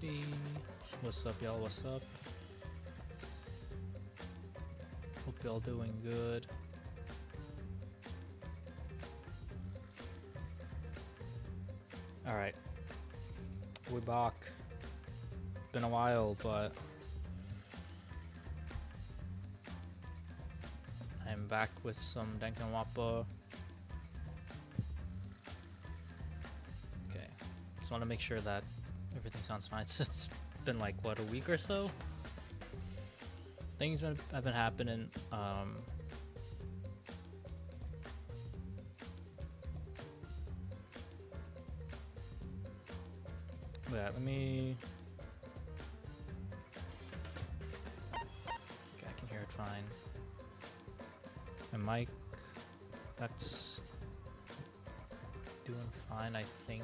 Hey, what's up, y'all? What's up? Hope y'all doing good. All right, we're back. Been a while, but I'm back with some Danganronpa. Okay, just want to make sure that everything sounds fine. It's been like what, a week or so? Things have been happening. Yeah, let me. Okay, I can hear it fine. My mic, that's doing fine, I think.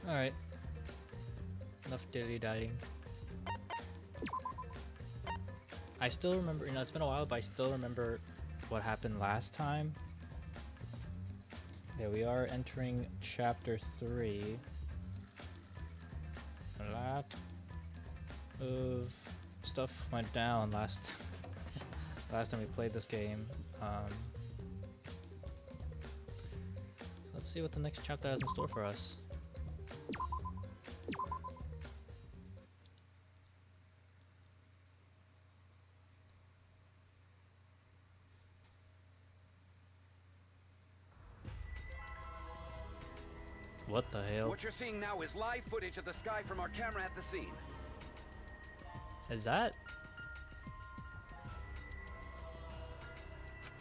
Alright. Enough dilly-dallying. I still remember, it's been a while, but I still remember what happened last time. Yeah, we are entering chapter 3. A lot of stuff went down last time we played this game. So let's see what the next chapter has in store for us. What the hell? What you're seeing now is live footage of the sky from our camera at the scene. Is that?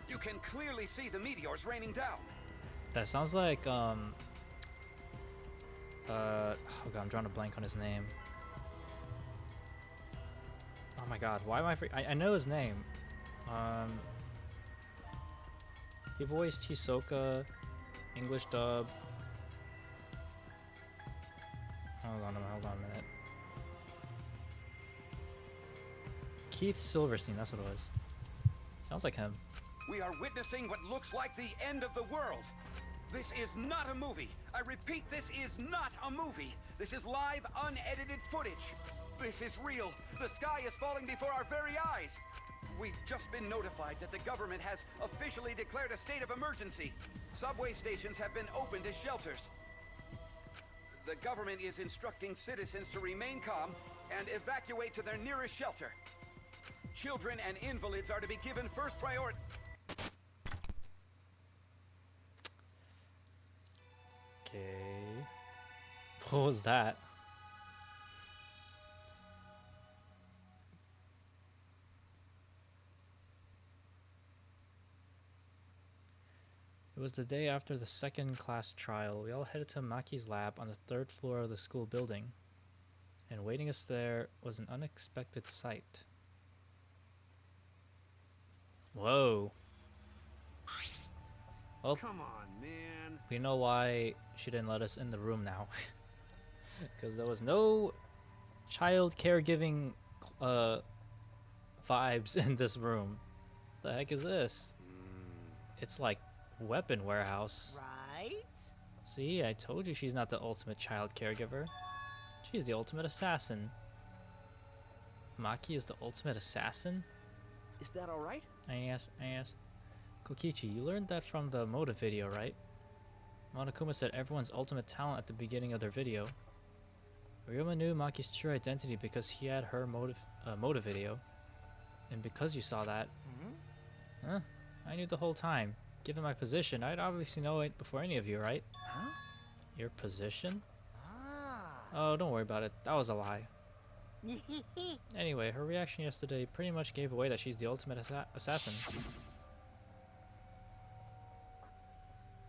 You can clearly see the meteors raining down. That sounds like oh god, I'm drawing a blank on his name. Oh my god, why am I know his name. He voiced Hisoka, English dub. Hold on a minute. Keith Silverstein, that's what it was. Sounds like him. We are witnessing what looks like the end of the world. This is not a movie. I repeat, this is not a movie. This is live, unedited footage. This is real. The sky is falling before our very eyes. We've just been notified that the government has officially declared a state of emergency. Subway stations have been opened as shelters. The government is instructing citizens to remain calm and evacuate to their nearest shelter. Children and invalids are to be given first priority. Okay. What was that? It was the day after the second class trial. We all headed to Maki's lab on the 3rd floor of the school building. And waiting us there was an unexpected sight. Whoa. Oh, Come on, man. we know why she didn't let us in the room now. Because there was no child caregiving vibes in this room. What the heck is this? It's like weapon warehouse. Right? See, I told you she's not the ultimate child caregiver. She's the ultimate assassin. Maki is the ultimate assassin? Is that all right? I asked. Kokichi, you learned that from the motive video, right? Monokuma said everyone's ultimate talent at the beginning of their video. Ryoma knew Maki's true identity because he had her motive video. And because you saw that... Huh? I knew the whole time. Given my position, I'd obviously know it before any of you, right? Huh? Your position? Ah. Oh, don't worry about it. That was a lie. Anyway, her reaction yesterday pretty much gave away that she's the ultimate assassin.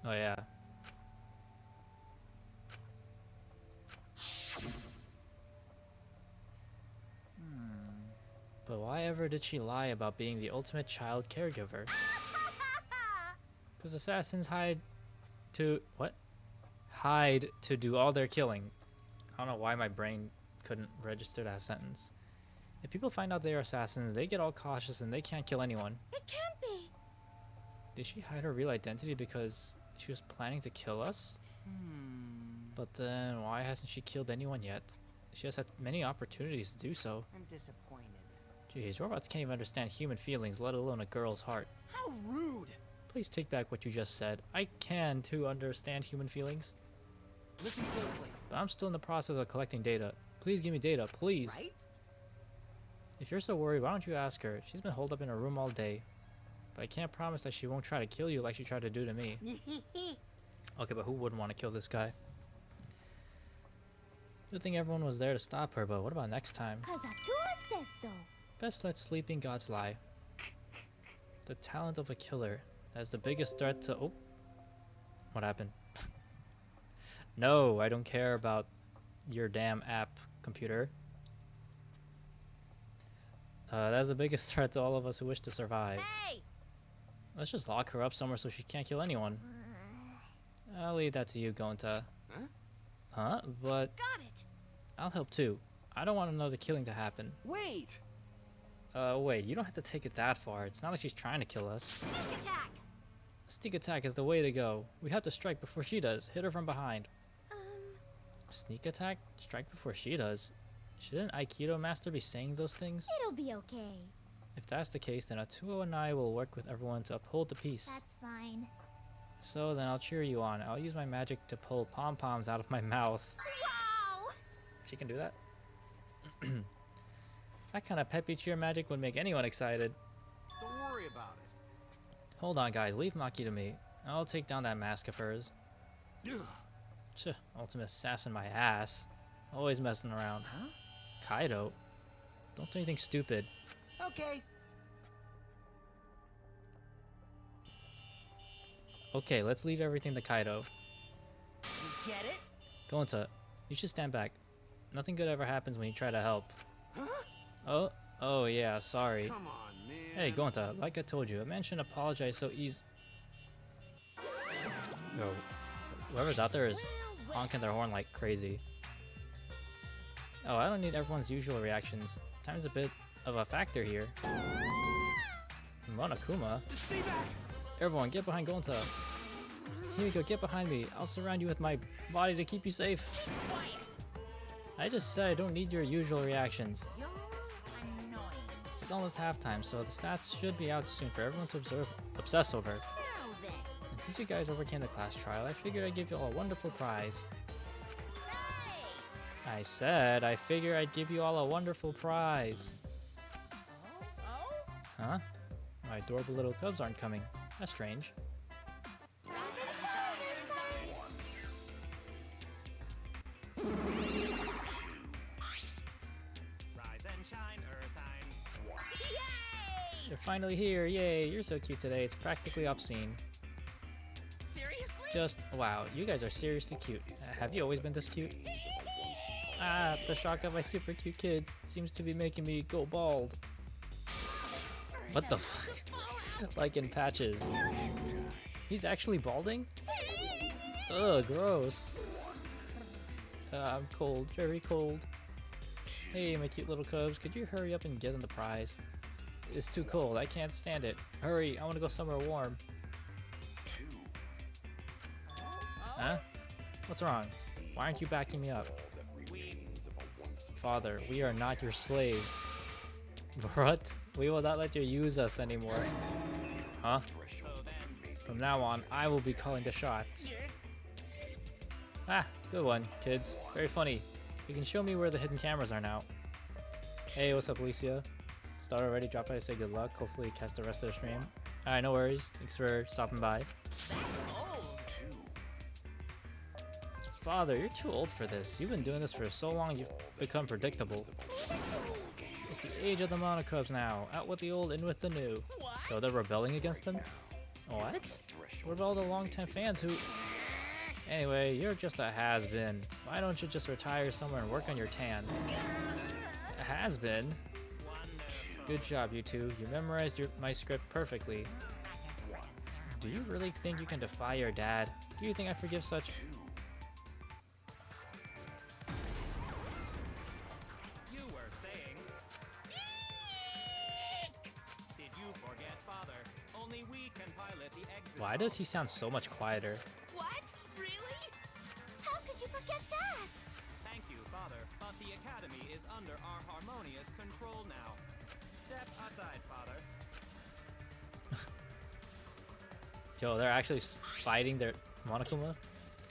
Oh yeah. But why ever did she lie about being the ultimate child caregiver? Because assassins hide to... what? Hide to do all their killing. I don't know why my brain couldn't register that sentence. If people find out they are assassins, they get all cautious and they can't kill anyone. It can't be. Did she hide her real identity because she was planning to kill us? But then why hasn't she killed anyone yet? She has had many opportunities to do so. I'm disappointed. Jeez, robots can't even understand human feelings, let alone a girl's heart. How rude! Please take back what you just said. I can too understand human feelings, Listen closely. but I'm still in the process of collecting data. Please give me data, please. Right? If you're so worried, why don't you ask her? She's been holed up in her room all day. But I can't promise that she won't try to kill you like she tried to do to me. Okay, but who wouldn't want to kill this guy? Good thing everyone was there to stop her, but what about next time? Cause Atua says so. Best let sleeping gods lie. The talent of a killer. That's the biggest threat to... Oh. What happened? No, I don't care about your damn app, computer. That's the biggest threat to all of us who wish to survive. Hey! Let's just lock her up somewhere so she can't kill anyone. I'll leave that to you, Gonta. Huh? Huh? But Got it. I'll help too. I don't want another killing to happen. Wait! Wait, you don't have to take it that far. It's not like she's trying to kill us. Sneak attack. Sneak attack is the way to go. We have to strike before she does. Hit her from behind. Sneak attack? Strike before she does? Shouldn't Aikido master be saying those things? It'll be okay. If that's the case, then Atuo and I will work with everyone to uphold the peace. That's fine. So then I'll cheer you on. I'll use my magic to pull pom-poms out of my mouth. Wow! She can do that? That kind of peppy cheer magic would make anyone excited. Don't worry about it. Hold on, guys. Leave Maki to me. I'll take down that mask of hers. Tch, ultimate assassin my ass. Always messing around. Huh? Kaido? Don't do anything stupid. Okay. Okay, let's leave everything to Kaido. You get it? Gonta, you should stand back. Nothing good ever happens when you try to help. Huh? Oh yeah, sorry. Come on, man. Hey, Gonta, like I told you, a man shouldn't apologize so easy. Yo, whoever's out there is honking their horn like crazy. Oh, I don't need everyone's usual reactions. Time's a bit of a factor here. Monokuma? Stay back! Everyone, get behind Gonta. Himiko, get behind me. I'll surround you with my body to keep you safe. Quiet. I just said I don't need your usual reactions. You're annoying. It's almost halftime, so the stats should be out soon for everyone to obsess over. Now then. And since you guys overcame the class trial, I figured I'd give you all a wonderful prize. Hey! I said I figure I'd give you all a wonderful prize. Oh? Huh? My adorable little cubs aren't coming. That's strange. Rise and shine, son. Rise and shine, Ursine. Yay! You're finally here. Yay, you're so cute today. It's practically obscene. Seriously? Just, wow, you guys are seriously cute. Have you always been this cute? Ah, the shock of my super cute kids seems to be making me go bald. What the fuck? Like in patches. He's actually balding? Ugh, gross. I'm cold, very cold. Hey, my cute little cubs, could you hurry up and get them the prize? It's too cold, I can't stand it. Hurry, I want to go somewhere warm. Huh? What's wrong? Why aren't you backing me up? Father, we are not your slaves. What? We will not let you use us anymore. Huh? From now on, I will be calling the shots. Ah, good one, kids. Very funny. You can show me where the hidden cameras are now. Hey, what's up, Alicia? Start already? Drop by to say good luck. Hopefully catch the rest of the stream. Alright, no worries. Thanks for stopping by. That's old. Father, you're too old for this. You've been doing this for so long you've become predictable. It's the age of the Monokubs now. Out with the old, in with the new. What? So they're rebelling against them? What? What about all the longtime fans who... Anyway, you're just a has-been. Why don't you just retire somewhere and work on your tan? A has-been? Good job, you two. You memorized my script perfectly. Do you really think you can defy your dad? Do you think I forgive such... Why does he sound so much quieter? What? Really? How could you forget that? Thank you, Father, but the Academy is under our harmonious control now. Step aside, Father. Yo, they're actually fighting their Monokuma?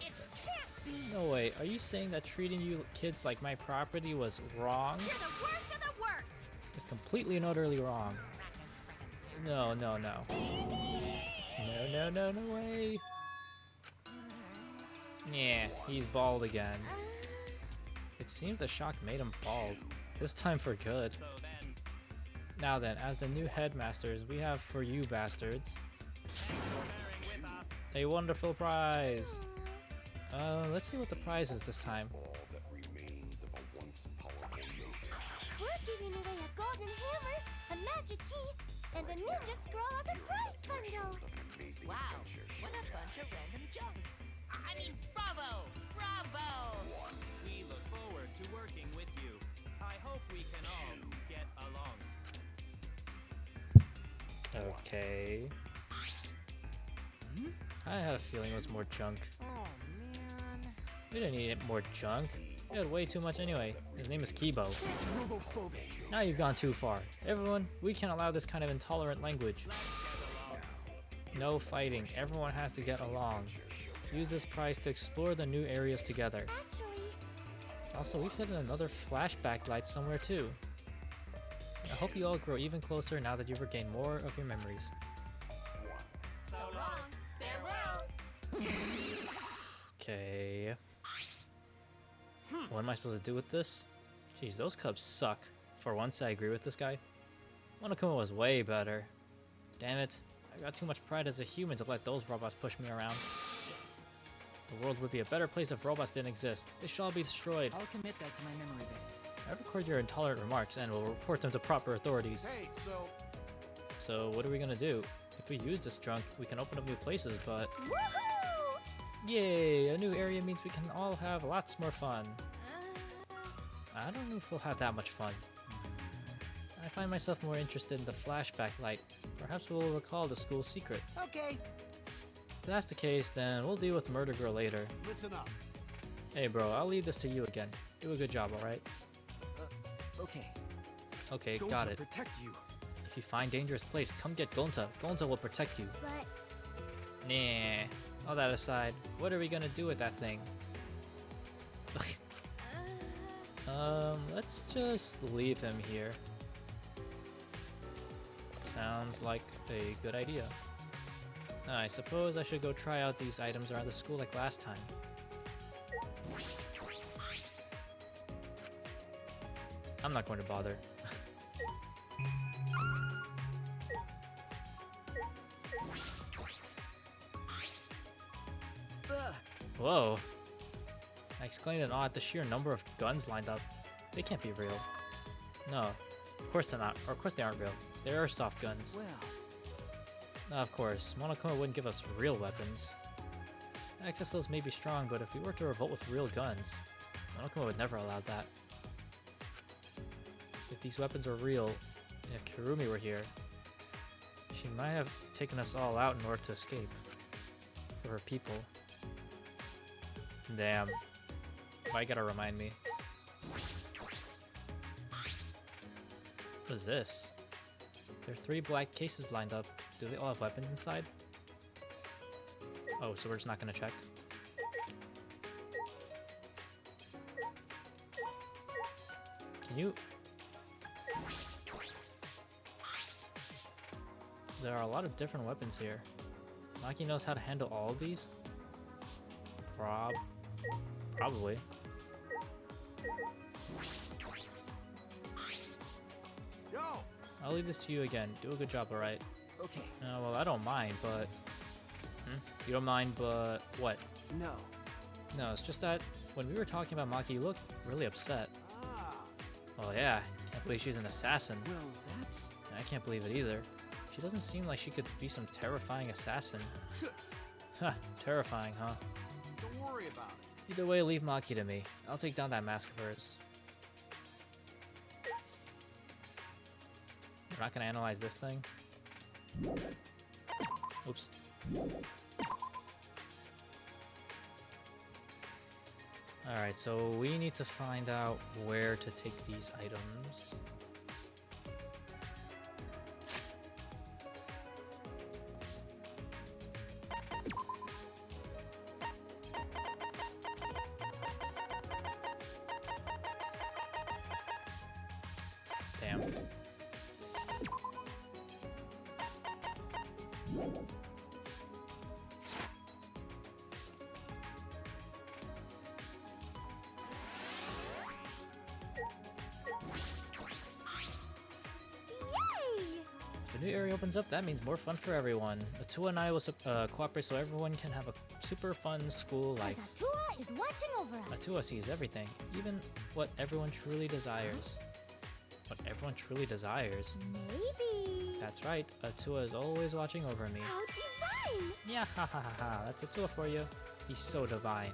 It can't be. No way. Are you saying that treating you kids like my property was wrong? You're the worst of the worst. It's completely and utterly wrong. No, no, no. No, no, no, no way. Yeah, he's bald again. It seems the shock made him bald. This time for good. So then, Now then, as the new headmasters, we have for you bastards thanks for bearing with us. a wonderful prize. Let's see what the prize is this time. All that remains of a once powerful nation. We're giving away a golden hammer, a magic key, and a ninja scroll as a prize bundle. Of an amazing Wow, adventure. what a bunch of random junk. I mean, bravo! Bravo! We look forward to working with you. I hope we can all get along. Okay. I had a feeling it was more junk. Oh, man. We didn't need more junk. We had way too much anyway. His name is Kibo. It's robophobic. Now you've gone too far. Everyone, we can't allow this kind of intolerant language. No fighting. Everyone has to get along. Use this prize to explore the new areas together. Actually, Also, we've hidden another flashback light somewhere too. I hope you all grow even closer now that you've regained more of your memories. so long. Farewell. Okay. What am I supposed to do with this? Jeez, those cubs suck. For once, I agree with this guy. Monokuma was way better. Damn it. I got too much pride as a human to let those robots push me around. The world would be a better place if robots didn't exist. They shall be destroyed. I'll commit that to my memory bank. I record your intolerant remarks and will report them to proper authorities. Hey, so So what are we gonna do? If we use this junk, we can open up new places, but... Woohoo! Yay! A new area means we can all have lots more fun. Uh, I don't know if we'll have that much fun. I find myself more interested in the flashback light. Perhaps we'll recall the school secret. okay, If that's the case, then we'll deal with Murder Girl later. listen up. Hey bro, I'll leave this to you again. Do a good job, alright? Okay, Okay, going got to it. protect you. If you find dangerous place, come get Gonta. Gonta will protect you. but Nah. All that aside, what are we gonna do with that thing? Let's just leave him here. Sounds like a good idea. I suppose I should go try out these items around the school like last time. I'm not going to bother. Whoa. I exclaimed in awe at the sheer number of guns lined up. They can't be real. No, of course they're not. Or of course they aren't real. They're airsoft guns. Well, Of course, Monokuma wouldn't give us real weapons. Exosuits may be strong, but if we were to revolt with real guns, Monokuma would never allow that. If these weapons were real, and if Kirumi were here, she might have taken us all out in order to escape. For her people. Damn. Why you gotta remind me? What is this? There are 3 black cases lined up. Do they all have weapons inside? Oh, so we're just not gonna check? Can you... There are a lot of different weapons here. Maki knows how to handle all of these? Probably. yo, I'll leave this to you again. Do a good job, alright? okay, Well, I don't mind, but... You don't mind, but... What? no. No, it's just that when we were talking about Maki, you looked really upset. Ah, Oh yeah, can't believe she's an assassin. well, that's... I can't believe it either. She doesn't seem like she could be some terrifying assassin. Huh, terrifying, huh? Don't worry about it. Either way, leave Maki to me. I'll take down that mask of hers. We're not gonna analyze this thing. Oops. Alright, so we need to find out where to take these items. Damn. Yay! If a new area opens up, that means more fun for everyone. Atua and I will cooperate so everyone can have a super fun school life. As Atua is watching over us. Atua sees everything, even what everyone truly desires. What everyone truly desires? Maybe. That's right, Atua is always watching over me. How divine! Yeah, ha ha ha ha, that's Atua for you. He's so divine.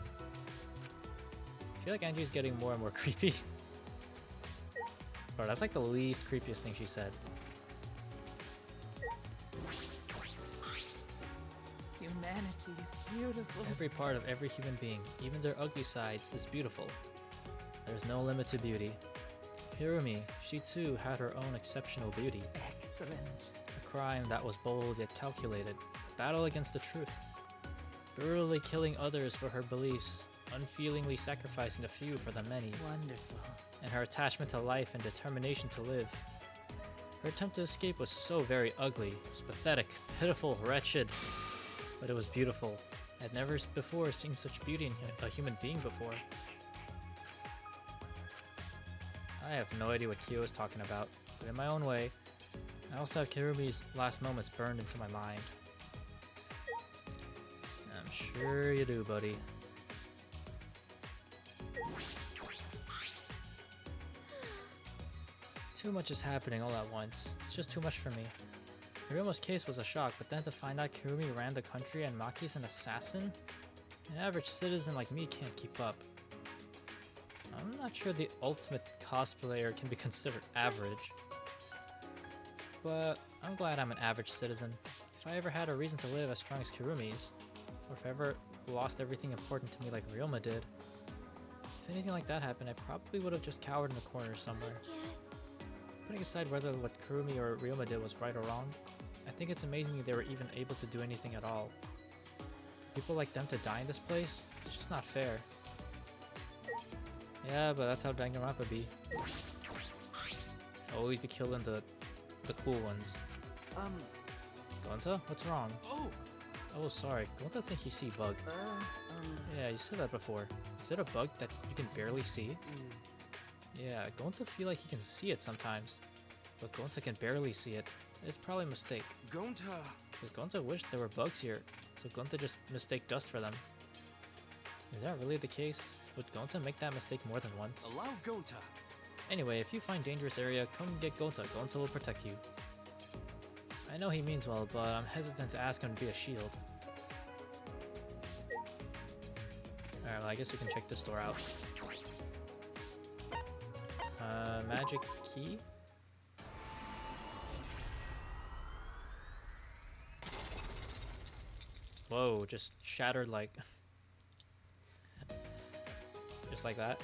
I feel like Angie's getting more and more creepy. Bro, that's like the least creepiest thing she said. Humanity is beautiful. Every part of every human being, even their ugly sides, is beautiful. There's no limit to beauty. Kirumi, she too had her own exceptional beauty. Excellent. A crime that was bold yet calculated. A battle against the truth. Brutally killing others for her beliefs. Unfeelingly sacrificing the few for the many. Wonderful. And her attachment to life and determination to live. Her attempt to escape was so very ugly. It was pathetic, pitiful, wretched. But it was beautiful. I'd never before seen such beauty in a human being before. I have no idea what Kyo is talking about, but in my own way, I also have Kirumi's last moments burned into my mind. I'm sure you do, buddy. Too much is happening all at once. It's just too much for me. Ryuma's case was a shock, but then to find out Kirumi ran the country and Maki's an assassin? An average citizen like me can't keep up. I'm not sure the ultimate cosplayer can be considered average. But I'm glad I'm an average citizen. If I ever had a reason to live as strong as Kirumi's, or if I ever lost everything important to me like Ryoma did, if anything like that happened, I probably would have just cowered in the corner somewhere. Yes. Putting aside whether what Kurumi or Ryoma did was right or wrong, I think it's amazing they were even able to do anything at all. People like them to die in this place? It's just not fair. Yeah, but that's how Danganronpa be. Always be killing the cool ones. Gonta? What's wrong? Oh, sorry. Gonta think you see bug. Yeah, you said that before. Is it a bug that you can barely see? Yeah, Gonta feel like he can see it sometimes. But Gonta can barely see it. It's probably a mistake. Gonta. Because Gonta wished there were bugs here, so Gonta just mistake dust for them. Is that really the case? Would Gonta make that mistake more than once? Allow Gonta. Anyway, if you find dangerous area, come get Gonta. Gonta will protect you. I know he means well, but I'm hesitant to ask him to be a shield. Alright, well, I guess we can check this door out. Magic key? Whoa, just shattered like... just like that.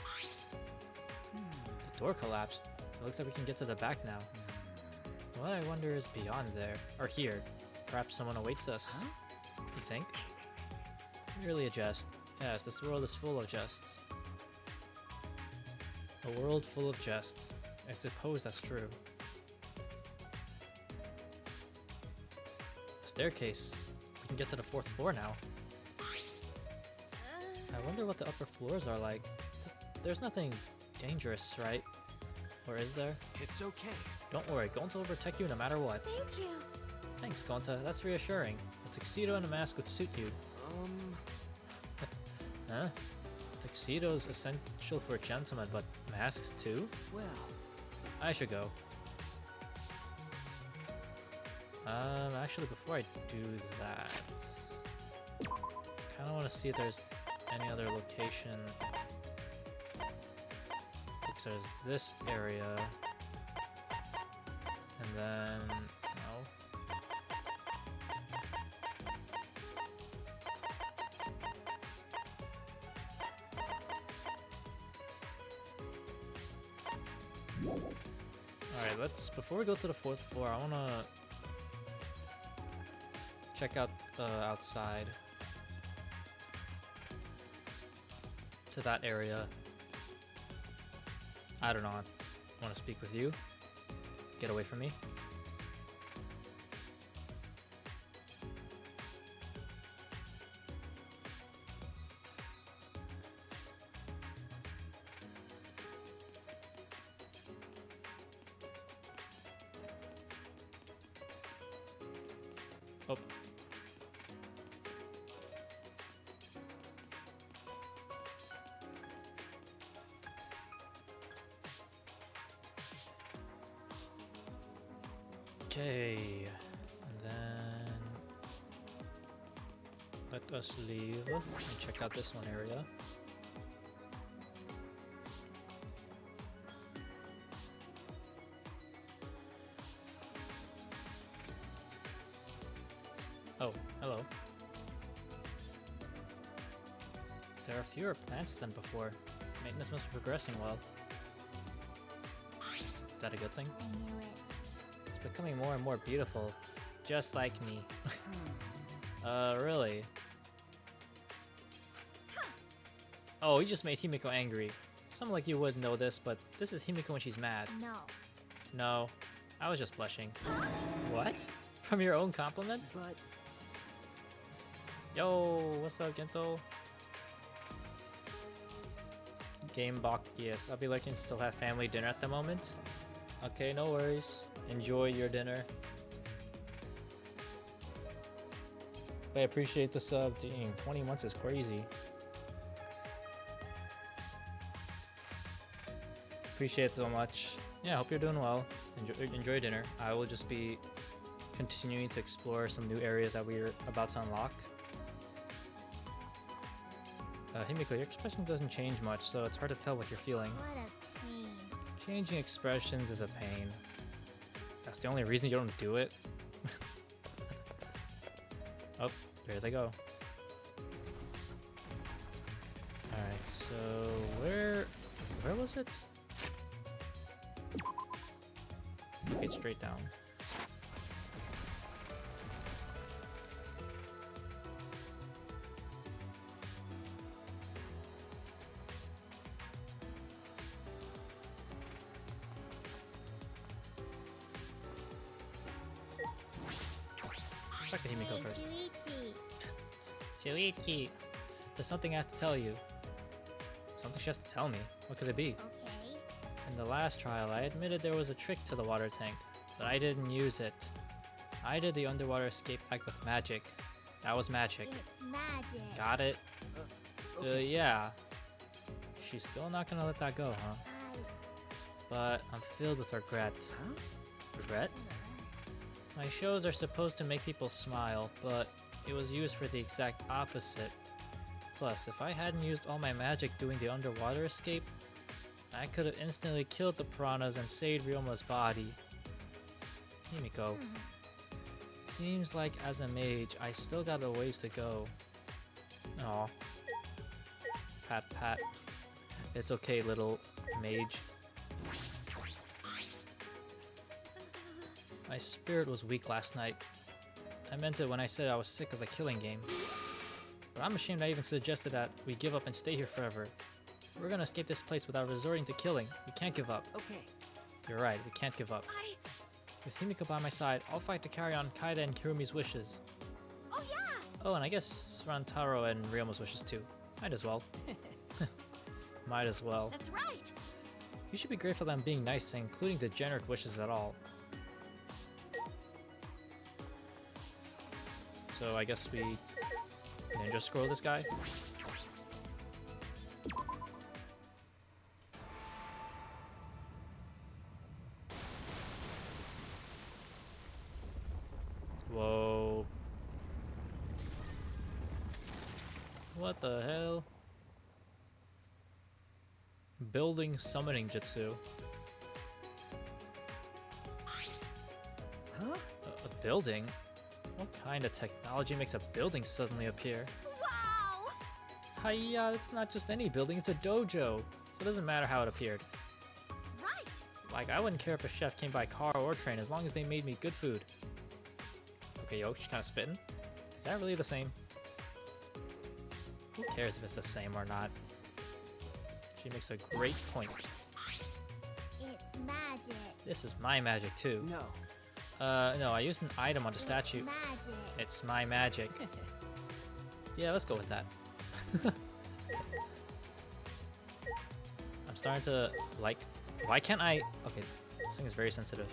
The door collapsed. It looks like we can get to the back now. What I wonder is beyond there, or here. Perhaps someone awaits us. You think? Merely a jest. Yes, this world is full of jests. A world full of jests. I suppose that's true. A staircase. We can get to the 4th floor now. I wonder what the upper floors are like. There's nothing dangerous, right? Or is there? It's okay. Don't worry, Gonta will protect you no matter what. Thank you. Thanks, Gonta. That's reassuring. A tuxedo and a mask would suit you. Huh? Tuxedo's essential for a gentleman, but masks too? Well, I should go. Actually, before I do that, kind of want to see if there's any other location. Because there's this area, and then no. Alright, let's, before we go to the 4th floor, I wanna check out outside to that area. I don't know, I want to speak with you. Get away from me. Oh. Okay, and then let us leave and check out this one area. Oh, hello. There are fewer plants than before. Maintenance must be progressing well. Is that a good thing? I knew it. It's becoming more and more beautiful. Just like me. Really? Oh, you just made Himiko angry. Someone like you wouldn't know this, but this is Himiko when she's mad. No. No, I was just blushing. What? From your own compliment? But Yo, what's up, Gento? Gamebok, yes, I'll be looking to still have family dinner at the moment. Okay, no worries. Enjoy your dinner. I appreciate the sub. Dang, 20 months is crazy. Appreciate it so much. Yeah, hope you're doing well. Enjoy dinner. I will just be continuing to explore some new areas that we're about to unlock. Himiko, your expression doesn't change much, so it's hard to tell what you're feeling. What a pain. Changing expressions is a pain. That's the only reason you don't do it. Oh, there they go. Alright, so where was it? Okay, straight down. Talk to Himiko first. Shuichi. Shuichi, there's something I have to tell you. Something she has to tell me. What could it be? Okay. In the last trial, I admitted there was a trick to the water tank, but I didn't use it. I did the underwater escape pack with magic. That was magic. It's magic. Got it? Okay. Yeah. She's still not gonna let that go, huh? But I'm filled with regret. Huh? Regret? My shows are supposed to make people smile, but it was used for the exact opposite. Plus, if I hadn't used all my magic doing the underwater escape, I could have instantly killed the piranhas and saved Ryoma's body. Himiko. Seems like as a mage, I still got a ways to go. Aw. Pat pat. It's okay, little mage. My spirit was weak last night. I meant it when I said I was sick of the killing game. But I'm ashamed I even suggested that we give up and stay here forever. We're gonna escape this place without resorting to killing. We can't give up. Okay. You're right, we can't give up. With Himiko by my side, I'll fight to carry on Kaida and Kirumi's wishes. Oh yeah. Oh, and I guess Rantaro and Ryoma's wishes too. Might as well. Might as well. That's right. You should be grateful that I'm being nice and including degenerate wishes at all. So I guess we ninja scroll this guy. Whoa. What the hell? Building summoning jutsu. Huh? A building? What kind of technology makes a building suddenly appear? Wow. Hiya, it's not just any building, it's a dojo. So it doesn't matter how it appeared. Right. Like, I wouldn't care if a chef came by car or train as long as they made me good food. Okay, yo, she's kind of spitting. Is that really the same? Who cares if it's the same or not? She makes a great point. It's magic. This is my magic too. No. No, I used an item on the statue. Magic. It's my magic. Yeah, let's go with that. I'm starting to like. Why can't I? Okay, this thing is very sensitive.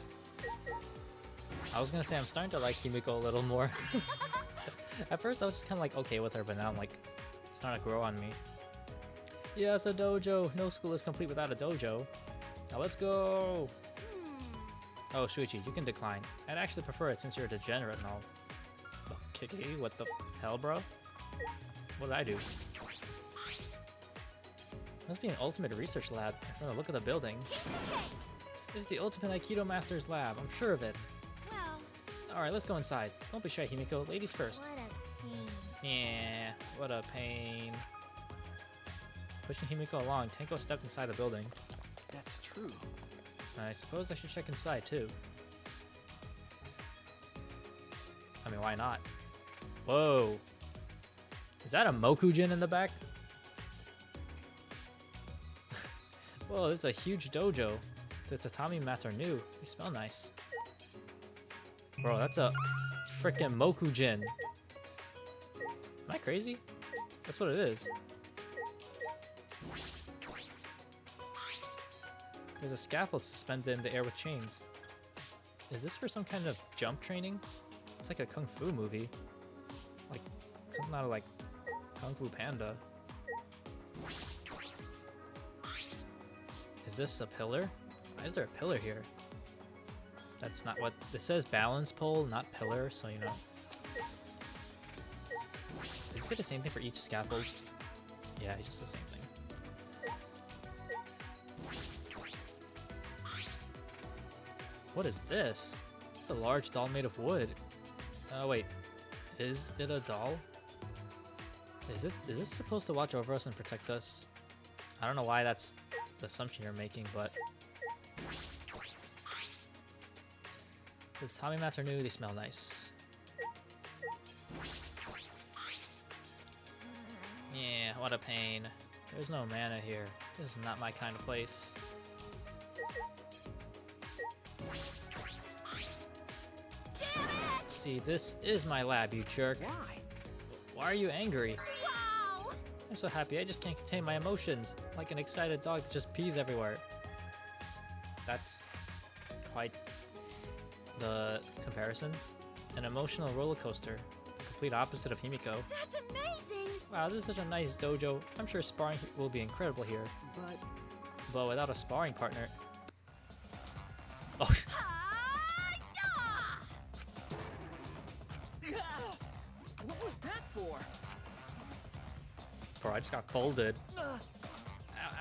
I was gonna say I'm starting to like Himiko a little more. At first I was just kind of like okay with her, but now I'm like it's starting to grow on me. Yes, a dojo. No school is complete without a dojo. Now let's go. Oh, Shuichi, you can decline. I'd actually prefer it since you're a degenerate and all. Okay, what the hell, bro? What did I do? Must be an ultimate research lab from the look of the building. This is the ultimate Aikido master's lab, I'm sure of it. Well, Alright, let's go inside. Don't be shy, Himiko. Ladies first. what a pain. Yeah, what a pain. Pushing Himiko along, Tenko stepped inside the building. That's true. I suppose I should check inside too. I mean, why not? Whoa. Is that a Mokujin in the back? Whoa, this is a huge dojo. The tatami mats are new. They smell nice. Bro, that's a freaking Mokujin. Am I crazy? That's what it is. There's a scaffold suspended in the air with chains. Is this for some kind of jump training? It's like a Kung Fu movie. Like, something out of like Kung Fu Panda. Is this a pillar? Why is there a pillar here? That's not what... This says balance pole, not pillar, so you know. Does it say the same thing for each scaffold? Yeah, it's just the same thing. What is this? It's a large doll made of wood. Wait. Is it a doll? Is this supposed to watch over us and protect us? I don't know why that's the assumption you're making, but... The tatami mats are new, they smell nice. Yeah, what a pain. There's no mana here. This is not my kind of place. See, this is my lab, you jerk. Why? Why are you angry? Wow! I'm so happy, I just can't contain my emotions. Like an excited dog that just pees everywhere. That's quite the comparison. An emotional roller coaster. The complete opposite of Himiko. That's amazing! Wow, this is such a nice dojo. I'm sure sparring will be incredible here. But without a sparring partner... Oh, What was that for? bro, I just got folded. Ow,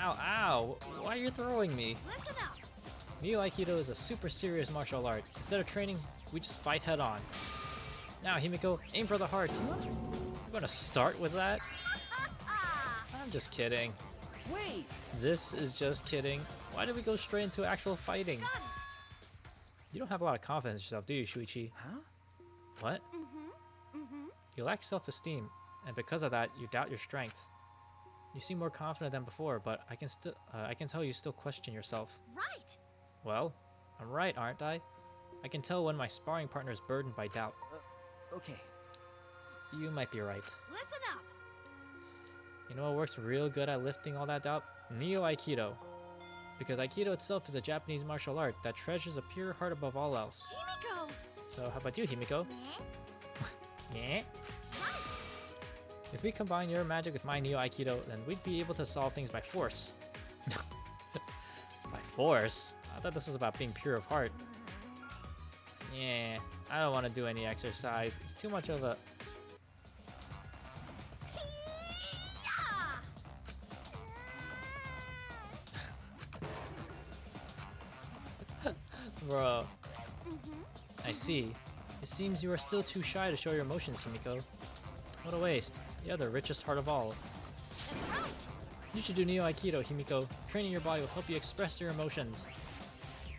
ow, ow! Why are you throwing me? Listen up! Neo Aikido is a super serious martial art. Instead of training, we just fight head on. Now, Himiko, aim for the heart. You're gonna start with that? I'm just kidding. Wait! This is just kidding. Why did we go straight into actual fighting? Got it! You don't have a lot of confidence in yourself, do you, Shuichi? Huh? What? You lack self-esteem, and because of that, you doubt your strength. You seem more confident than before, but I can tell you still question yourself. Right! Well, I'm right, aren't I? I can tell when my sparring partner is burdened by doubt. Okay. You might be right. Listen up! You know what works real good at lifting all that doubt? Neo Aikido. Because Aikido itself is a Japanese martial art that treasures a pure heart above all else. Himiko! So how about you, Himiko? Eh? Yeah? Right! If we combine your magic with my Neo Aikido, then we'd be able to solve things by force. By force? I thought this was about being pure of heart. Yeah, I don't want to do any exercise. It's too much of a... Bro. I see. It seems you are still too shy to show your emotions, Himiko. What a waste. You have the richest heart of all. That's right! You should do Neo Aikido, Himiko. Training your body will help you express your emotions.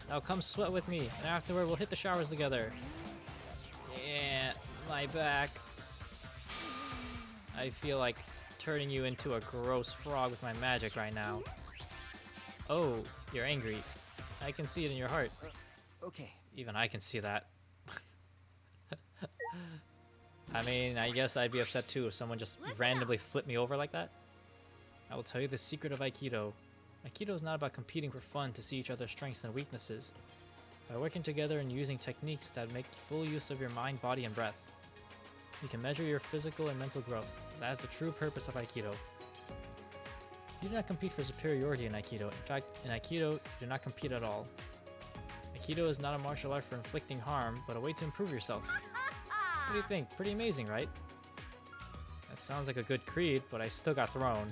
Now come sweat with me, and afterward we'll hit the showers together. Yeah, my back. I feel like turning you into a gross frog with my magic right now. Oh, you're angry. I can see it in your heart. Okay. Even I can see that. I mean, I guess I'd be upset too if someone just randomly flipped me over like that. I will tell you the secret of Aikido. Aikido is not about competing for fun to see each other's strengths and weaknesses. By working together and using techniques that make full use of your mind, body, and breath, you can measure your physical and mental growth. That is the true purpose of Aikido. You do not compete for superiority in Aikido. In fact, in Aikido, you do not compete at all. Aikido is not a martial art for inflicting harm, but a way to improve yourself. What do you think? Pretty amazing, right? That sounds like a good creed, but I still got thrown.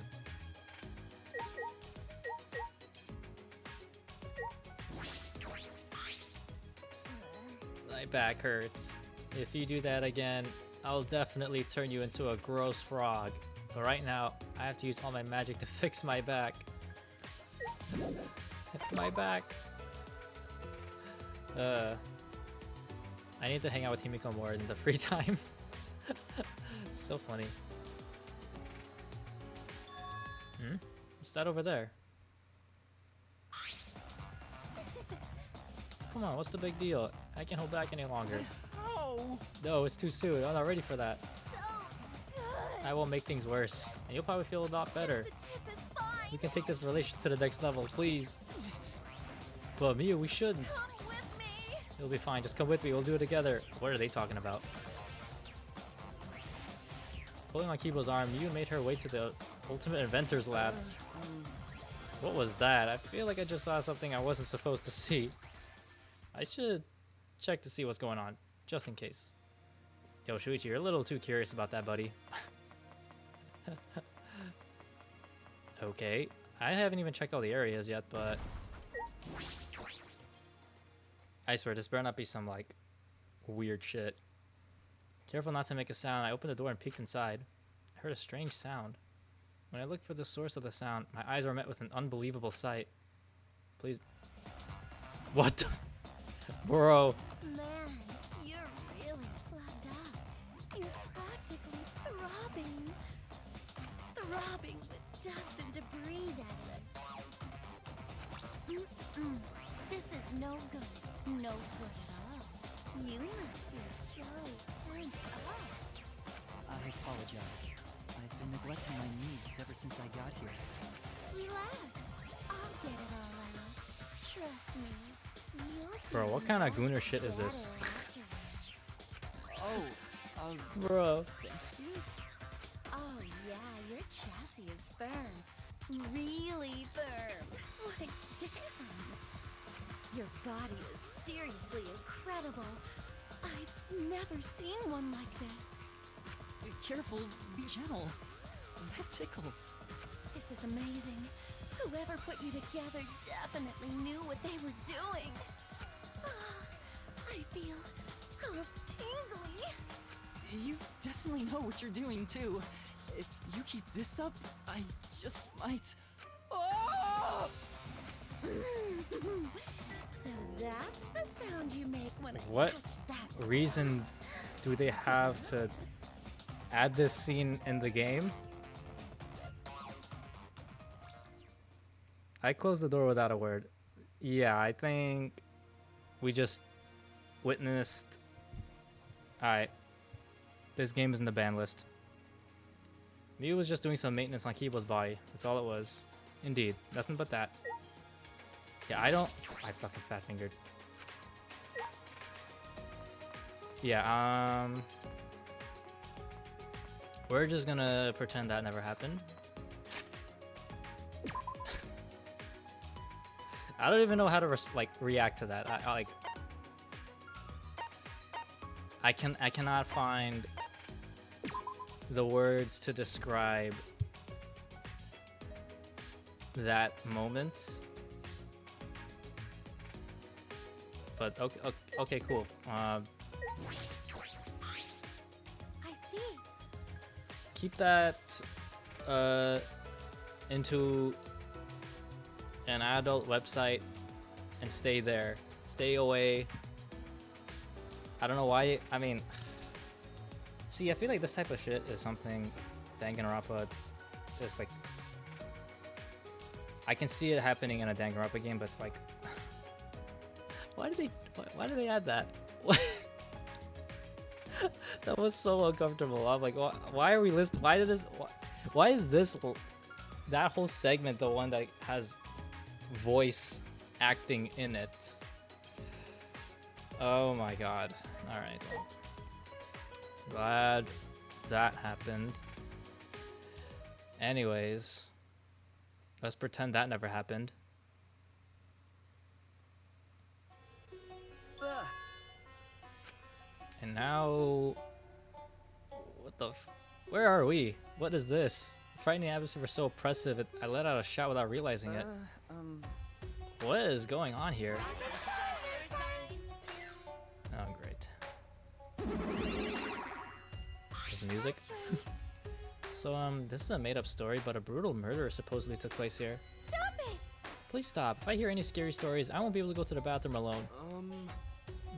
My back hurts. If you do that again, I'll definitely turn you into a gross frog. But right now, I have to use all my magic to fix my back. My back. I need to hang out with Himiko more in the free time. So funny. What's that over there? Come on, what's the big deal? I can't hold back any longer. Oh! No, it's too soon. I'm not ready for that. So good. I will make things worse, and you'll probably feel a lot better. Just the tip is fine. We can take this relationship to the next level, please. But Miu, we shouldn't. Come with me. It'll be fine. Just come with me. We'll do it together. What are they talking about? Pulling on Kibo's arm, Miu made her way to the Ultimate Inventor's Lab. What was that? I feel like I just saw something I wasn't supposed to see. I should check to see what's going on, just in case. Yo, Shuichi, you're a little too curious about that, buddy. Okay, I haven't even checked all the areas yet, but I swear, this better not be some, like, weird shit. Careful not to make a sound, I opened the door and peeked inside. I heard a strange sound. When I looked for the source of the sound, my eyes were met with an unbelievable sight. Please. What the? Bro. Man, you're really plugged up. You're practically throbbing. Throbbing with dust and debris, that is. This is no good. No good at all. You must feel so pent up. I apologize. I've been neglecting my needs ever since I got here. Relax. I'll get it all out. Trust me. You'll Bro, what kind of gooner shit is this? Oh, Bro. thank you. Oh yeah, your chassis is firm. Really firm. Like, damn. Your body is seriously incredible. I've never seen one like this. Careful, be gentle. That tickles. This is amazing. Whoever put you together definitely knew what they were doing. I feel all tingly. You definitely know what you're doing, too. If you keep this up, I just might... Oh! So that's the sound you make when What I touch that reason do they have to add this scene in the game? I closed the door without a word. Yeah, I think we just witnessed... Alright. This game is in the ban list. Miu was just doing some maintenance on Kibo's body. That's all it was. Indeed. Nothing but that. Yeah, I fucking fat fingered. Yeah, we're just gonna pretend that never happened. I don't even know how to react to that. I cannot find the words to describe that moment. But okay, cool. I see. Keep that into an adult website and stay there. Stay away. I don't know why. I mean, see, I feel like this type of shit is something Danganronpa is like. I can see it happening in a Danganronpa game, but it's like, why did they add that? That was so uncomfortable. I'm like, why are we listening? Why is this that whole segment the one that has voice acting in it? Oh my god. All right. Well, glad that happened. Anyways, let's pretend that never happened. And now, what the where are we? What is this? Frightening atmosphere was so oppressive, I let out a shout without realizing it. What is going on here? Oh, great. There's music. So, this is a made-up story, but a brutal murder supposedly took place here. Stop it! Please stop. If I hear any scary stories, I won't be able to go to the bathroom alone.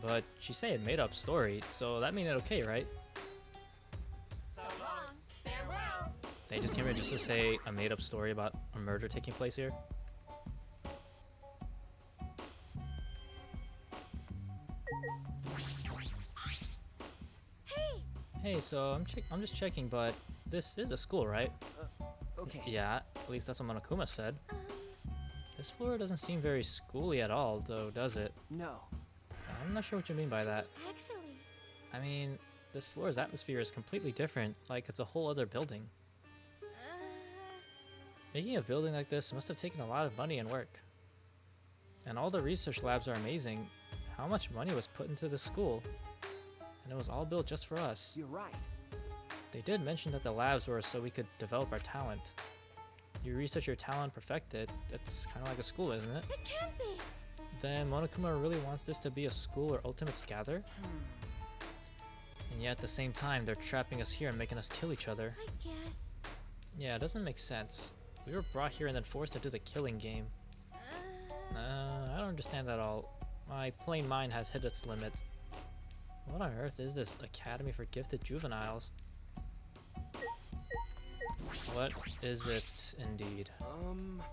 But she said it made-up story, so that means it okay, right? So long. Farewell. They just came here just to say a made-up story about a murder taking place here. Hey! Hey, so I'm just checking, but this is a school, right? Okay. Yeah, at least that's what Monokuma said. This floor doesn't seem very schooly at all, though, does it? No. I'm not sure what you mean by that. Actually, I mean, this floor's atmosphere is completely different, like it's a whole other building. Making a building like this must have taken a lot of money and work. And all the research labs are amazing. How much money was put into this school? And it was all built just for us. You're right. They did mention that the labs were so we could develop our talent. You research your talent, perfect it. It's kind of like a school, isn't it? it can't be. Then Monokuma really wants this to be a school where ultimates gather? And yet at the same time, they're trapping us here and making us kill each other. I guess. Yeah, it doesn't make sense. We were brought here and then forced to do the killing game. I don't understand that at all. My plain mind has hit its limit. What on earth is this Academy for Gifted Juveniles? What is it indeed?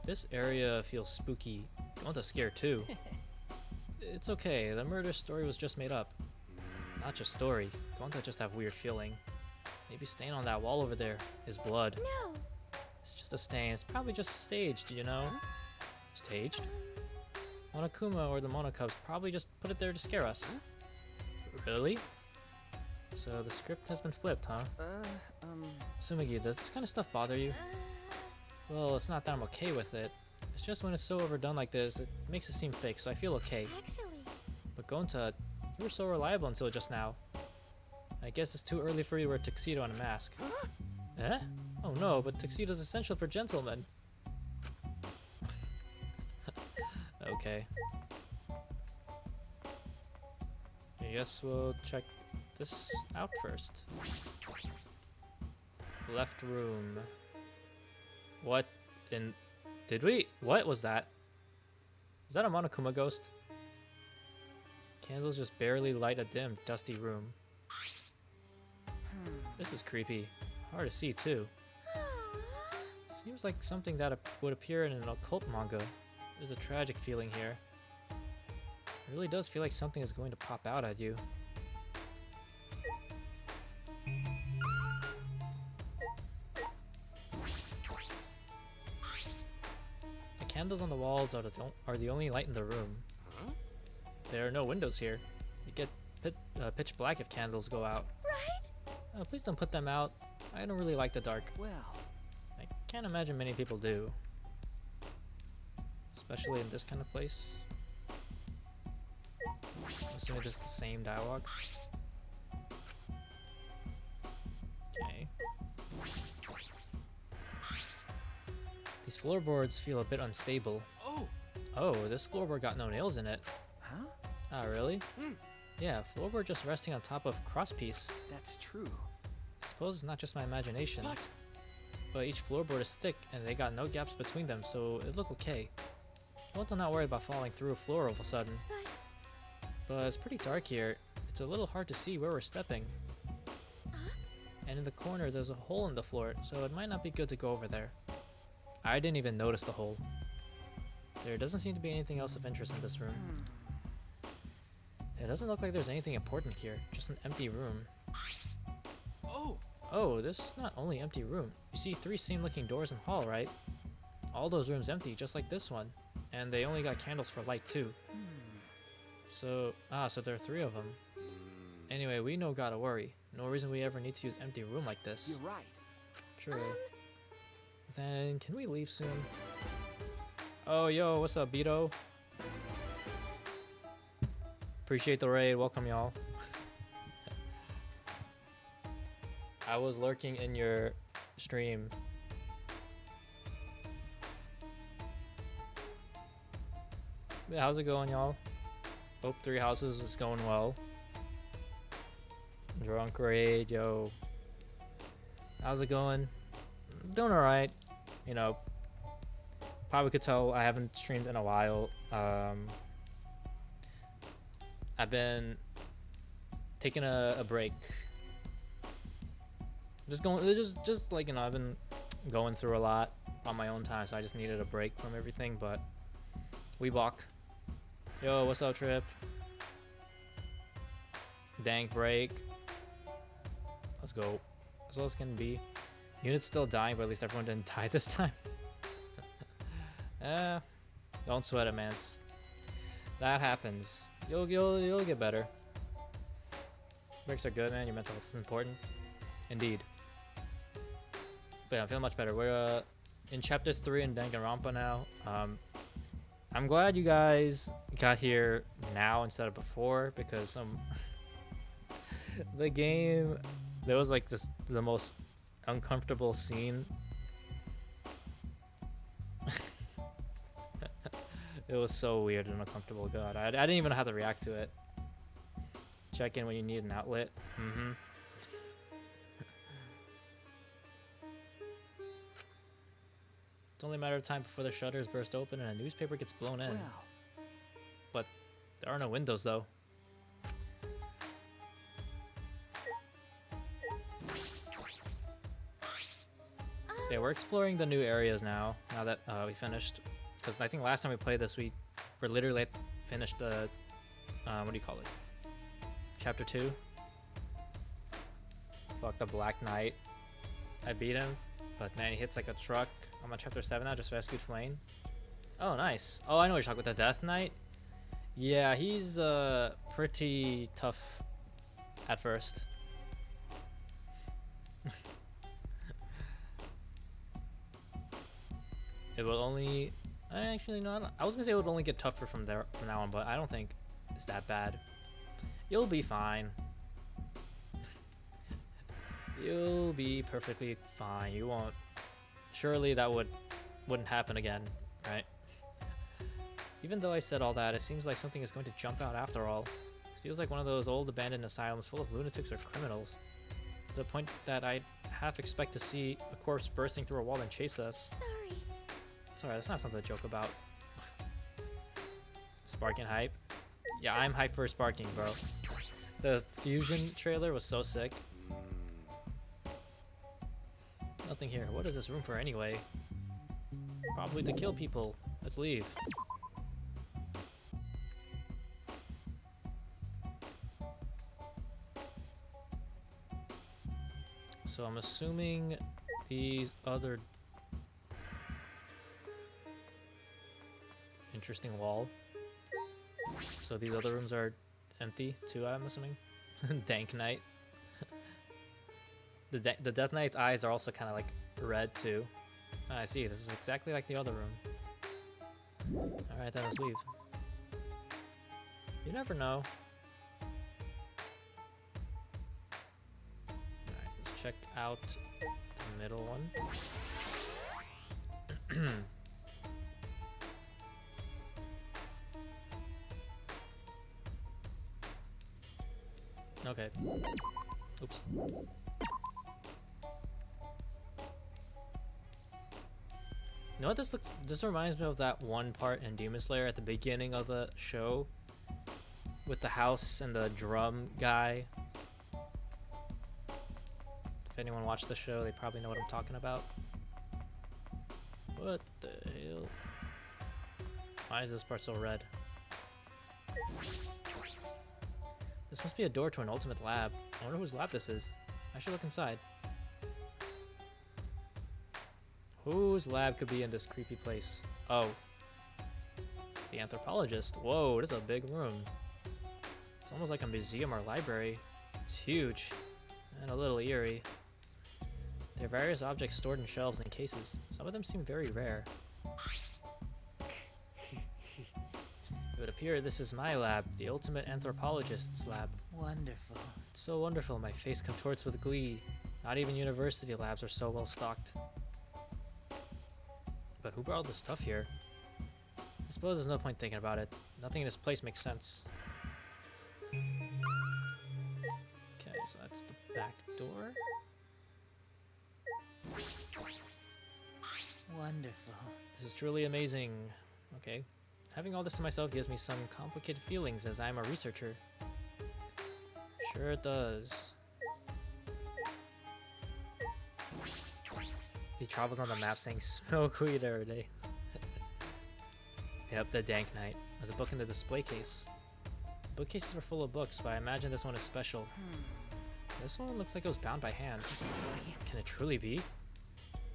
This area feels spooky. Gonta's scared too. It's okay, the murder story was just made up. Not just story. Gonta just have weird feeling. Maybe stain on that wall over there is blood. No. It's just a stain. It's probably just staged, you know? Staged? Monokuma or the Monocubs probably just put it there to scare us. Really? So the script has been flipped, huh? Tsumugi, does this kind of stuff bother you? Well, it's not that I'm okay with it. It's just when it's so overdone like this, it makes it seem fake, so I feel okay. Actually, But Gonta, you were so reliable until just now. I guess it's too early for you to wear a tuxedo and a mask. Eh? Oh no, but tuxedo's essential for gentlemen. Okay. I guess we'll check this out first. Left room. What in... Did we... What was that? Is that a Monokuma ghost? Candles just barely light a dim, dusty room. This is creepy. Hard to see, too. Seems like something that would appear in an occult manga. There's a tragic feeling here. It really does feel like something is going to pop out at you. The candles on the walls are the only light in the room. There are no windows here. You get pitch black if candles go out. right? Please don't put them out. I don't really like the dark. Well, I can't imagine many people do. Especially in this kind of place. I'm assuming it's the same dialogue. Okay. These floorboards feel a bit unstable. Oh, this floorboard got no nails in it. huh? Ah, really? Yeah, floorboard just resting on top of crosspiece. That's true. I suppose it's not just my imagination. What? But each floorboard is thick and they got no gaps between them, so it looked okay. Well, to not worry about falling through a floor all of a sudden. But it's pretty dark here. It's a little hard to see where we're stepping. And in the corner, there's a hole in the floor, so it might not be good to go over there. I didn't even notice the hole. There doesn't seem to be anything else of interest in this room. It doesn't look like there's anything important here, just an empty room. Oh, this is not only empty room. You see 3 same-looking doors in hall, right? All those rooms empty, just like this one. And they only got candles for light too. So there are 3 of them. Anyway, we no gotta worry. No reason we ever need to use empty room like this. You're right. True. Then, can we leave soon? Oh, yo, what's up, Beto? Appreciate the raid. Welcome, y'all. I was lurking in your stream. Yeah, how's it going, y'all? Hope 3 houses is going well. Drunk raid, yo. How's it going? Doing alright. You know, probably could tell I haven't streamed in a while. I've been taking a break. Just like, you know, I've been going through a lot on my own time, so I just needed a break from everything, but we walk. Yo, what's up, Trip? Dank break. Let's go. As well as can be. Unit's still dying, but at least everyone didn't die this time. Don't sweat it, man. That happens. You'll get better. Breaks are good, man. Your mental health is important. Indeed. But yeah, I'm feeling much better. We're in chapter 3 in Danganronpa now. I'm glad you guys got here now instead of before, because the game, there was like the most uncomfortable scene. It was so weird and uncomfortable. God, I didn't even know how to react to it. Check in when you need an outlet. It's only a matter of time before the shutters burst open and a newspaper gets blown in. But there are no windows, though. Okay, we're exploring the new areas now that we finished. Because I think last time we played this, we were literally finished the, what do you call it? Chapter 2. Fuck the Black Knight. I beat him, but man, he hits like a truck. I'm on chapter 7 now, just rescued Flame. Oh, nice. Oh, I know what you're talking about, the Death Knight. Yeah, he's pretty tough at first. It will only... Actually, no, I was gonna say it would only get tougher from now on, but I don't think it's that bad. You'll be fine. You'll be perfectly fine. You won't... Surely that wouldn't happen again, right? Even though I said all that, it seems like something is going to jump out after all. This feels like one of those old abandoned asylums full of lunatics or criminals. To the point that I half expect to see a corpse bursting through a wall and chase us. Sorry, that's not something to joke about. Sparking hype? Yeah, I'm hyped for Sparking, bro. The Fusion trailer was so sick. Nothing here. What is this room for anyway? Probably to kill people. Let's leave. So I'm assuming these other... Interesting wall. So these other rooms are empty too, I'm assuming. Dank Knight. The Death Knight's eyes are also kind of like red too. Oh, I see. This is exactly like the other room. Alright, then let's leave. You never know. Alright, let's check out the middle one. Okay. Oops. You know what this looks? This reminds me of that one part in Demon Slayer at the beginning of the show, with the house and the drum guy. If anyone watched the show, they probably know what I'm talking about. What the hell? Why is this part so red? This must be a door to an ultimate lab. I wonder whose lab this is. I should look inside. Whose lab could be in this creepy place? Oh. The anthropologist. Whoa, this is a big room. It's almost like a museum or library. It's huge. And a little eerie. There are various objects stored in shelves and cases. Some of them seem very rare. It would appear this is my lab, the ultimate anthropologist's lab. Wonderful. It's so wonderful, my face contorts with glee. Not even university labs are so well stocked. But who brought all this stuff here? I suppose there's no point thinking about it. Nothing in this place makes sense. Okay, so that's the back door. Wonderful. This is truly amazing. Okay. Having all this to myself gives me some complicated feelings as I'm a researcher. Sure it does. He travels on the map saying smoke weed every day. Yep, the Dank Knight. There's a book in the display case. The bookcases were full of books, but I imagine this one is special. This one looks like it was bound by hand. Can it truly be?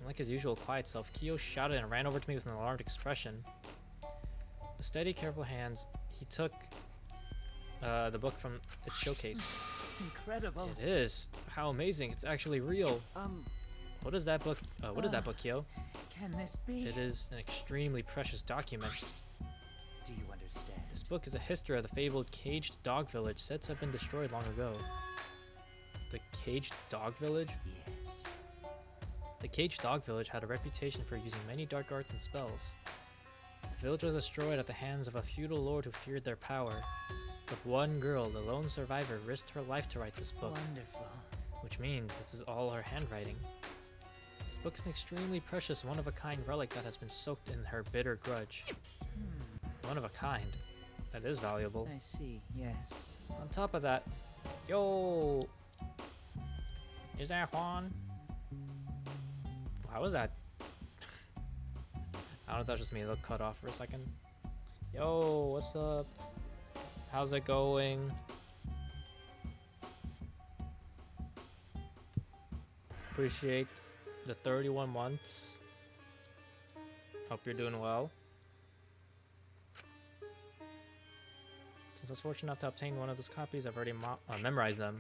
Unlike his usual quiet self, Kyo shouted and ran over to me with an alarmed expression. With steady, careful hands, he took the book from its showcase. Incredible. It is. How amazing! It's actually real. What is that book? What is that book, Kyo? Can this be? It is an extremely precious document. Do you understand? This book is a history of the fabled Caged Dog Village, said to have been destroyed long ago. The Caged Dog Village? Yes. The Caged Dog Village had a reputation for using many dark arts and spells. The village was destroyed at the hands of a feudal lord who feared their power. But one girl, the lone survivor, risked her life to write this book, Wonderful. which means this is all her handwriting. This book is an extremely precious, one-of-a-kind relic that has been soaked in her bitter grudge. One of a kind. That is valuable. I see, yes. On top of that, yo, is that Juan? How was that? I don't know if that just made it look cut off for a second. Yo, what's up? How's it going? Appreciate the 31 months. Hope you're doing well. Since I was fortunate enough to obtain one of those copies, I've already memorized them.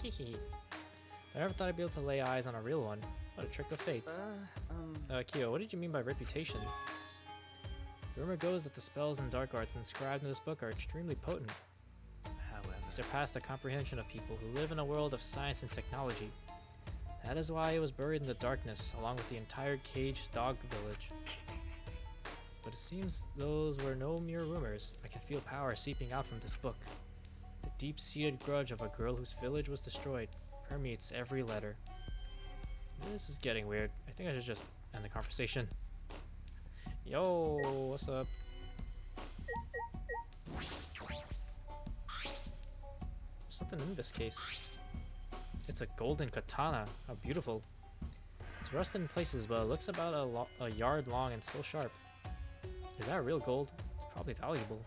Hehe. I never thought I'd be able to lay eyes on a real one. What a trick of fate. Kyo, what did you mean by reputation? Rumor goes that the spells and dark arts inscribed in this book are extremely potent. However, They surpass the comprehension of people who live in a world of science and technology. That is why it was buried in the darkness, along with the entire Caged Dog Village. But it seems those were no mere rumors. I can feel power seeping out from this book. The deep-seated grudge of a girl whose village was destroyed permeates every letter. This is getting weird. I think I should just end the conversation. Yo, what's up? There's something in this case. It's a golden katana. How beautiful. It's rusted in places, but it looks about a yard long and still sharp. Is that real gold? It's probably valuable.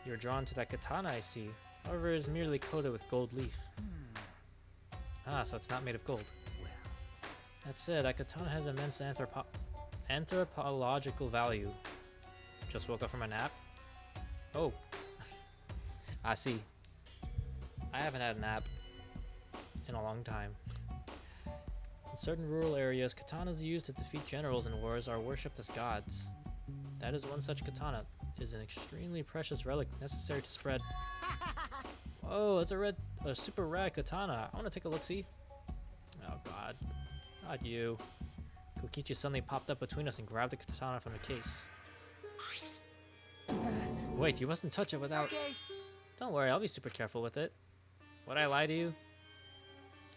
You're drawn to that katana, I see. However, it is merely coated with gold leaf. Ah, so it's not made of gold. That said, that katana has immense anthropological value. Just woke up from a nap? Oh. I see. I haven't had a nap in a long time. In certain rural areas, katanas used to defeat generals in wars are worshipped as gods. That is one such katana. It is an extremely precious relic necessary to spread. Oh, it's a super rad katana. I want to take a look-see. Oh god. Not you. Kokichi suddenly popped up between us and grabbed the katana from the case. Wait, you mustn't touch it without... okay. Don't worry, I'll be super careful with it. Would I lie to you?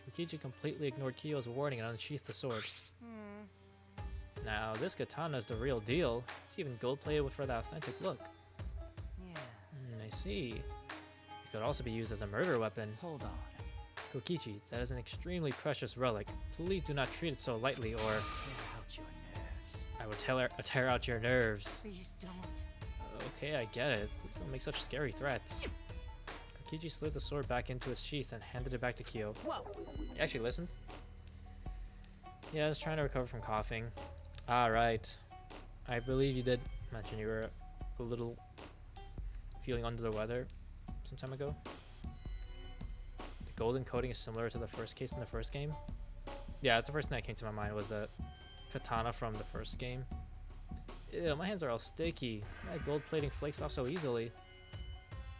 Kokichi completely ignored Kyo's warning and unsheathed the sword. Now, this katana is the real deal. It's even gold-plated for the authentic look. Yeah. I see. It could also be used as a murder weapon. Hold on. Kokichi, that is an extremely precious relic. Please do not treat it so lightly, or Tear out your nerves. I will tear out your nerves. Please don't. Okay, I get it. Please don't make such scary threats. Kokichi slid the sword back into its sheath and handed it back to Kyo. Whoa. He actually listened. Yeah, I was trying to recover from coughing. Alright. I believe you did mention you were a little feeling under the weather some time ago. The golden coating is similar to the first case in the first game. Yeah, that's the first thing that came to my mind was the katana from the first game. Ew, my hands are all sticky. That gold plating flakes off so easily.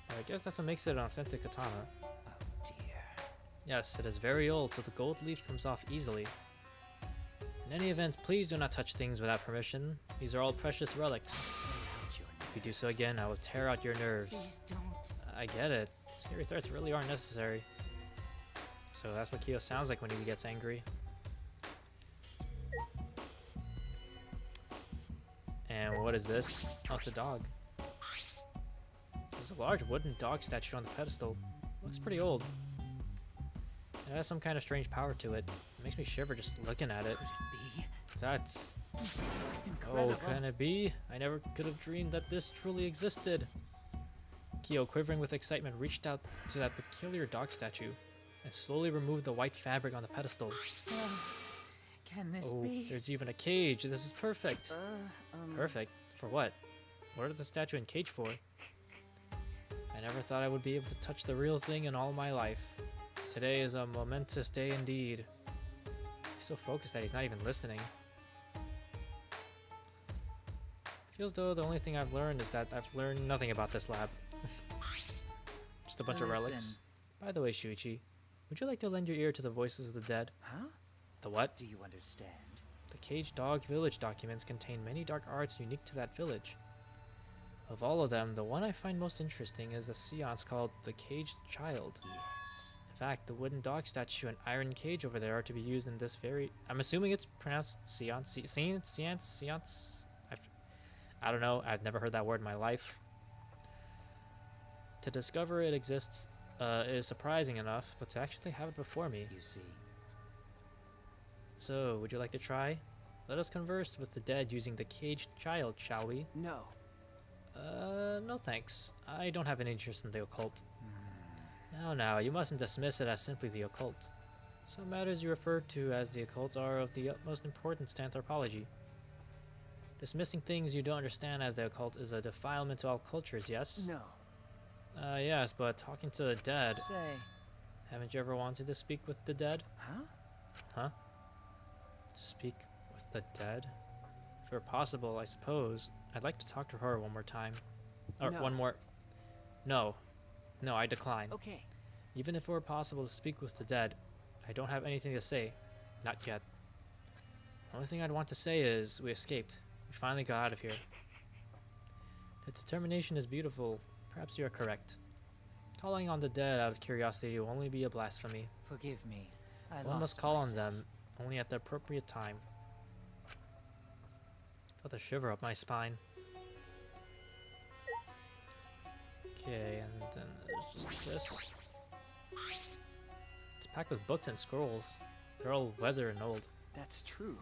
I guess that's what makes it an authentic katana. Oh dear. Yes, it is very old, so the gold leaf comes off easily. In any event, please do not touch things without permission. These are all precious relics. Tear out your If you do so again, I will tear out your nerves. Please don't. I get it. Scary threats really aren't necessary. So that's what Kyo sounds like when he gets angry. And what is this? Oh, it's a dog. There's a large wooden dog statue on the pedestal. Looks pretty old. It has some kind of strange power to it. It makes me shiver just looking at it. Be That's... incredible. Oh, can it be? I never could have dreamed that this truly existed. Kyo, quivering with excitement, reached out to that peculiar dog statue and slowly removed the white fabric on the pedestal. Can this Oh, be? there's even a cage. This is perfect. Perfect? For what? What are the statue and cage for? I never thought I would be able to touch the real thing in all my life. Today is a momentous day indeed. He's so focused that he's not even listening. Feels though the only thing I've learned is that I've learned nothing about this lab. Just a bunch of relics. Listen. By the way, Shuichi, would you like to lend your ear to the voices of the dead? Huh? The what? Do you understand? The Caged Dog Village documents contain many dark arts unique to that village. Of all of them, the one I find most interesting is a seance called the Caged Child. Yes. In fact, the wooden dog statue and iron cage over there are to be used in this very... I'm assuming it's pronounced seance? Seance? I don't know. I've never heard that word in my life. To discover it exists is surprising enough, but to actually have it before me... You see. So, would you like to try? Let us converse with the dead using the Caged Child, shall we? No. No thanks. I don't have an interest in the occult. Now, you mustn't dismiss it as simply the occult. Some matters you refer to as the occult are of the utmost importance to anthropology. Dismissing things you don't understand as the occult is a defilement to all cultures, yes? No. Yes, but talking to the dead... Say. Haven't you ever wanted to speak with the dead? Huh? Huh? Speak with the dead? If it were possible, I suppose. I'd like to talk to her one more time. Or No. one more... No. No, I decline. Okay. Even if it were possible to speak with the dead, I don't have anything to say. Not yet. The only thing I'd want to say is, we escaped. We finally got out of here. The determination is beautiful. Perhaps you are correct. Calling on the dead out of curiosity will only be a blasphemy. Forgive me. I One must lost call on myself. them, only at the appropriate time. Felt a shiver up my spine. Okay, and then there's just this. It's packed with books and scrolls. They're all weathered and old. That's true.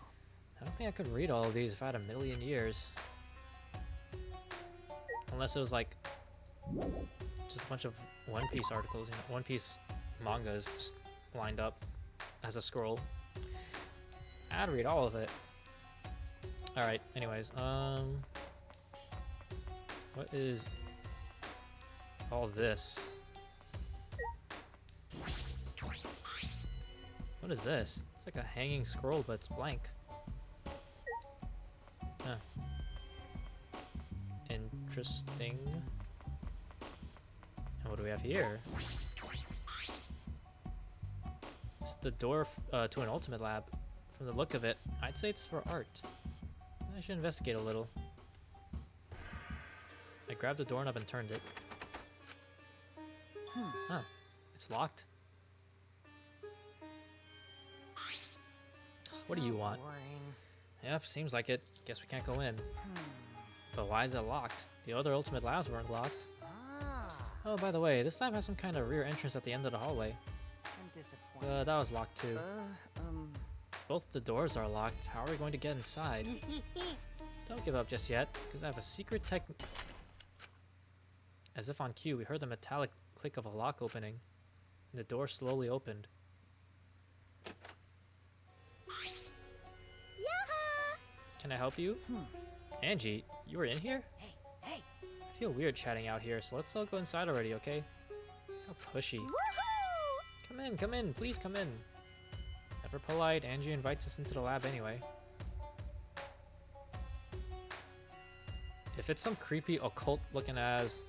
I don't think I could read all of these if I had a million years. Unless it was like just a bunch of One Piece articles, you know, One Piece mangas just lined up as a scroll. I'd read all of it. Alright, anyways, what is all this? What is this? It's like a hanging scroll, but it's blank. Huh. Interesting. And what do we have here? It's the door to an ultimate lab. From the look of it, I'd say it's for art. I should investigate a little. I grabbed the doorknob and turned it. Huh. It's locked. What do you want? Boring. Yep, seems like it. Guess we can't go in. But why is it locked? The other ultimate labs weren't locked. Oh, by the way, this lab has some kind of rear entrance at the end of the hallway. I'm disappointed. That was locked too. Both the doors are locked. How are we going to get inside? Don't give up just yet, because I have a secret tech... As if on cue, we heard the metallic click of a lock opening, and the door slowly opened. Can I help you? Angie, you were in here? Hey, I feel weird chatting out here, so let's all go inside already, okay? How pushy. Come in, please come in. Ever polite, Angie invites us into the lab anyway. If it's some creepy occult looking as...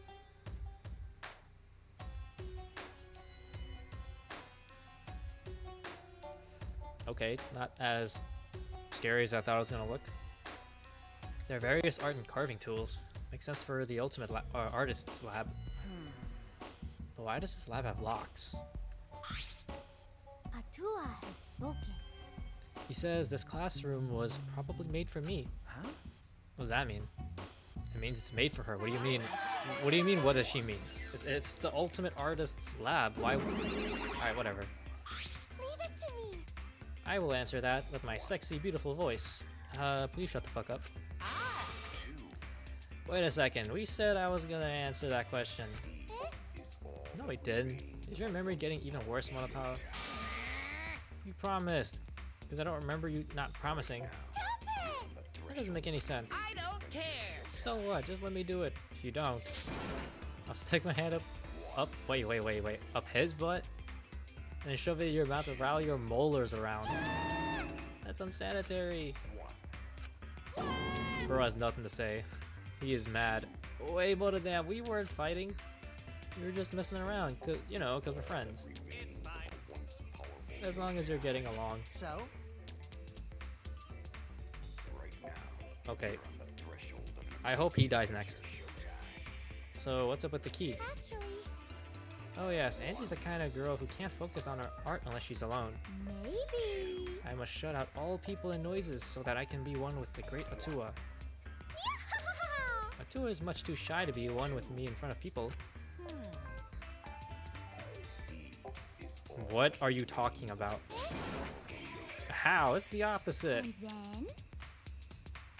Okay, not as scary as I thought it was gonna look. There are various art and carving tools. Makes sense for the ultimate artist's lab. But why does this lab have locks? Atua has spoken. He says this classroom was probably made for me. Huh? What does that mean? It means it's made for her. What do you mean? What do you mean? What does she mean? It's the ultimate artist's lab. Why? Alright, whatever. Leave it to me. I will answer that with my sexy, beautiful voice. Please shut the fuck up. Wait a second. We said I was gonna answer that question. No, we didn't. Is your memory getting even worse, Monotaro? You promised. Because I don't remember you not promising. That doesn't make any sense. I don't care. So what? Just let me do it. If you don't, I'll stick my hand wait, up his butt? And shove it in your mouth and rattle your molars around. That's unsanitary. Bro has nothing to say. He is mad. Wait, Monodam, we weren't fighting. We were just messing around, cause we're friends. It's fine. As long as you're getting along. So? Right now, Okay, on the threshold of an I hope he dies next. So what's up with the key? Actually, Oh yes, Angie's the kind of girl who can't focus on her art unless she's alone. maybe. I must shut out all people and noises so that I can be one with the great Atua. Atua is much too shy to be one with me in front of people. What are you talking about? How? It's the opposite. And then,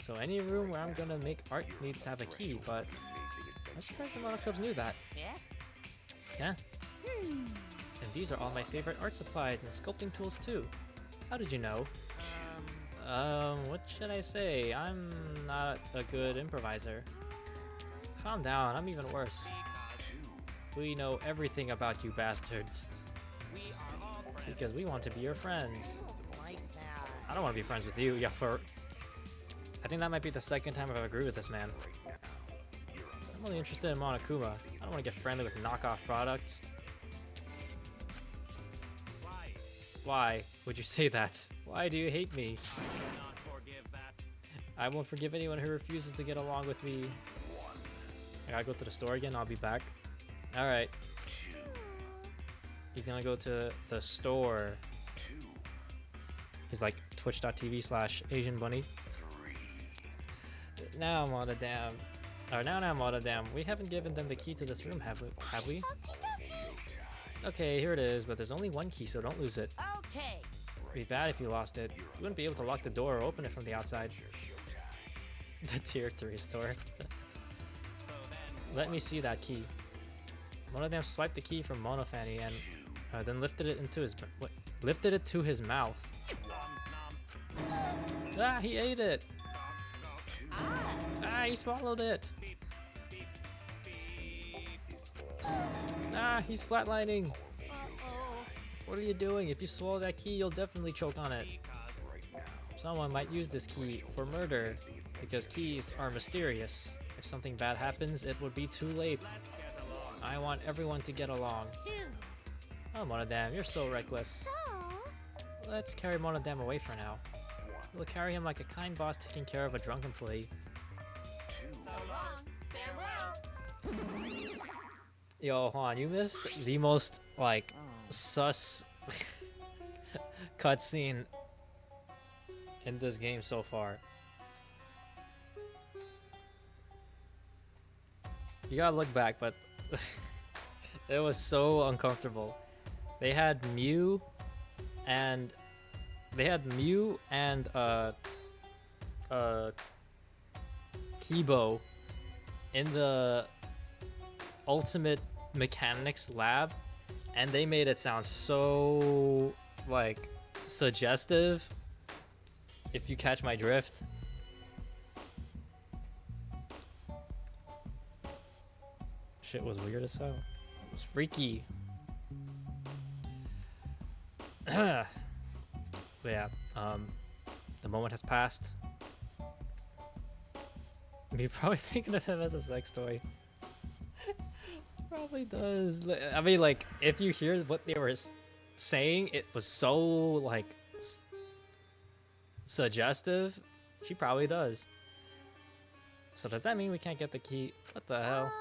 So any room where I'm gonna make art needs to have a key, but I'm surprised the Monocubs knew that. Yeah? Yeah. And these are all my favorite art supplies and sculpting tools too. How did you know? What should I say? I'm not a good improviser. Calm down, I'm even worse. We know everything about you bastards. We are all friends. Because we want to be your friends. Like that. I don't want to be friends with you, yeah, I think that might be the second time I've agreed with this man. I'm only interested in Monokuma. I don't want to get friendly with knockoff products. Why? Why would you say that? Why do you hate me? I cannot forgive that. I won't forgive anyone who refuses to get along with me. I gotta go to the store again, I'll be back. Alright. He's gonna go to the store. He's like twitch.tv/Asian Bunny. Now Monodam. Or now Monodam. We haven't given them the key to this room, have we? Okay, here it is, but there's only one key, so don't lose it. Okay. It'd be bad if you lost it. You wouldn't be able to lock the door or open it from the outside. The tier 3 store. So then, Let me see that key. Monodam swiped the key from Monofanny and then lifted it to his mouth. nom nom. Ah, he ate it. Ah, he swallowed it. Beep beep beep. Ah, he's flatlining. uh-oh. What are you doing? If you swallow that key, you'll definitely choke on it. Someone might use this key for murder, because keys are mysterious. If something bad happens, it would be too late. Let's get along. I want everyone to get along. Phew. Oh, Monodam, you're so reckless. So, Let's carry Monodam away for now. We'll carry him like a kind boss taking care of a drunk employee. so long. Farewell. Yo, Juan, you missed the most, like, sus cutscene in this game so far. You gotta look back, but it was so uncomfortable. They had Mew and Kibo in the Ultimate Mechanics lab, and they made it sound so like suggestive, if you catch my drift. Shit was weird as hell. It was freaky. But yeah, the moment has passed. You're probably thinking of him as a sex toy. Probably does. I mean, like, if you hear what they were saying, it was so, like, suggestive. She probably does. So does that mean we can't get the key? What the hell?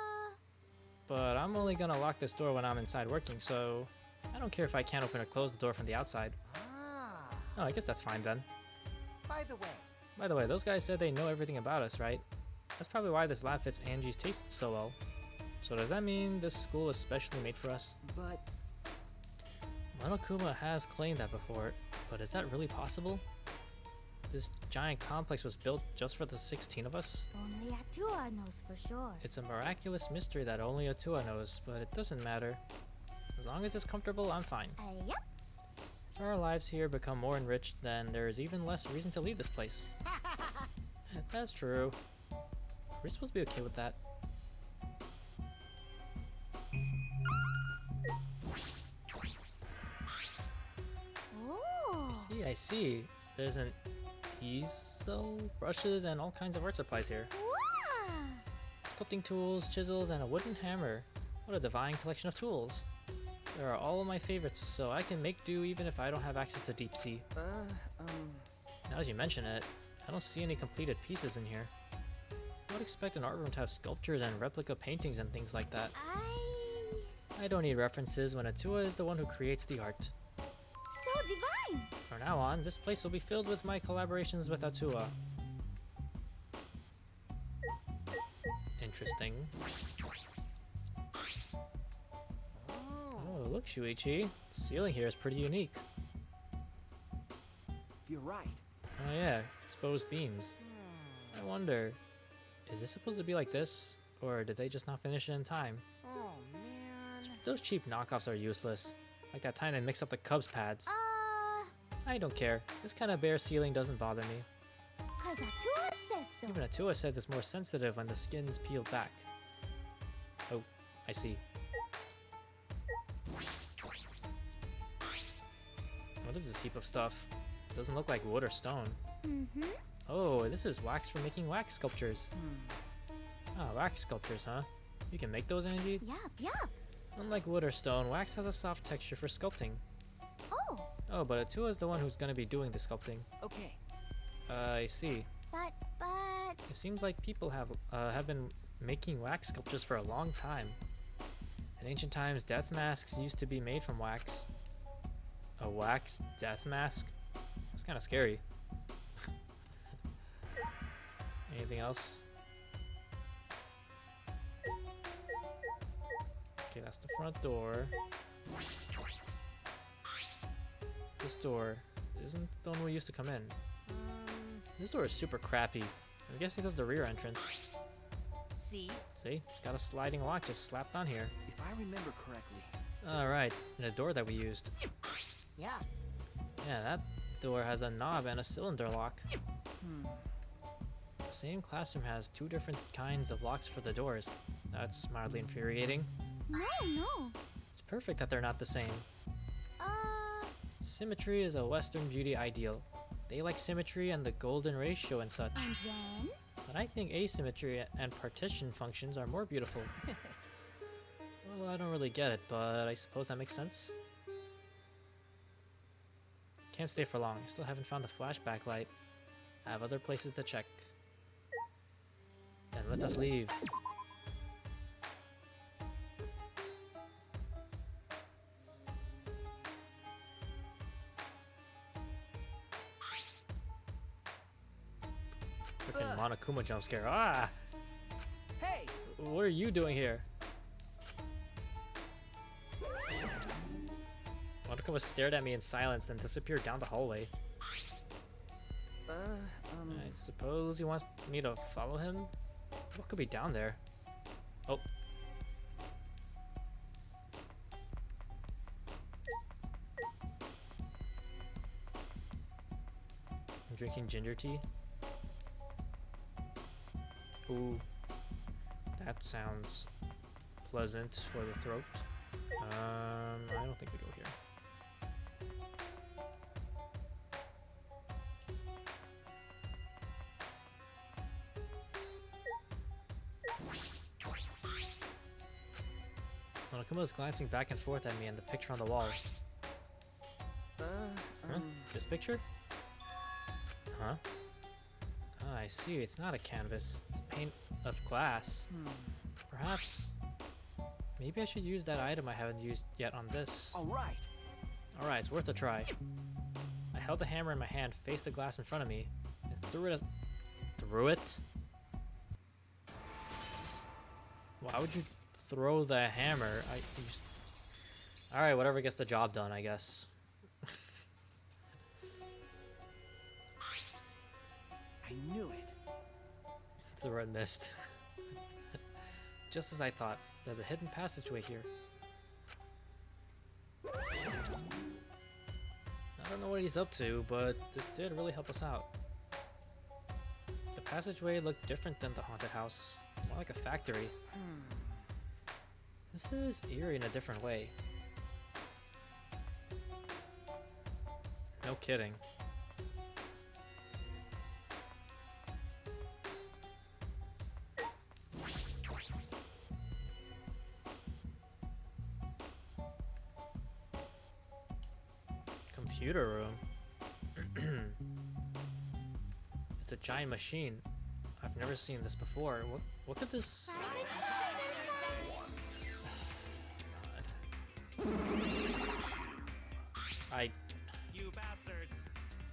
But I'm only gonna lock this door when I'm inside working, so I don't care if I can't open or close the door from the outside. Ah. Oh, I guess that's fine then. By the way, Those guys said they know everything about us, right? That's probably why this lab fits Angie's taste so well. So does that mean this school is specially made for us? But Monokuma has claimed that before, but is that really possible? This giant complex was built just for the 16 of us? Only Atua knows for sure. It's a miraculous mystery that only Atua knows, but it doesn't matter. As long as it's comfortable, I'm fine. Yep. If our lives here become more enriched, then there is even less reason to leave this place. That's true. We're supposed to be okay with that. Ooh. I see. There's an easel, brushes, and all kinds of art supplies here. Wow. Sculpting tools, chisels, and a wooden hammer. What a divine collection of tools. They are all of my favorites, so I can make do even if I don't have access to Deep Sea. Now that you mention it, I don't see any completed pieces in here. I would expect an art room to have sculptures and replica paintings and things like that. I don't need references when Atua is the one who creates the art. So divine. From now on, this place will be filled with my collaborations with Atua. Interesting. Oh, look, Shuichi. The ceiling here is pretty unique. you're right. Oh yeah, exposed beams. I wonder, is this supposed to be like this? Or did they just not finish it in time? oh man. Those cheap knockoffs are useless. Like that time they mixed up the Cubs pads. I don't care. This kind of bare ceiling doesn't bother me. Cause Atua says so. Even Atua says it's more sensitive when the skin's peeled back. Oh, I see. What is this heap of stuff? Doesn't look like wood or stone. Mm-hmm. Oh, this is wax for making wax sculptures. Ah, wax sculptures, huh? You can make those, Angie? Yup. Unlike wood or stone, wax has a soft texture for sculpting. Oh, Oh, but Atua is the one who's gonna be doing the sculpting. Okay. I see. but It seems like people have been making wax sculptures for a long time. In ancient times, death masks used to be made from wax. A wax death mask? That's kind of scary. Anything else? Okay, that's the front door. This door isn't the one we used to come in. This door is super crappy. I'm guessing that's the rear entrance. See? See? It's got a sliding lock just slapped on here. If I remember correctly. Alright, and a door that we used. Yeah. Yeah, that door has a knob and a cylinder lock. The same classroom has two different kinds of locks for the doors. That's mildly infuriating. no. It's perfect that they're not the same. Uh, Symmetry is a Western beauty ideal. They like symmetry and the golden ratio and such. and then? But I think asymmetry and partition functions are more beautiful. Well, I don't really get it, but I suppose that makes sense. Can't stay for long. I still haven't found the flashback light. I have other places to check. Then let us leave. Monokuma jump scare. Ah! Hey! What are you doing here? Monokuma stared at me in silence, then disappeared down the hallway. I suppose he wants me to follow him? What could be down there? Oh. I'm drinking ginger tea. Ooh. That sounds pleasant for the throat. I don't think we go here. Monokuma is glancing back and forth at me and the picture on the wall. Huh? This picture? Huh? Ah, I see. It's not a canvas. It's a pane of glass. Perhaps. Maybe I should use that item I haven't used yet on this. Alright. Alright, it's worth a try. I held the hammer in my hand, faced the glass in front of me, and threw it. Threw it? Why would you throw the hammer? Alright, whatever gets the job done, I guess. I knew it. The red mist. Just as I thought, there's a hidden passageway here. I don't know what he's up to, but this did really help us out. The passageway looked different than the haunted house, more like a factory. This is eerie in a different way. No kidding. Computer room. It's a giant machine. I've never seen this before. What could this? God. You bastards.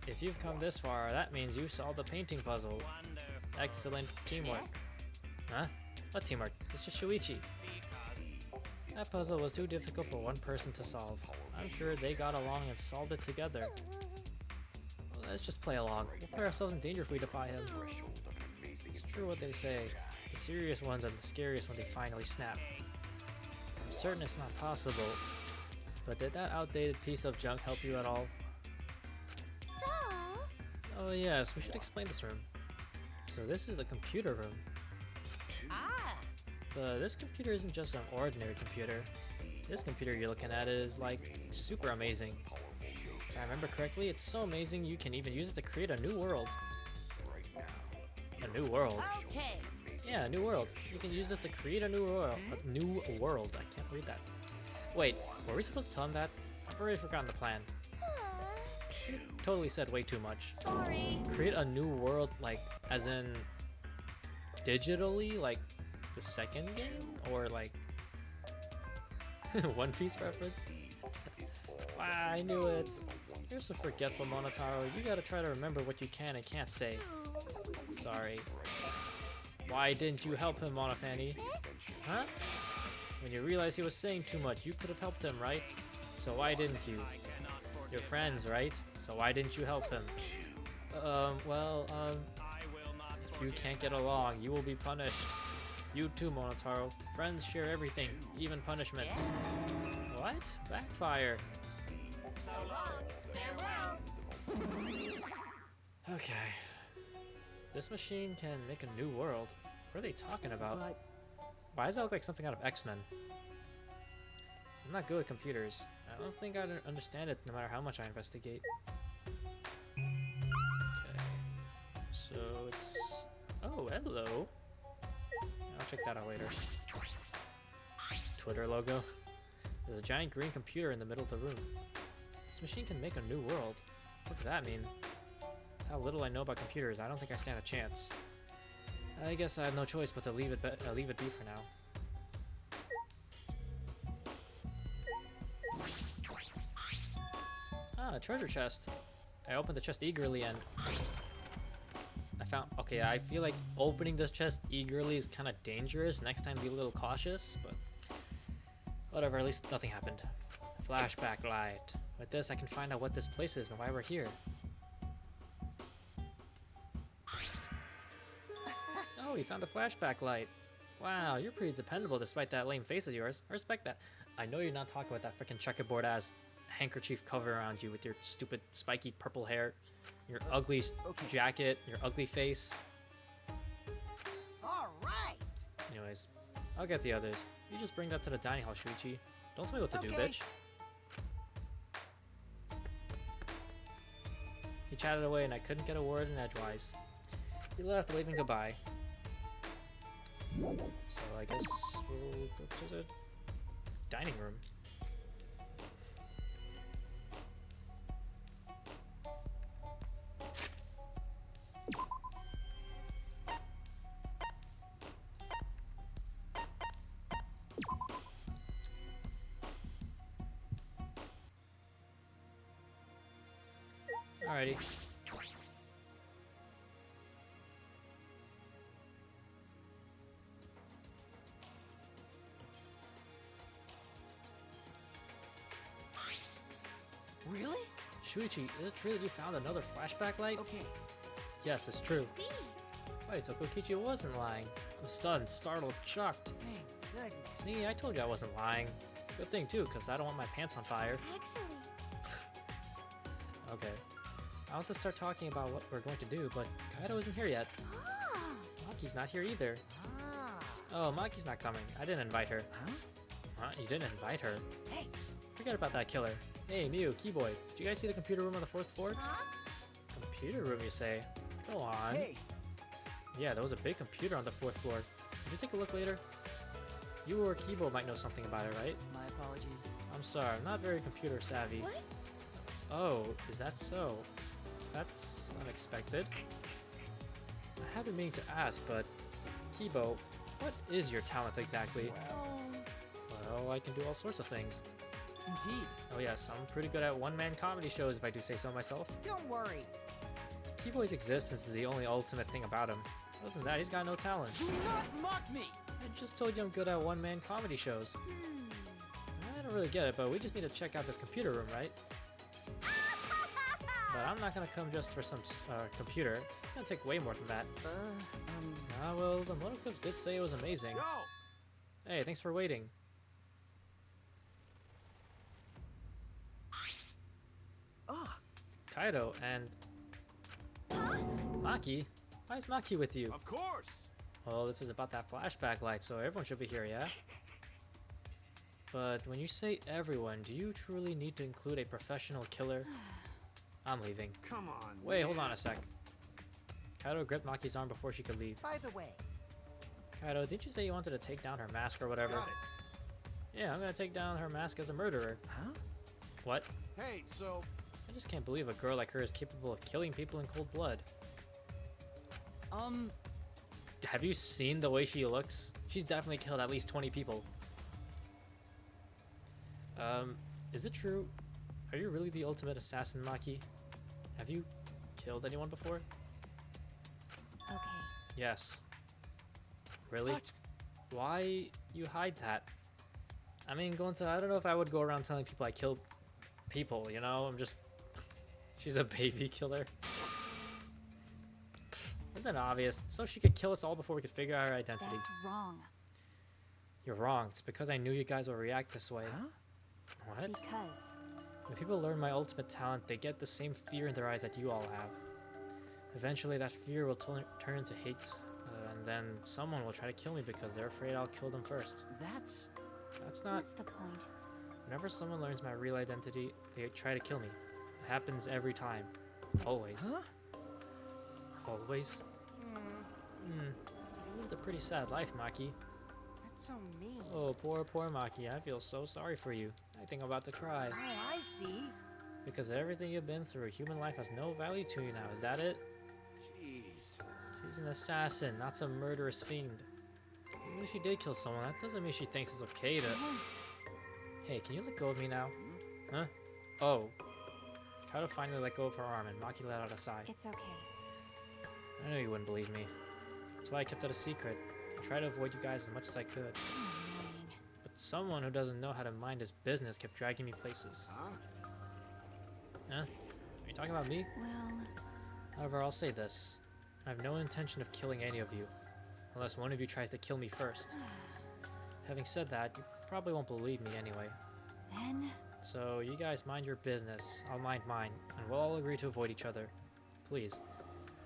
If you've come this far, that means you solved the painting puzzle. Wonderful. Excellent teamwork. Huh? What teamwork? It's just Shuichi. That puzzle was too difficult for one person to solve. I'm sure they got along and solved it together. Well, let's just play along. We'll put ourselves in danger if we defy him. It's true what they say. The serious ones are the scariest when they finally snap. I'm certain it's not possible. But did that outdated piece of junk help you at all? So, Oh yes, we should explain this room. So this is the computer room. But this computer isn't just an ordinary computer. This computer you're looking at is like super amazing. If I remember correctly, it's so amazing you can even use it to create a new world. A new world? Okay. Yeah, a new world. You can use this to create a new world. A new world. I can't read that. Wait, were we supposed to tell him that? I've already forgotten the plan. You totally said way too much. sorry. Create a new world, like, as in digitally, like the second game, or like One Piece reference? Ah, I knew it. You're so forgetful, Monotaro. You gotta try to remember what you can and can't say. Sorry. Why didn't you help him, Monofanny? Huh? When you realized he was saying too much, you could have helped him, right? So why didn't you? I cannot forget. You're friends, right? So why didn't you help him? I will not If you forget. can't get along, you will be punished. You too, Monotaro. Friends share everything, even punishments. What? Backfire. So long. Farewell. Okay. This machine can make a new world. What are they talking about? But Why does that look like something out of X-Men? I'm not good at computers. I don't think I'd understand it no matter how much I investigate. Okay. So it's... Oh, hello. I'll check that out later. Twitter logo. There's a giant green computer in the middle of the room. This machine can make a new world. What does that mean? How little I know about computers, I don't think I stand a chance. I guess I have no choice but to leave it be for now. Ah, a treasure chest. I opened the chest eagerly and... a Okay, I feel like opening this chest eagerly is kind of dangerous. Next time, be a little cautious, but whatever, at least nothing happened. Flashback light. With this, I can find out what this place is and why we're here. Oh, you found the flashback light. Wow, you're pretty dependable despite that lame face of yours. I respect that. I know you're not talking about that freaking checkerboard ass handkerchief cover around you with your stupid spiky purple hair, your ugly jacket, your ugly face. All right. Anyways, I'll get the others. You just bring that to the dining hall, Shuichi. Don't tell me what to do, Okay. bitch. He chatted away and I couldn't get a word in edgewise. He left waving goodbye. So I guess we'll go to the dining room. Alrighty. Really? Shuichi, is it true that you found another flashback light? Okay. Yes, it's true. See? Wait, so Kokichi wasn't lying. I'm stunned, startled, shocked. Thank goodness. See, I told you I wasn't lying. Good thing too, because I don't want my pants on fire. Actually, Okay. I want to start talking about what we're going to do, but Kaido isn't here yet. ah, Maki's not here either. Ah. Oh, Maki's not coming. I didn't invite her. Huh? Huh? You didn't invite her? Hey. Forget about that killer. Hey, Mew, Keyboy, did you guys see the computer room on the 4th floor? huh? Computer room, you say? Go on. Hey. Yeah, there was a big computer on the 4th floor. Did you take a look later? You or Kibo might know something about it, right? My apologies. I'm sorry, I'm not very computer savvy. What? Oh, is that so? That's unexpected. I have been meaning to ask, but Kibo, what is your talent exactly? Oh, Well, I can do all sorts of things. Indeed. Oh yes, I'm pretty good at one-man comedy shows if I do say so myself. Don't worry. Kibo's existence is the only ultimate thing about him. Other than that, he's got no talent. Do not mock me! I just told you I'm good at one-man comedy shows. I don't really get it, but we just need to check out this computer room, right? But I'm not gonna come just for some computer. It's gonna take way more than that. Ah, well, the motor clips did say it was amazing. Yo. Hey, thanks for waiting. Ah. Kaido and Maki? Why is Maki with you? Of course. Well, this is about that flashback light, so everyone should be here, yeah? But when you say everyone, do you truly need to include a professional killer? I'm leaving. Come on. Wait, hold on a sec. Kaido gripped Maki's arm before she could leave. By the way. Kaido, didn't you say you wanted to take down her mask or whatever? Got it. Yeah, I'm gonna take down her mask as a murderer. Huh? What? Hey, so I just can't believe a girl like her is capable of killing people in cold blood. Have you seen the way she looks? She's definitely killed at least 20 people. Is it true? Are you really the ultimate assassin, Maki? Have you killed anyone before? okay. Yes. Really? What? Why you hide that? I mean, I don't know if I would go around telling people I killed people, you know? I'm just... She's a baby killer. Isn't it obvious? So she could kill us all before we could figure out her identity. That's wrong. You're wrong. It's because I knew you guys would react this way. Huh? What? Because When people learn my ultimate talent, they get the same fear in their eyes that you all have. Eventually, that fear will turn into hate, and then someone will try to kill me because they're afraid I'll kill them first. That's... That's not... what's the point? Whenever someone learns my real identity, they try to kill me. It happens every time. Always. Huh? Always? You lived a pretty sad life, Maki. That's so mean. Oh, poor Maki. I feel so sorry for you. I think I'm about to cry. Oh, I see. Because everything you've been through, human life has no value to you now. Is that it? Jeez. She's an assassin, not some murderous fiend. Even if she did kill someone, that doesn't mean she thinks it's okay to... Hey, can you let go of me now? Huh? Oh. Kaido finally let go of her arm, and Maki let out a sigh. It's okay. I knew you wouldn't believe me. That's why I kept it a secret. I tried to avoid you guys as much as I could. Annoying. But someone who doesn't know how to mind his business kept dragging me places. Huh? Huh? Are you talking about me? Well, However, I'll say this. I have no intention of killing any of you. Unless one of you tries to kill me first. Having said that, you probably won't believe me anyway. then So you guys mind your business, I'll mind mine, and we'll all agree to avoid each other. Please.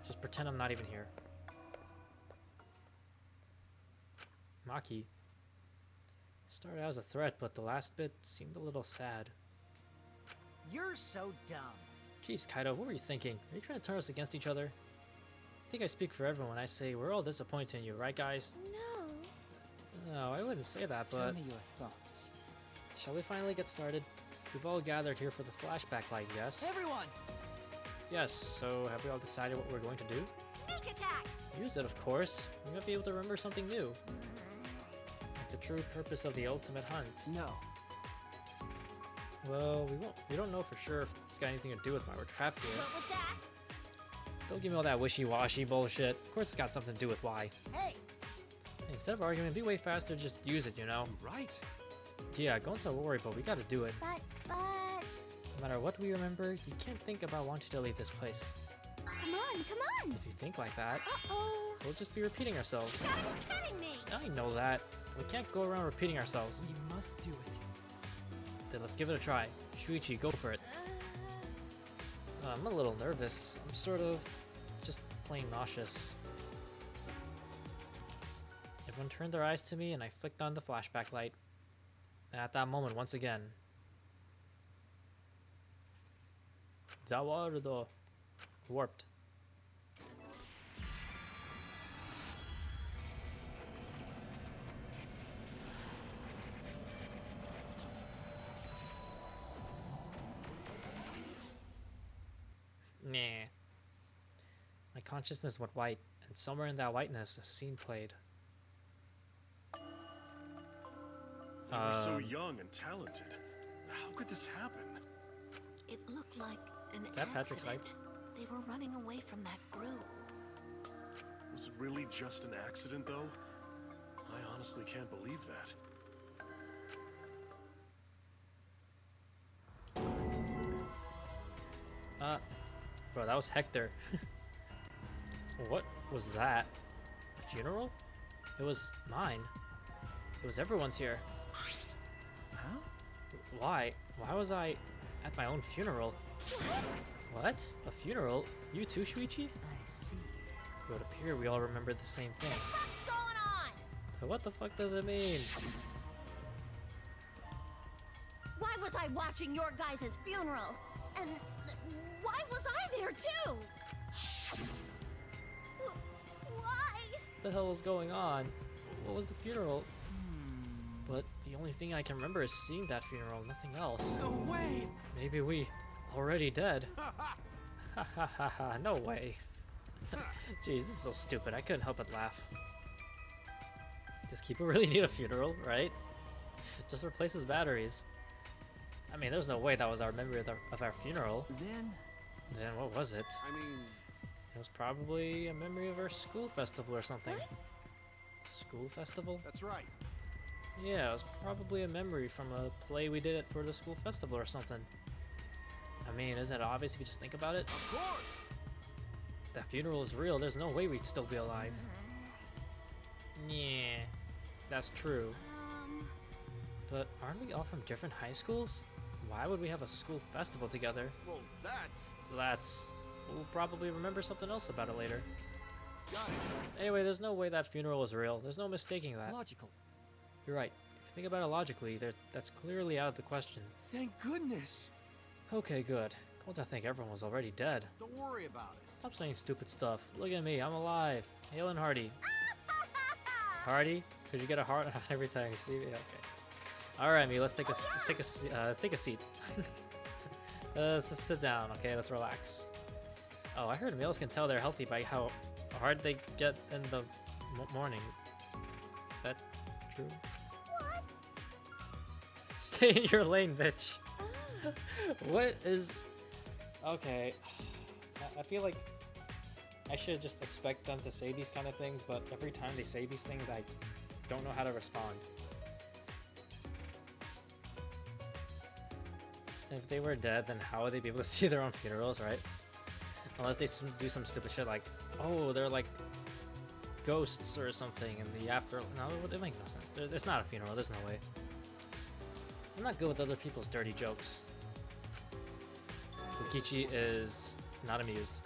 Just pretend I'm not even here. Maki. Started out as a threat, but the last bit seemed a little sad. You're so dumb. Jeez, Kaido, what were you thinking? Are you trying to turn us against each other? I think I speak for everyone when I say we're all disappointed in you, right guys? no. No, I wouldn't say that, Tell but me your thoughts. shall we finally get started? We've all gathered here for the flashback light, yes? Everyone! Yes, so have we all decided what we're going to do? Sneak attack. Use it, of course. We might be able to remember something new. Like the true purpose of the ultimate hunt. No. Well, we don't know for sure if it's got anything to do with why we're trapped here. What was that? Don't give me all that wishy-washy bullshit. Of course it's got something to do with why. Hey, Hey, instead of arguing, be way faster, just use it, you know? right. Yeah, go into a worry, but we gotta do it. But No matter what we remember, you can't think about wanting to leave this place. come on. If you think like that, Uh-oh. we'll just be repeating ourselves. Are you kidding me? I know that. We can't go around repeating ourselves. We must do it. Then let's give it a try. Shuichi, go for it. I'm a little nervous. I'm sort of just plain nauseous. Everyone turned their eyes to me and I flicked on the flashback light. And at that moment, once again, Zawarudo warped. Nah. My consciousness went white, and somewhere in that whiteness, a scene played. They were so Um, young and talented. How could this happen? It looked like an Is that Patrick accident. Seitz? They were running away from that group. Was it really just an accident, though? I honestly can't believe that. Bro, that was Hector. What was that? A funeral? It was mine. It was everyone's here. Huh? Why? Why was I at my own funeral? What? A funeral? You too, Shuichi? I see. It would appear we all remember the same thing. What's going on? But what the fuck does it mean? Why was I watching your guys' funeral? And why was I there too? Why? What the hell was going on? What was the funeral? But the only thing I can remember is seeing that funeral, nothing else. No way! Maybe we already dead. Ha ha ha ha, no way. Jeez, this is so stupid. I couldn't help but laugh. Does Kipo really need a funeral, right? Just replace his batteries. I mean, there's no way that was our memory of our funeral. Then what was it? I mean, It was probably a memory of our school festival or something. School festival? that's right. Yeah, it was probably a memory from a play we did it for the school festival or something. I mean, isn't it obvious if you just think about it? Of course! If that funeral is real, there's no way we'd still be alive. Yeah, that's true. But aren't we all from different high schools? Why would we have a school festival together? Well, that's... We'll probably remember something else about it later. Got it. Anyway, there's no way that funeral was real. There's no mistaking that. Logical. You're right. If you think about it logically, that's clearly out of the question. Thank goodness! Okay, good. Come to think everyone was already dead. Don't worry about it. Stop saying stupid stuff. Look at me, I'm alive. Hale and Hardy. Hardy? Could you get a heart on every time you see me? Okay. All right, me. Let's take a seat. Let's just sit down. Okay, let's relax. Oh, I heard males can tell they're healthy by how hard they get in the morning. Is that true? What? Stay in your lane, bitch. What is? Okay. I feel like I should just expect them to say these kind of things, but every time they say these things, I don't know how to respond. If they were dead, then how would they be able to see their own funerals, right? Unless they do some stupid shit like, oh, they're like ghosts or something in the after. No, it would make no sense. There's not a funeral. There's no way. I'm not good with other people's dirty jokes. Kokichi is not amused.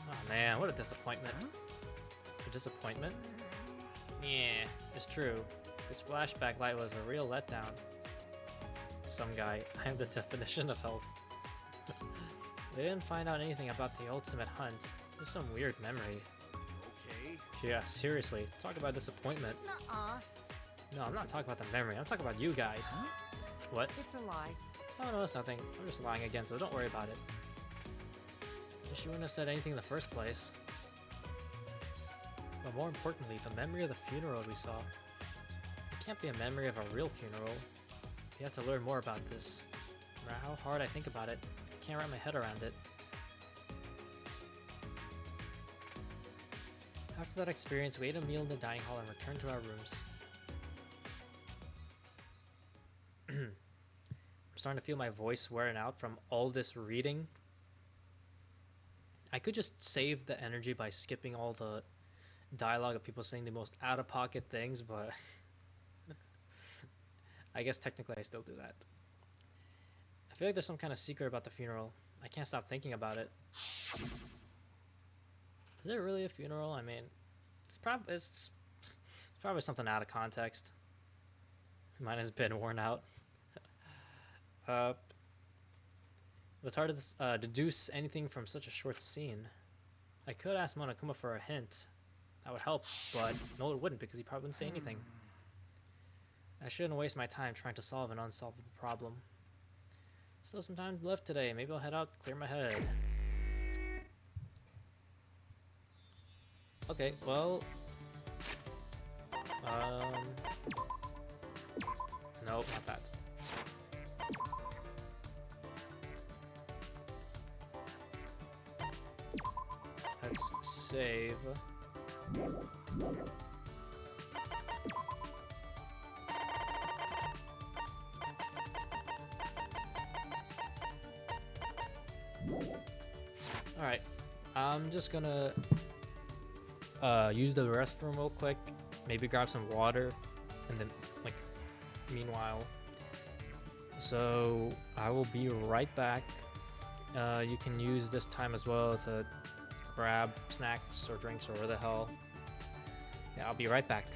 Oh man, what a disappointment. A disappointment? Yeah, it's true. This flashback light was a real letdown. Some guy, I am the definition of health. We didn't find out anything about the ultimate hunt. There's some weird memory. Okay. Yeah, seriously. Talk about disappointment. Nuh-uh. No, I'm not talking about the memory. I'm talking about you guys. Huh? What? It's a lie. Oh no, it's nothing. I'm just lying again, so don't worry about it. Wish you wouldn't have said anything in the first place. But more importantly, the memory of the funeral we saw. It can't be a memory of a real funeral. You have to learn more about this. No matter how hard I think about it, I can't wrap my head around it. After that experience, we ate a meal in the dining hall and returned to our rooms. I'm starting to feel my voice wearing out from all this reading. I could just save the energy by skipping all the dialogue of people saying the most out-of-pocket things, but I guess technically I still do that. I feel like there's some kind of secret about the funeral. I can't stop thinking about it. Is there really a funeral? I mean, it's probably something out of context. Mine has been worn out. It's hard to deduce anything from such a short scene. I could ask Monokuma for a hint. That would help, but no, it wouldn't because he probably wouldn't say anything. I shouldn't waste my time trying to solve an unsolvable problem. Still some time left today. Maybe I'll head out, clear my head. Okay, well... Nope, not that. Let's save. Alright, I'm just gonna use the restroom real quick, maybe grab some water, and then, like, meanwhile. So, I will be right back. You can use this time as well to grab snacks or drinks or whatever the hell. Yeah, I'll be right back.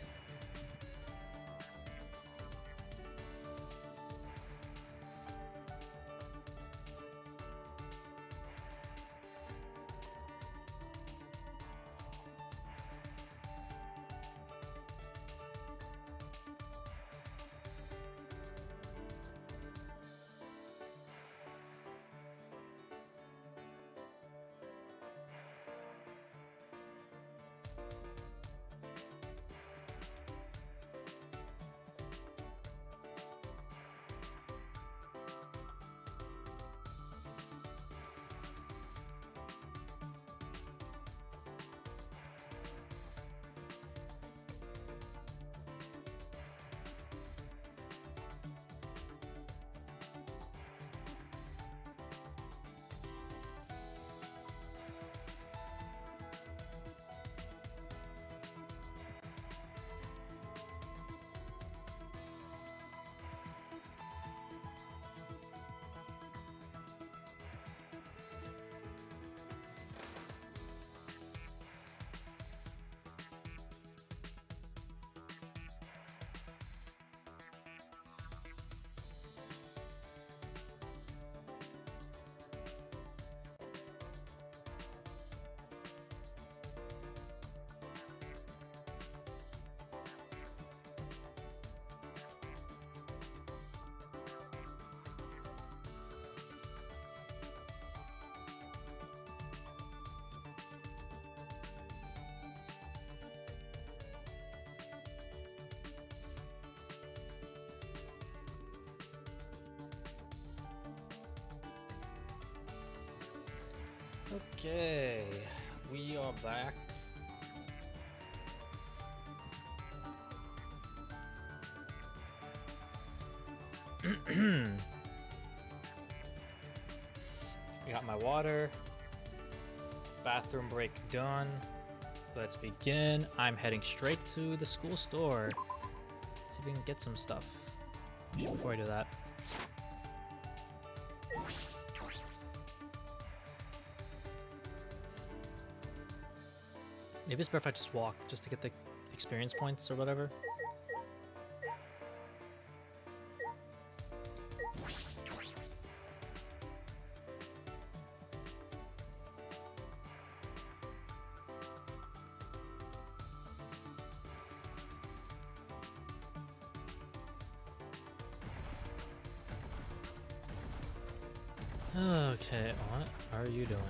Okay, We are back. I got my water. Bathroom break done. Let's begin. I'm heading straight to the school store. See if we can get some stuff. Actually, before I do that. Maybe it's better if I just walk, just to get the experience points or whatever. Okay, what are you doing?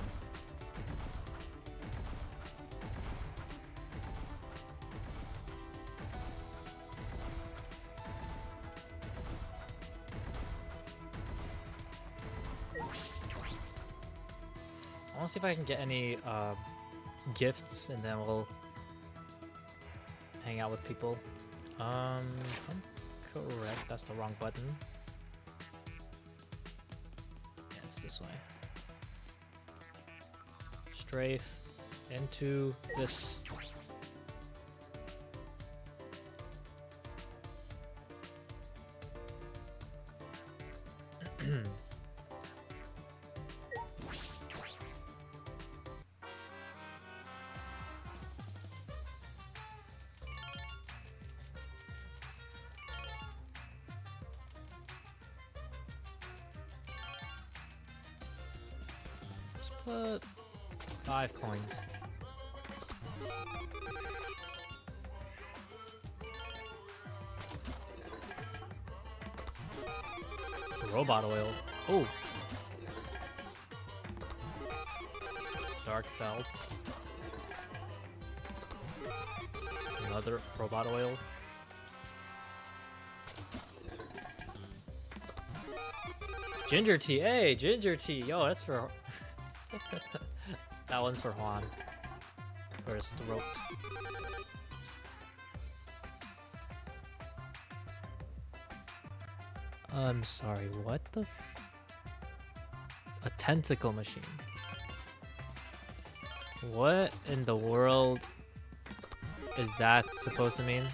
I want to see if I can get any gifts, and then we'll hang out with people. If I'm correct, that's the wrong button. Yeah, it's this way. Strafe into this. Put 5 coins. Robot oil. Oh. Dark belt. Another robot oil. Ginger tea. Hey, ginger tea. Yo, that's for... That one's for Juan. For his throat. I'm sorry, what the... A tentacle machine. What in the world is that supposed to mean?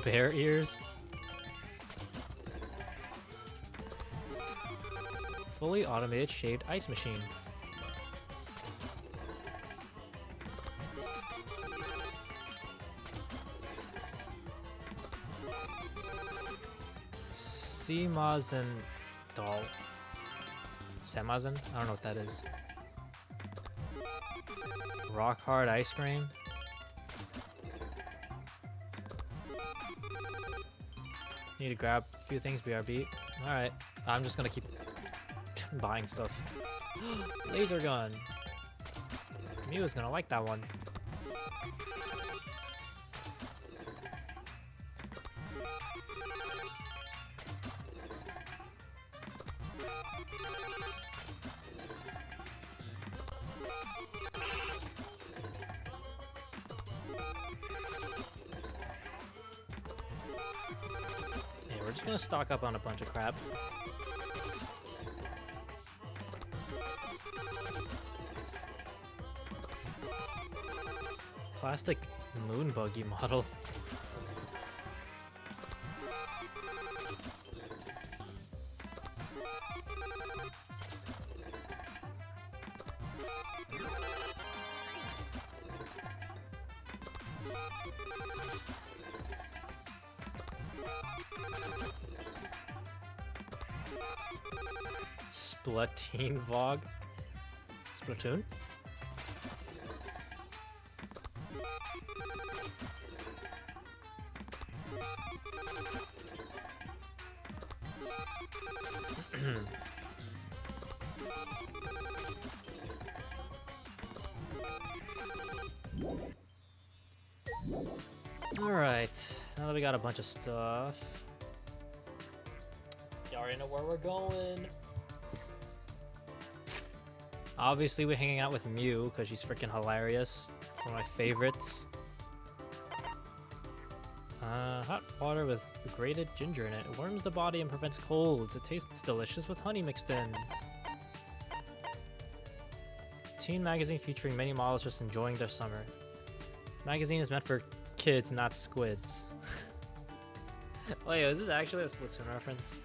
Bear ears? Fully automated shaved ice machine. Semazen doll. Semazen? I don't know what that is. Rock hard ice cream. Need to grab a few things, BRB. Alright, I'm just gonna keep buying stuff. Laser gun. Mew's gonna like that one. We're just gonna stock up on a bunch of crap. Plastic moon buggy model. Splatoon Vlog. Splatoon? Alright, now that we got a bunch of stuff. already know where we're going. Obviously, we're hanging out with Mew because she's freaking hilarious. It's one of my favorites. Hot water with grated ginger in it. It warms the body and prevents colds. It tastes delicious with honey mixed in. Teen magazine featuring many models just enjoying their summer. This magazine is meant for kids, not squids. Wait, is this actually a Splatoon reference?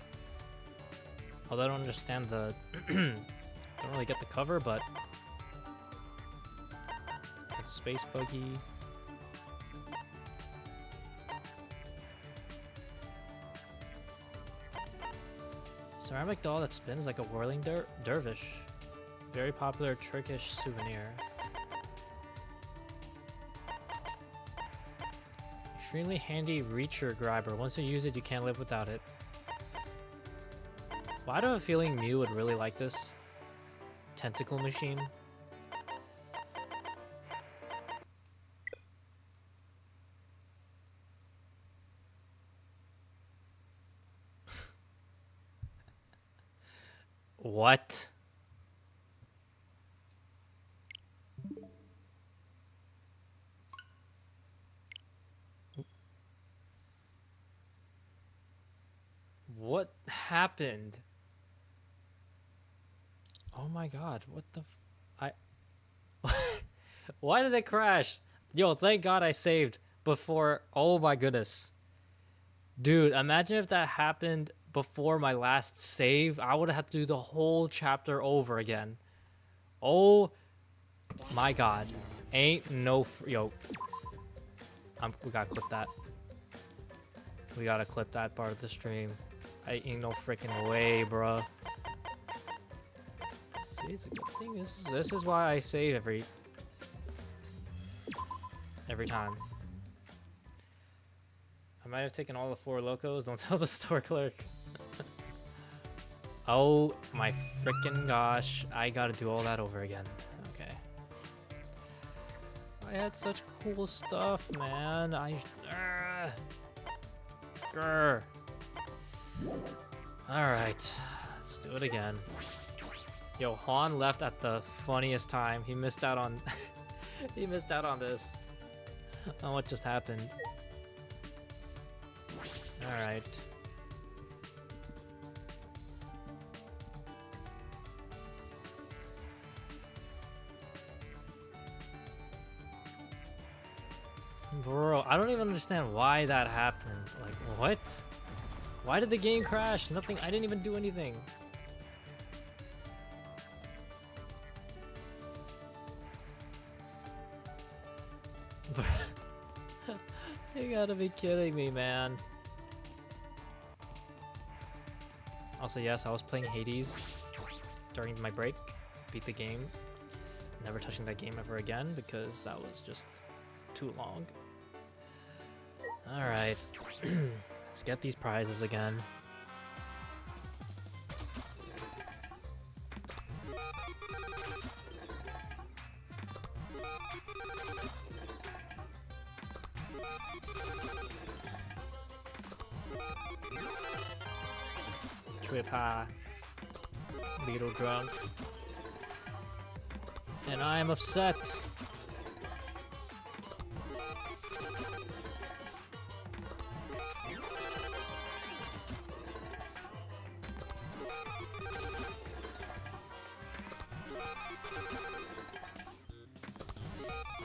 Although I don't understand the... don't really get the cover, but... It's a space buggy. Ceramic doll that spins like a whirling dervish. Very popular Turkish souvenir. Extremely handy reacher grabber. Once you use it, you can't live without it. Well, I have a feeling Mew would really like this tentacle machine. What? What happened? Oh my god, what the Why did it crash? Yo, thank god I saved before. Oh my goodness. Dude, imagine if that happened before my last save. I would have had to do the whole chapter over again. Oh my god. Ain't no yo. We gotta clip that. We gotta clip that part of the stream. I ain't no freaking way, bruh. See, it's a good thing. This is why I save every time. I might have taken all the 4 locos. Don't tell the store clerk. Oh my freaking gosh. I gotta do all that over again. Okay. I had such cool stuff, man. Grr. Alright. Let's do it again. Yo, Han left at the funniest time. He missed out on... he missed out on this. On what just happened. Alright. Bro, I don't even understand why that happened. Like, what? Why did the game crash? Nothing. I didn't even do anything. You gotta be kidding me, man. Also, yes, I was playing Hades during my break. Beat the game. Never touching that game ever again because that was just too long. Alright. Let's get these prizes again. Trip-ha. Little drunk. And I am upset.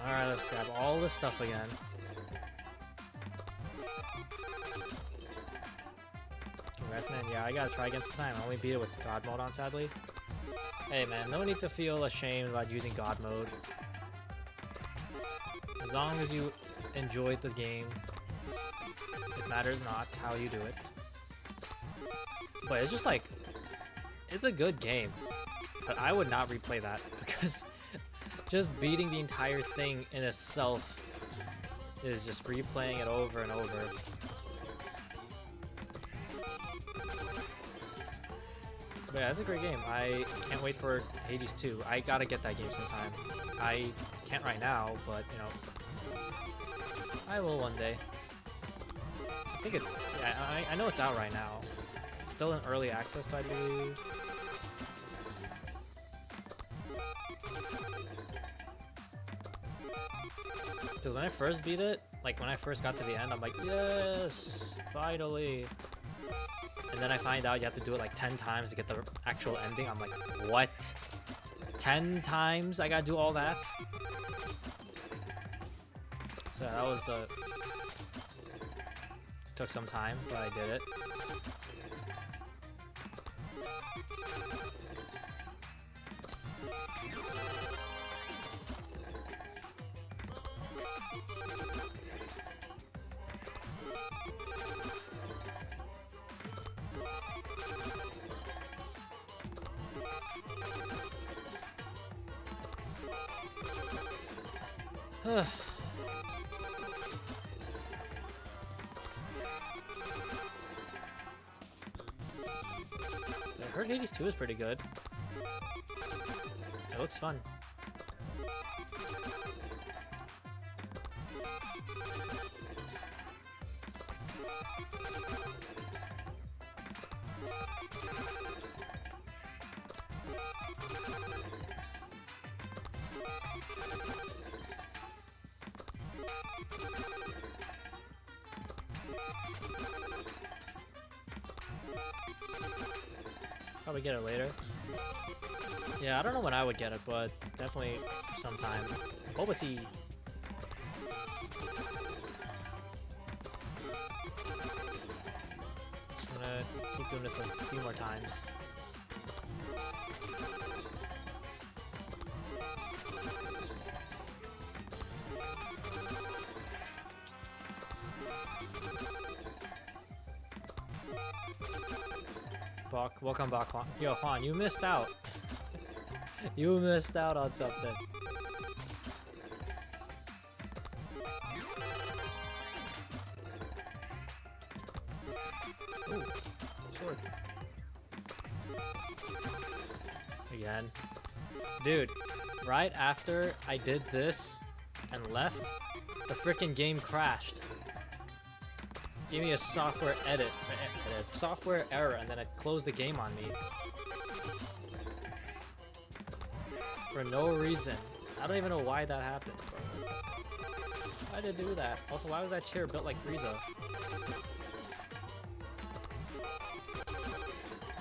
Alright, let's grab all this stuff again. Redman, yeah, I gotta try again sometime. I only beat it with God mode on, sadly. Hey man, no need to feel ashamed about using God mode. As long as you enjoyed the game, it matters not how you do it. But it's just like, it's a good game. But I would not replay that because just beating the entire thing in itself is just replaying it over and over. But yeah, that's a great game. I can't wait for Hades 2. I gotta get that game sometime. I can't right now, but you know, I will one day. I think it. Yeah, I know it's out right now. It's still in early access, I believe. Dude, when I first beat it, like when I first got to the end, I'm like, yes, finally. And then I find out you have to do it like 10 times to get the actual ending. I'm like, what? 10 times I gotta do all that? So that was the... Took some time, but I did it. I heard Hades 2 is pretty good. It looks fun. Probably get it later. Yeah, I don't know when I would get it, but definitely sometime. Boba tea. I'm gonna keep doing this a few more times. Welcome back, Juan. Yo, Juan, you missed out. You missed out on something. Ooh, sword. Again. Dude, right after I did this and left, the freaking game crashed. Gave me a software software error, and then it closed the game on me. For no reason. I don't even know why that happened, bro. Why did it do that? Also, why was that chair built like Frieza?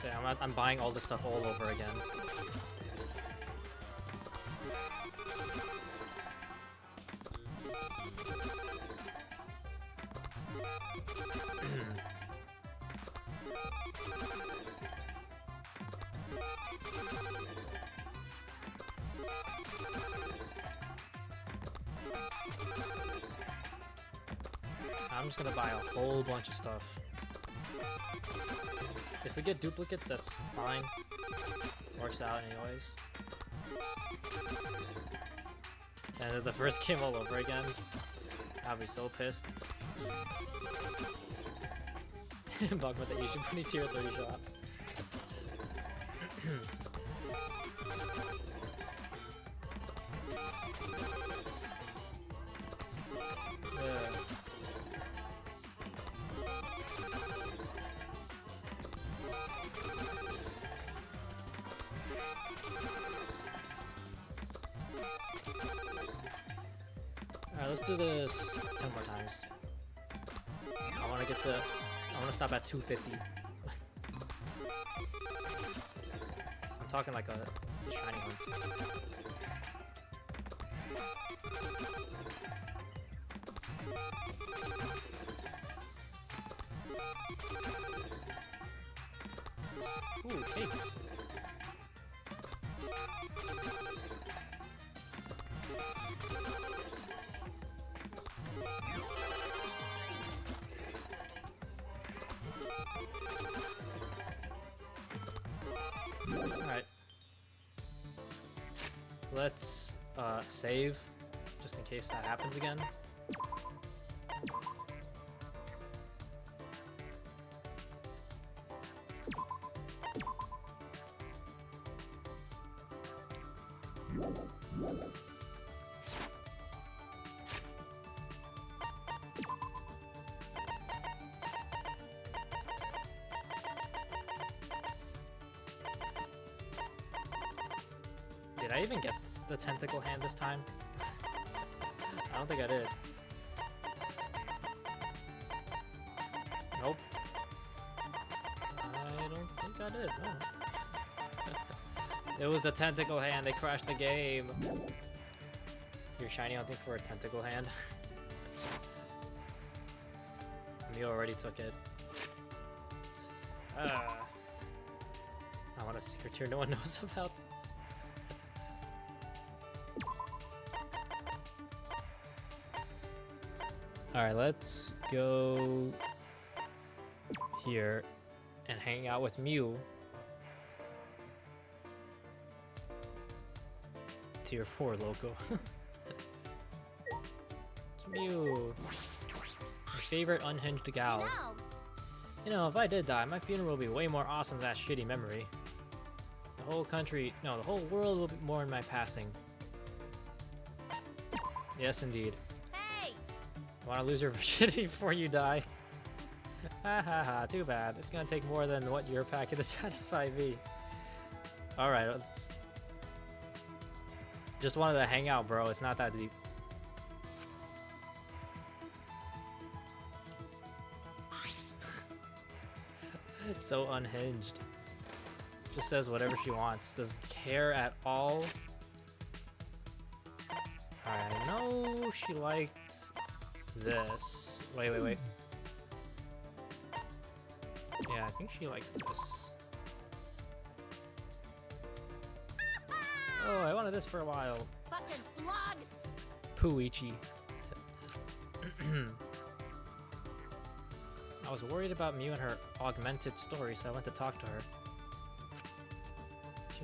So yeah, I'm buying all this stuff all over again. I'm just gonna buy a whole bunch of stuff. If we get duplicates, that's fine. Works out anyways. And if the first game all over again, I'll be so pissed. Bug with the Asian Bunny tier 3 shop. Alright, let's do this 10 more times. I wanna stop at 250. I'm talking like it's a shiny hunt. Ooh, cake. Alright. Let's save, just in case that happens again. Did I even get the tentacle hand this time? I don't think I did. Nope. I don't think I did. Oh. It was the tentacle hand. They crashed the game. You're shiny hunting for a tentacle hand. Mew already took it. I want a secret tier no one knows about. Alright, let's go here and hang out with Mew. Tier 4 loco. It's Mew. My favorite unhinged gal. You know, if I did die, my funeral will be way more awesome than that shitty memory. The whole country, no, the whole world will mourn my passing. Yes, indeed. Hey! Want to lose your virginity before you die? Ha ha ha, too bad. It's gonna take more than what you're packing to satisfy me. Alright, let's... Just wanted to hang out, bro. It's not that deep. So unhinged. Just says whatever she wants. Doesn't care at all. I know she liked this. Wait. Yeah, I think she liked this. Oh, I wanted this for a while. Fucking slugs! Puichi. I was worried about Mew and her augmented story, so I went to talk to her.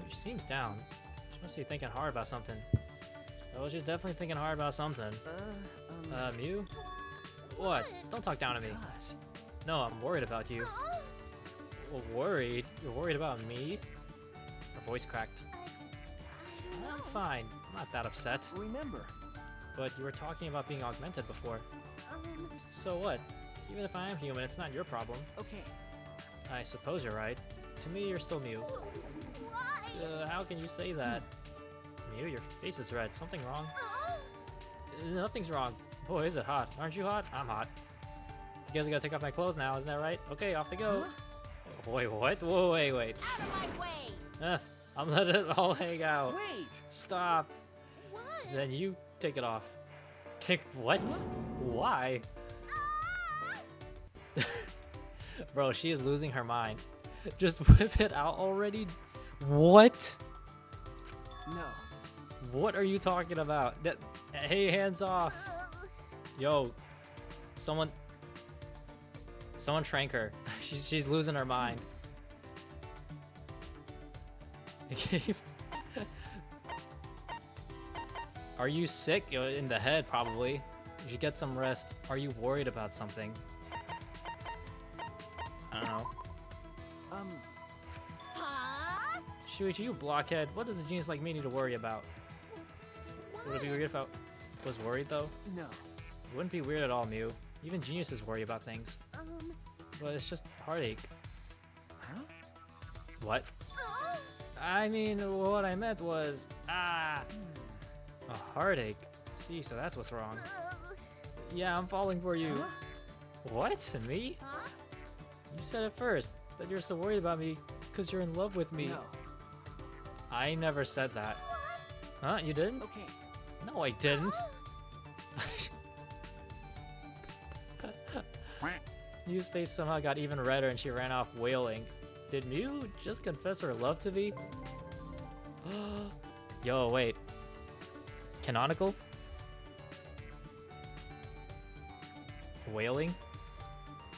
She seems down. She must be thinking hard about something. Oh, she's definitely thinking hard about something. Mew? What? Don't talk down to me. Gosh. No, I'm worried about you. Well, worried? You're worried about me? Her voice cracked. I'm fine. I'm not that upset. Remember. But you were talking about being augmented before. So what? Even if I am human, it's not your problem. Okay. I suppose you're right. To me, you're still Mew. How can you say that? Mew, your face is red. Something wrong? Nothing's wrong. Boy, is it hot. Aren't you hot? I'm hot. I guess I gotta take off my clothes now, isn't that right? Okay, off to go. Oh, wait, what? Whoa, wait. Out of my way! I'm letting it all hang out. Wait. Stop. What? Then you take it off. Take what? Why? Bro, she is losing her mind. Just whip it out already. What? No. What are you talking about? Hey, hands off. Yo, someone trank her. She's losing her mind. Are you sick? In the head, probably. You should get some rest. Are you worried about something? I don't know. Huh? Shuichi, you blockhead. What does a genius like me need to worry about? Would it be weird if I was worried, though? No. It wouldn't be weird at all, Mew. Even geniuses worry about things. But it's just heartache. Huh? What? I mean, what I meant was... a heartache. See, so that's what's wrong. Yeah, I'm falling for you. Huh? What? Me? Huh? You said it first. That you're so worried about me because you're in love with me. No. I never said that. Huh? You didn't? Okay. No, I didn't. Mew's face somehow got even redder and she ran off wailing. Did Mew just confess her love to me? Yo, wait. Canonical? Wailing?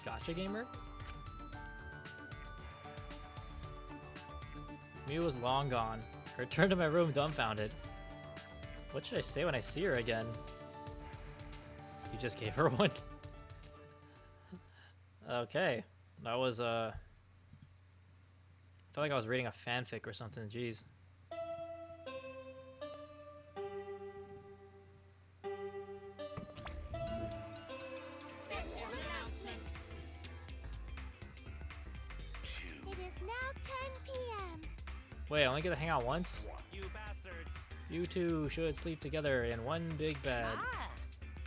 Gotcha gamer? Mew was long gone. I returned to my room dumbfounded. What should I say when I see her again? You just gave her one. Okay. That was, I felt like I was reading a fanfic or something, jeez. This is an announcement. It is now 10 p.m. Wait, I only get to hang out once? You bastards. You two should sleep together in one big bed. Ah,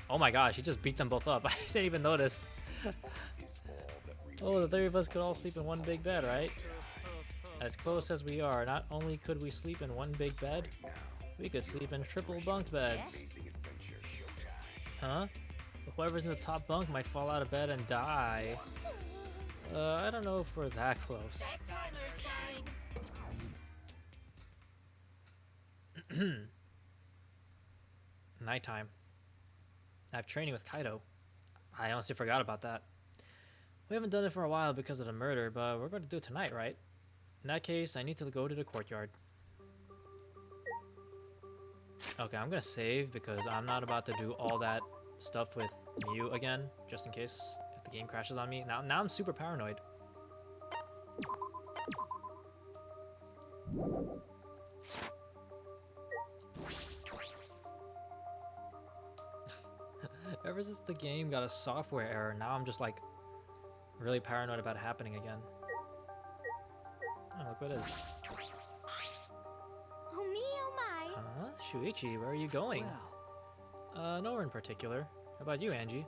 Oh my gosh, he just beat them both up. I didn't even notice. Is all that Oh, the three of us could all sleep in one big bed, right? As close as we are, not only could we sleep in one big bed, we could sleep in triple bunk beds. amazing adventure showtime. Huh? But whoever's in the top bunk might fall out of bed and die. I don't know if we're that close. Nighttime. I have training with Kaido. I honestly forgot about that. We haven't done it for a while because of the murder, but we're going to do it tonight, right? In that case, I need to go to the courtyard. Okay, I'm going to save because I'm not about to do all that stuff with Mew again, just in case if the game crashes on me. Now I'm super paranoid. Ever since the game got a software error, now I'm just like really paranoid about it happening again. Oh, look what it is. oh me, oh my. Huh? Shuichi, where are you going? Well, Nowhere in particular. How about you, Angie?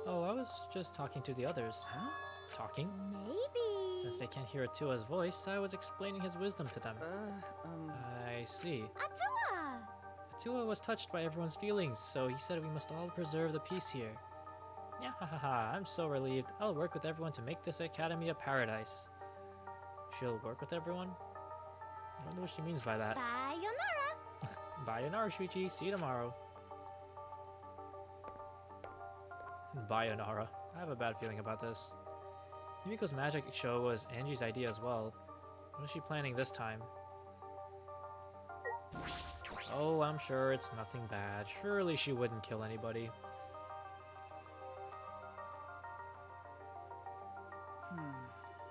Oh, I was just talking to the others. huh? Talking? Maybe. Since they can't hear Atua's voice, I was explaining his wisdom to them. I see. Atua. Atua was touched by everyone's feelings, so he said we must all preserve the peace here. Yeah, ha ha ha, I'm so relieved. I'll work with everyone to make this academy a paradise. She'll work with everyone? I wonder what she means by that. Sayonara. Bye, Shuichi. See you tomorrow. Bye, Onara. I have a bad feeling about this. Yumiko's magic show was Angie's idea as well. What is she planning this time? Oh, I'm sure it's nothing bad. Surely she wouldn't kill anybody.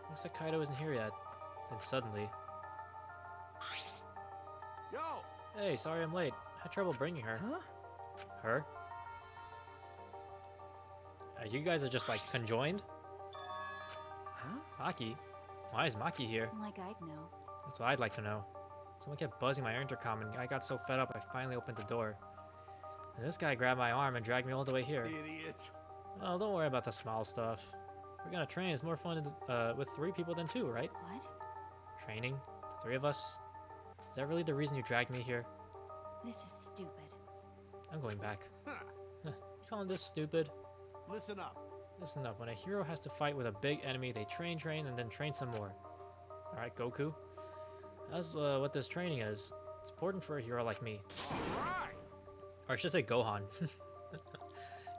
Looks like Kaido isn't here yet. Then suddenly... Yo! Hey, sorry I'm late. Had trouble bringing her. Huh? Her? You guys are just like conjoined? Huh? Maki? Why is Maki here? Like I'd know. That's what I'd like to know. Someone kept buzzing my intercom and I got so fed up I finally opened the door. And this guy grabbed my arm and dragged me all the way here. Idiot. Oh, don't worry about the small stuff. If we're gonna train, it's more fun with 3 people than 2, right? What? Training? The 3 of us? Is that really the reason you dragged me here? This is stupid. I'm going back. Huh. You calling this stupid? Listen up. Listen up, when a hero has to fight with a big enemy, they train, and then train some more. Alright, Goku. That's what this training is. It's important for a hero like me. Alright. Or I should say Gohan.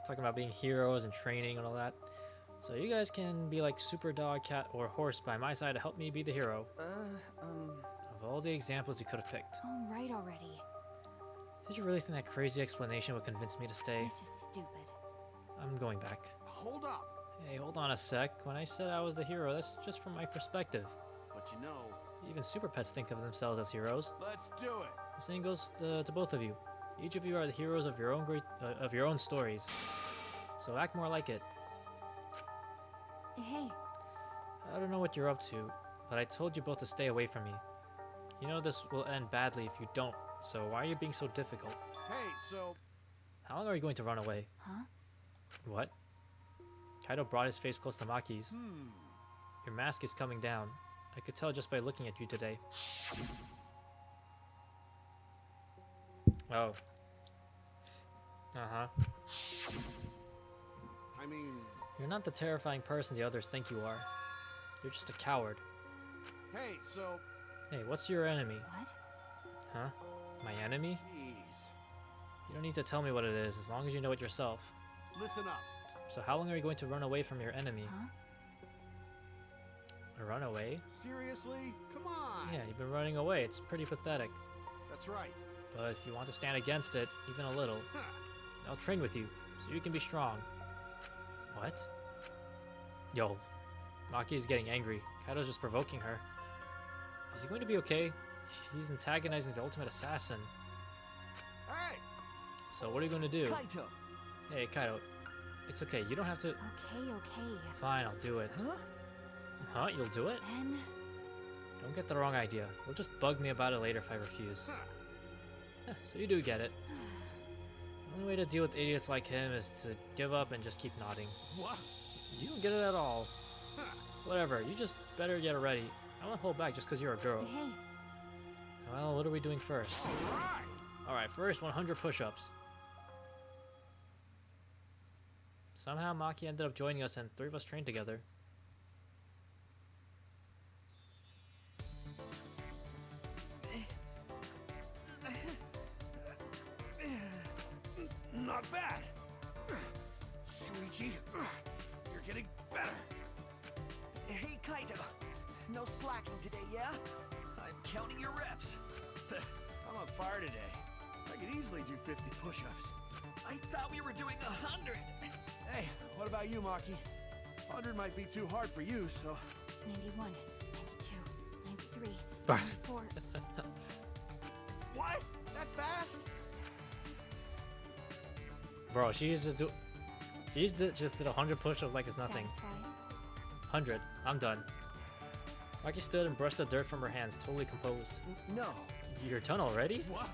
Talking about being heroes and training and all that. So you guys can be like Super Dog, Cat, or Horse by my side to help me be the hero. Of all the examples you could have picked. All right already. Did you really think that crazy explanation would convince me to stay? This is stupid. I'm going back. Hold up. Hey, hold on a sec. When I said I was the hero, that's just from my perspective. But you know, Even super pets think of themselves as heroes. let's do it. The same goes to both of you. Each of you are the heroes of your own stories. So act more like it. Hey, I don't know what you're up to, but I told you both to stay away from me. You know this will end badly if you don't, so why are you being so difficult? Hey, so How long are you going to run away? huh? What? Kaido brought his face close to Maki's. Your mask is coming down. I could tell just by looking at you today. Oh. Uh-huh. I mean, You're not the terrifying person the others think you are. You're just a coward. hey, so Hey, what's your enemy? What? Huh? My enemy? jeez. You don't need to tell me what it is, as long as you know it yourself. Listen up. So how long are you going to run away from your enemy? Huh? Run away? Seriously? Come on. Yeah, you've been running away. It's pretty pathetic. That's right. But if you want to stand against it, even a little, Huh. I'll train with you, so you can be strong. What? Yo, Maki is getting angry. Kaido's just provoking her. Is he going to be okay? He's antagonizing the ultimate assassin. Hey, So what are you going to do? Kaito. Hey, Kaido. It's okay. You don't have to... Okay. Fine, I'll do it. Huh? Huh? You'll do it? Then Don't get the wrong idea. You'll just bug me about it later if I refuse. Huh. So you do get it. The only way to deal with idiots like him is to give up and just keep nodding. What? You don't get it at all. Whatever, you just better get ready. I won't hold back just because you're a girl. Hey, Well, what are we doing first? Alright. Alright, first 100 push-ups. Somehow Maki ended up joining us and 3 of us trained together. Not bad. Shuichi, you're getting better. Hey, Kaito. No slacking today, yeah? I'm counting your reps. I'm on fire today. I could easily do 50 push-ups. I thought we were doing 100. Hey, what about you, Maki? 100 might be too hard for you, so... 91, 92, 93, Bruh. 94. What? That fast? Bro, just did 100 push-ups like it's nothing. Satisfied? 100. I'm done. Maki stood and brushed the dirt from her hands, totally composed. No. You're done already? What?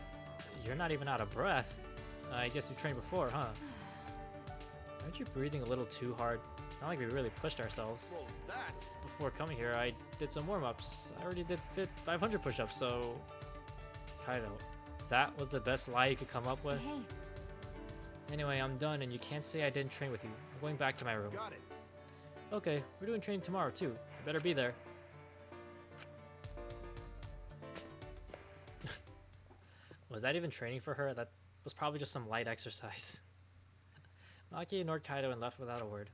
You're not even out of breath. I guess you trained before, huh? Aren't you breathing a little too hard? It's not like we really pushed ourselves. Well, that's... Before coming here, I did some warm-ups. I already did 500 push-ups, so... Kaido, that was the best lie you could come up with? Hey, Anyway, I'm done, and you can't say I didn't train with you. I'm going back to my room. Got it. Okay, we're doing training tomorrow, too. I better be there. Was that even training for her? That was probably just some light exercise. Maki ignored Kaido and left without a word.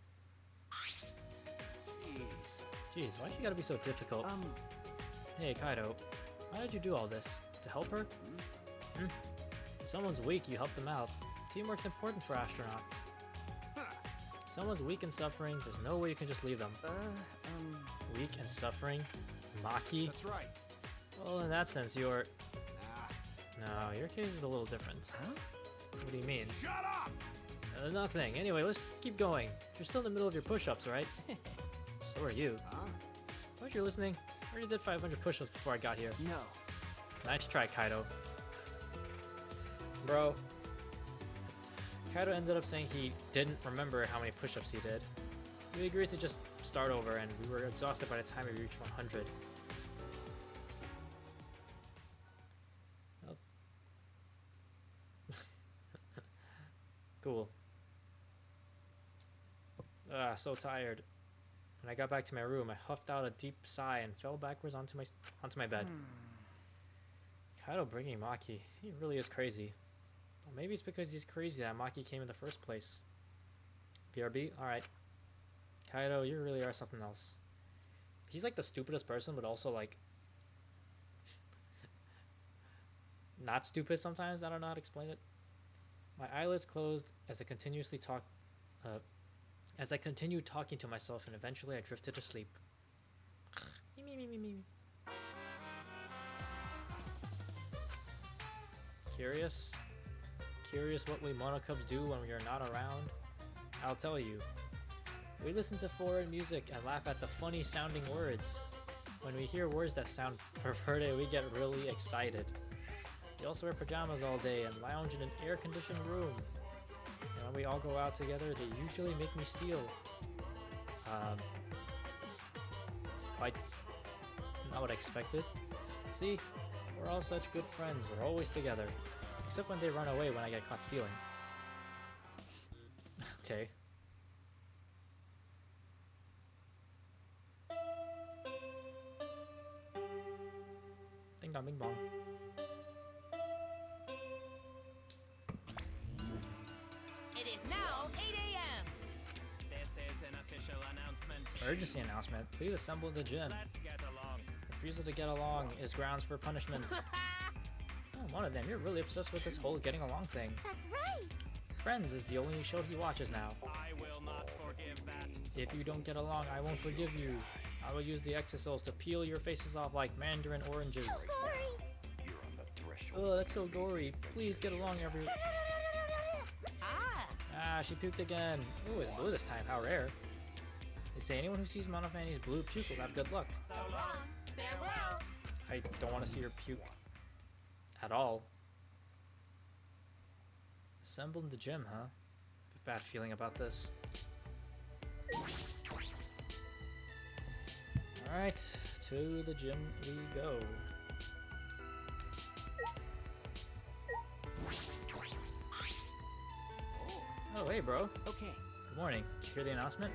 Jeez, why you gotta be so difficult? Hey, Kaido, why did you do all this? To help her? Hmm? If someone's weak, you help them out. Teamwork's important for astronauts. If someone's weak and suffering, there's no way you can just leave them. Weak and suffering? Maki? That's right. Well, in that sense, you're... Nah. No, your case is a little different. Huh? What do you mean? Shut up! Nothing. Anyway, let's keep going. You're still in the middle of your push-ups, right? So are you. Huh? Aren't you listening? I already did 500 push-ups before I got here. No. Nice try, Kaido. Bro. Kaido ended up saying he didn't remember how many push-ups he did. We agreed to just start over, and we were exhausted by the time we reached 100. Oh. Cool. So tired. When I got back to my room, I huffed out a deep sigh and fell backwards onto my bed. Kaido bringing Maki. He really is crazy. Well, maybe it's because he's crazy that Maki came in the first place. BRB? Alright. Kaido, you really are something else. He's like the stupidest person, but also like... not stupid sometimes. I don't know how to explain it. My eyelids closed as I continued talking to myself, and eventually I drifted to sleep. Curious? Curious what we monocubs do when we are not around? I'll tell you. We listen to foreign music and laugh at the funny sounding words. When we hear words that sound perverted, we get really excited. We also wear pajamas all day and lounge in an air-conditioned room. And when we all go out together, they usually make me steal. Quite not what I expected. See, we're all such good friends. We're always together. Except when they run away when I get caught stealing. Okay. Ding dong, bing bong. It is now 8 a.m. This is an official announcement. Emergency announcement. Please assemble in the gym. Let's get along. Refusal to get along is grounds for punishment. Oh, one of them. You're really obsessed with this whole getting along thing. That's right. Friends is the only show he watches now. I will not forgive that. If you don't get along, I won't forgive you. I will use the exosols to peel your faces off like mandarin oranges. Gory. You're on the threshold. Oh, that's so gory. Please get along, everyone. Ah, Ah, she puked again. Ooh, it's blue this time. How rare. They say anyone who sees Monofani's blue puke will have good luck. so long. Farewell. I don't want to see her puke at all. Assemble in the gym, huh? Bad feeling about this. Alright, to the gym we go. Oh, hey, bro. Okay. Good morning. Did you hear the announcement?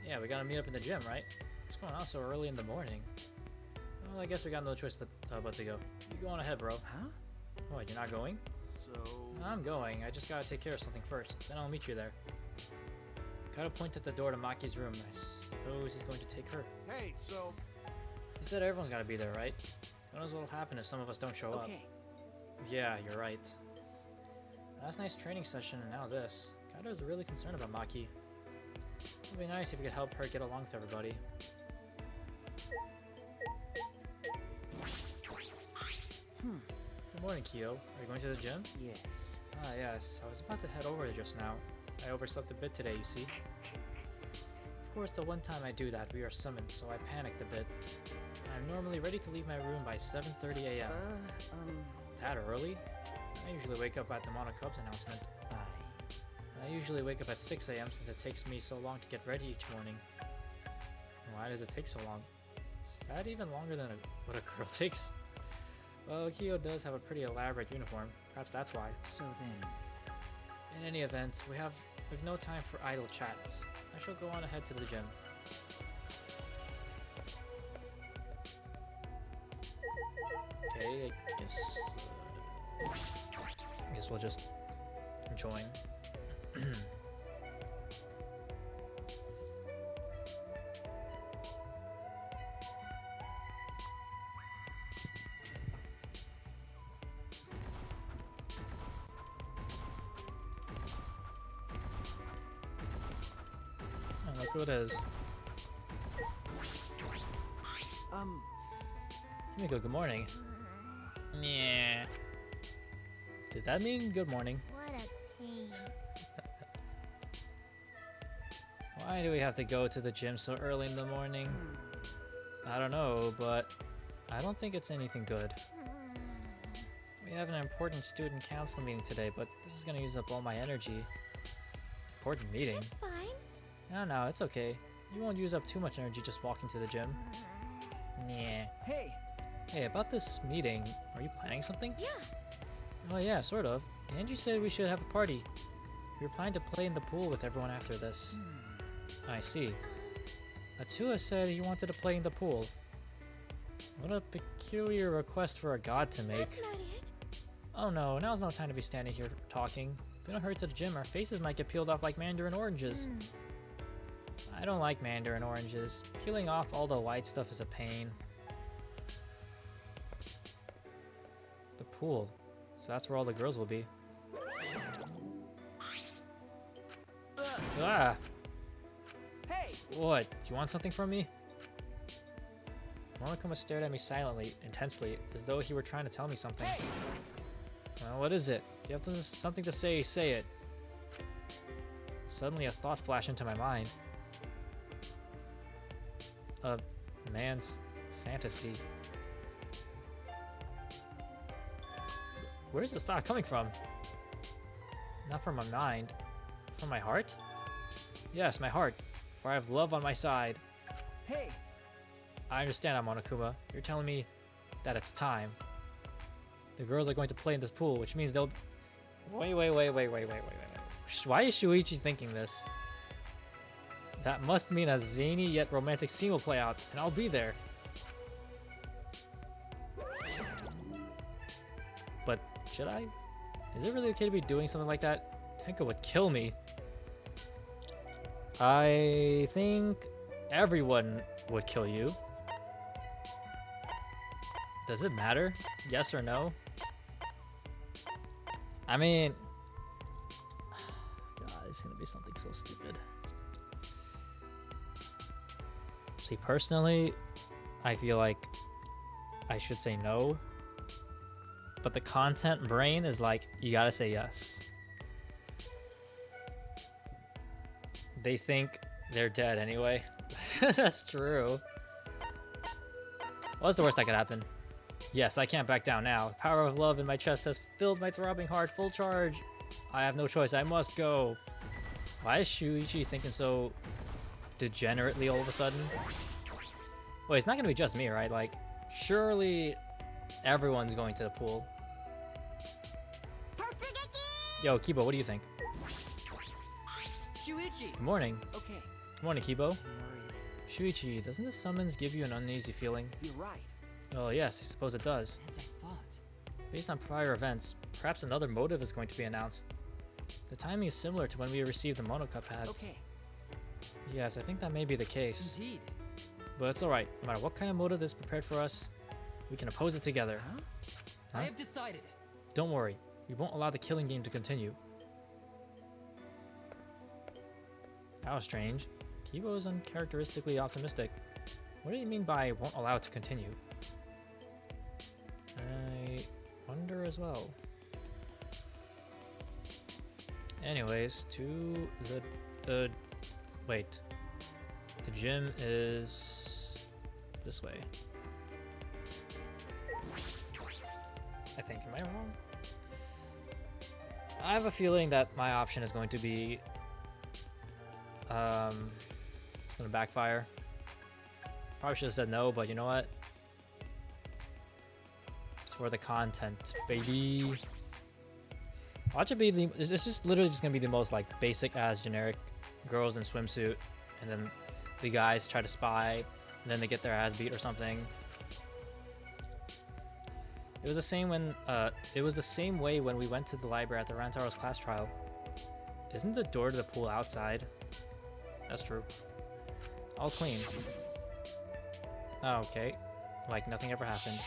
Yeah, we gotta meet up in the gym, right? What's going on so early in the morning? Well, I guess we got no choice but to go. You go on ahead, bro. Huh? What, you're not going? So... I'm going. I just gotta take care of something first. Then I'll meet you there. Gotta point at the door to Maki's room. I suppose he's going to take her. Hey, so... He said everyone's gotta be there, right? Who knows what'll happen if some of us don't show up? Okay. Yeah, you're right. Last night's training session and now this. Kaido's really concerned about Maki. It'd be nice if you could help her get along with everybody. Good morning, Kyo. Are you going to the gym? Yes. Ah, yes. I was about to head over there just now. I overslept a bit today, you see. Of course, the one time I do that, we are summoned, so I panicked a bit. I'm normally ready to leave my room by 7:30 a.m. That early? I usually wake up at the Mono Cubs announcement. I usually wake up at 6 a.m. since it takes me so long to get ready each morning. Why does it take so long? Is that even longer than what a girl takes? Well, Kyo does have a pretty elaborate uniform. Perhaps that's why. So then... In any event, we've no time for idle chats. I shall go on ahead to the gym. Okay, I guess we'll just join. Oh, look who it is. Himiko, good morning. Yeah. Did that mean good morning? What a pain. Why do we have to go to the gym so early in the morning? I don't know, but I don't think it's anything good. We have an important student council meeting today, but this is gonna use up all my energy. Important meeting? It's fine. No, it's okay. You won't use up too much energy just walking to the gym. Yeah. Hey! Hey, about this meeting, are you planning something? Yeah. Oh yeah, sort of. Angie said we should have a party. We were planning to play in the pool with everyone after this. I see. Atua said he wanted to play in the pool. What a peculiar request for a god to make. That's not it. Oh no, now's no time to be standing here talking. If we don't hurry to the gym, our faces might get peeled off like mandarin oranges. I don't like mandarin oranges. Peeling off all the white stuff is a pain. The pool. So that's where all the girls will be. Ah! Hey! What? You want something from me? Monokuma stared at me silently, intensely, as though he were trying to tell me something. Hey! Well, what is it? If you have something to say, say it. Suddenly a thought flashed into my mind. A man's fantasy. Where's this thought coming from? Not from my mind. From my heart? Yes, my heart. For I have love on my side. Hey! I understand, Monokuma. You're telling me that it's time. The girls are going to play in this pool, which means they'll... Wait. Why is Shuichi thinking this? That must mean a zany yet romantic scene will play out, and I'll be there. But should I? Is it really okay to be doing something like that? Tenko would kill me. I think everyone would kill you. Does it matter? Yes or no? I mean... God, it's gonna be something so stupid. See, personally, I feel like I should say no. But the content brain is like, you gotta say yes. They think they're dead anyway. That's true. What's the worst that could happen? Yes, I can't back down now. The power of love in my chest has filled my throbbing heart full charge. I have no choice. I must go. Why is Shuichi thinking so degenerately all of a sudden? Wait, it's not gonna be just me, right? Like, surely everyone's going to the pool. Yo, Kibo, what do you think? Shuichi! Good morning. Okay, Good morning, Kibo. I'm worried. Shuichi, doesn't the summons give you an uneasy feeling? You're right. Oh yes, I suppose it does. As I thought. Based on prior events, perhaps another motive is going to be announced. The timing is similar to when we received the Monoka pads. Okay, Yes, I think that may be the case. indeed. But it's alright, no matter what kind of motive is prepared for us, we can oppose it together. Huh? Huh? I have decided. Don't worry, we won't allow the killing game to continue. That was strange. Kibo is uncharacteristically optimistic. What do you mean by won't allow it to continue? I wonder as well. Anyways, to the wait. The gym is this way. I think. Am I wrong? I have a feeling that my option is going to be it's gonna backfire. Probably should have said no, but you know what? It's for the content, baby. Watch it be the. It's just literally just gonna be the most like basic as generic girls in swimsuit, and then the guys try to spy, and then they get their ass beat or something. It was the same when it was the same way when we went to the library at the Rantaro's class trial. Isn't the door to the pool outside? That's true. All clean. Oh, okay. Like nothing ever happened.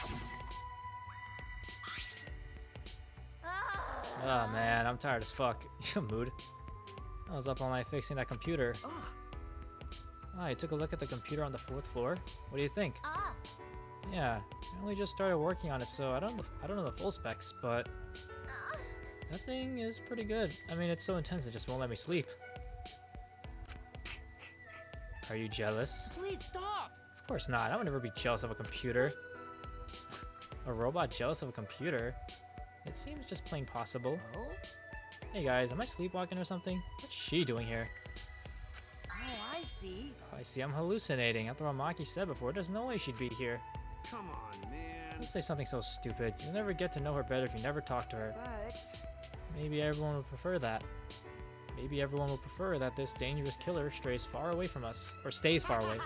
Oh man, I'm tired as fuck. Mood. I was up all night fixing that computer. Ah, you took a look at the computer on the 4th floor? What do you think? Ah, Yeah, I only just started working on it, so I don't know the full specs, but that thing is pretty good. I mean, it's so intense it just won't let me sleep. Are you jealous? Please stop! Of course not. I would never be jealous of a computer. A robot jealous of a computer? It seems just plain possible. Oh? Hey guys, am I sleepwalking or something? What's she doing here? Oh, I see. I see I'm hallucinating. After what Maki said before, there's no way she'd be here. Come on, man. Don't say something so stupid. You'll never get to know her better if you never talk to her. But Maybe everyone would prefer that. Maybe everyone would prefer that this dangerous killer strays far away from us. Or stays far away.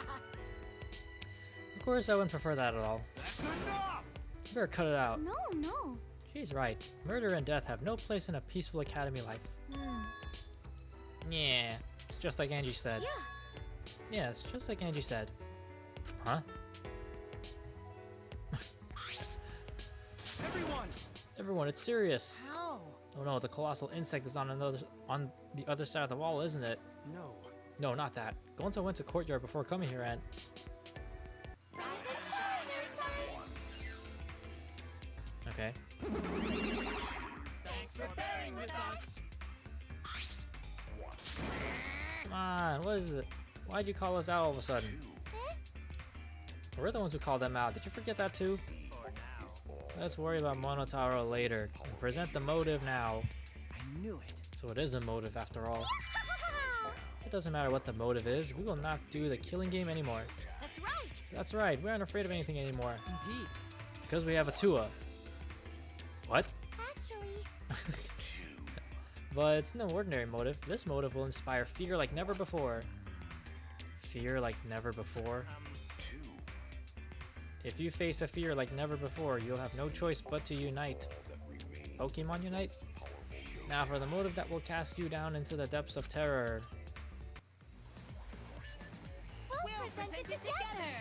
Of course, I wouldn't prefer that at all. That's enough! You better cut it out. no, no. She's right. Murder and death have no place in a peaceful academy life. Yeah, it's just like Angie said. Yeah. Yeah, it's just like Angie said. Huh? Everyone! Everyone, it's serious. how? Oh no, the colossal insect is on the other side of the wall, isn't it? No. No, not that. Gonzo went to courtyard before coming here and... Rise and shine, your son. Okay. Thanks for bearing with us. Come on, what is it? Why'd you call us out all of a sudden? We're the ones who called them out. Did you forget that too? Let's worry about Monotaro later. Present the motive now. I knew it. So it is a motive after all. It doesn't matter what the motive is. We will not do the killing game anymore. That's right. That's right. We aren't afraid of anything anymore. Indeed. Because we have a Tua. What? Actually, But it's no ordinary motive. This motive will inspire fear like never before. Fear like never before? If you face a fear like never before, you'll have no choice but to unite. Pokemon Unite? Now for the motive that will cast you down into the depths of terror. we'll present it together.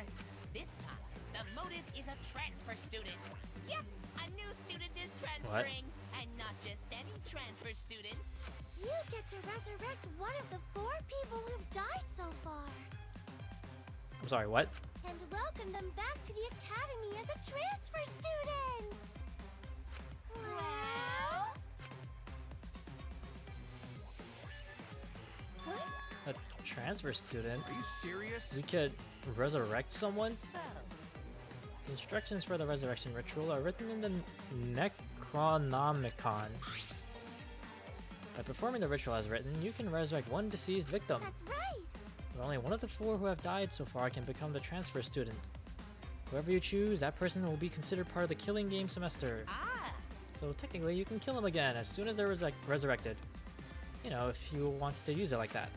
This time, the motive is a transfer student. Yep, a new student is transferring. And not just any transfer student. You get to resurrect one of the 4 people who've died so far. I'm sorry, what? And welcome them back to the academy as a transfer student. Well, A transfer student? Are you serious? We could resurrect someone? So, The instructions for the resurrection ritual are written in the Necronomicon. By performing the ritual as written, you can resurrect one deceased victim. That's right. But only one of the 4 who have died so far can become the transfer student. Whoever you choose, that person will be considered part of the killing game semester. Ah, So technically, you can kill them again as soon as they're resurrected. You know, if you wanted to use it like that.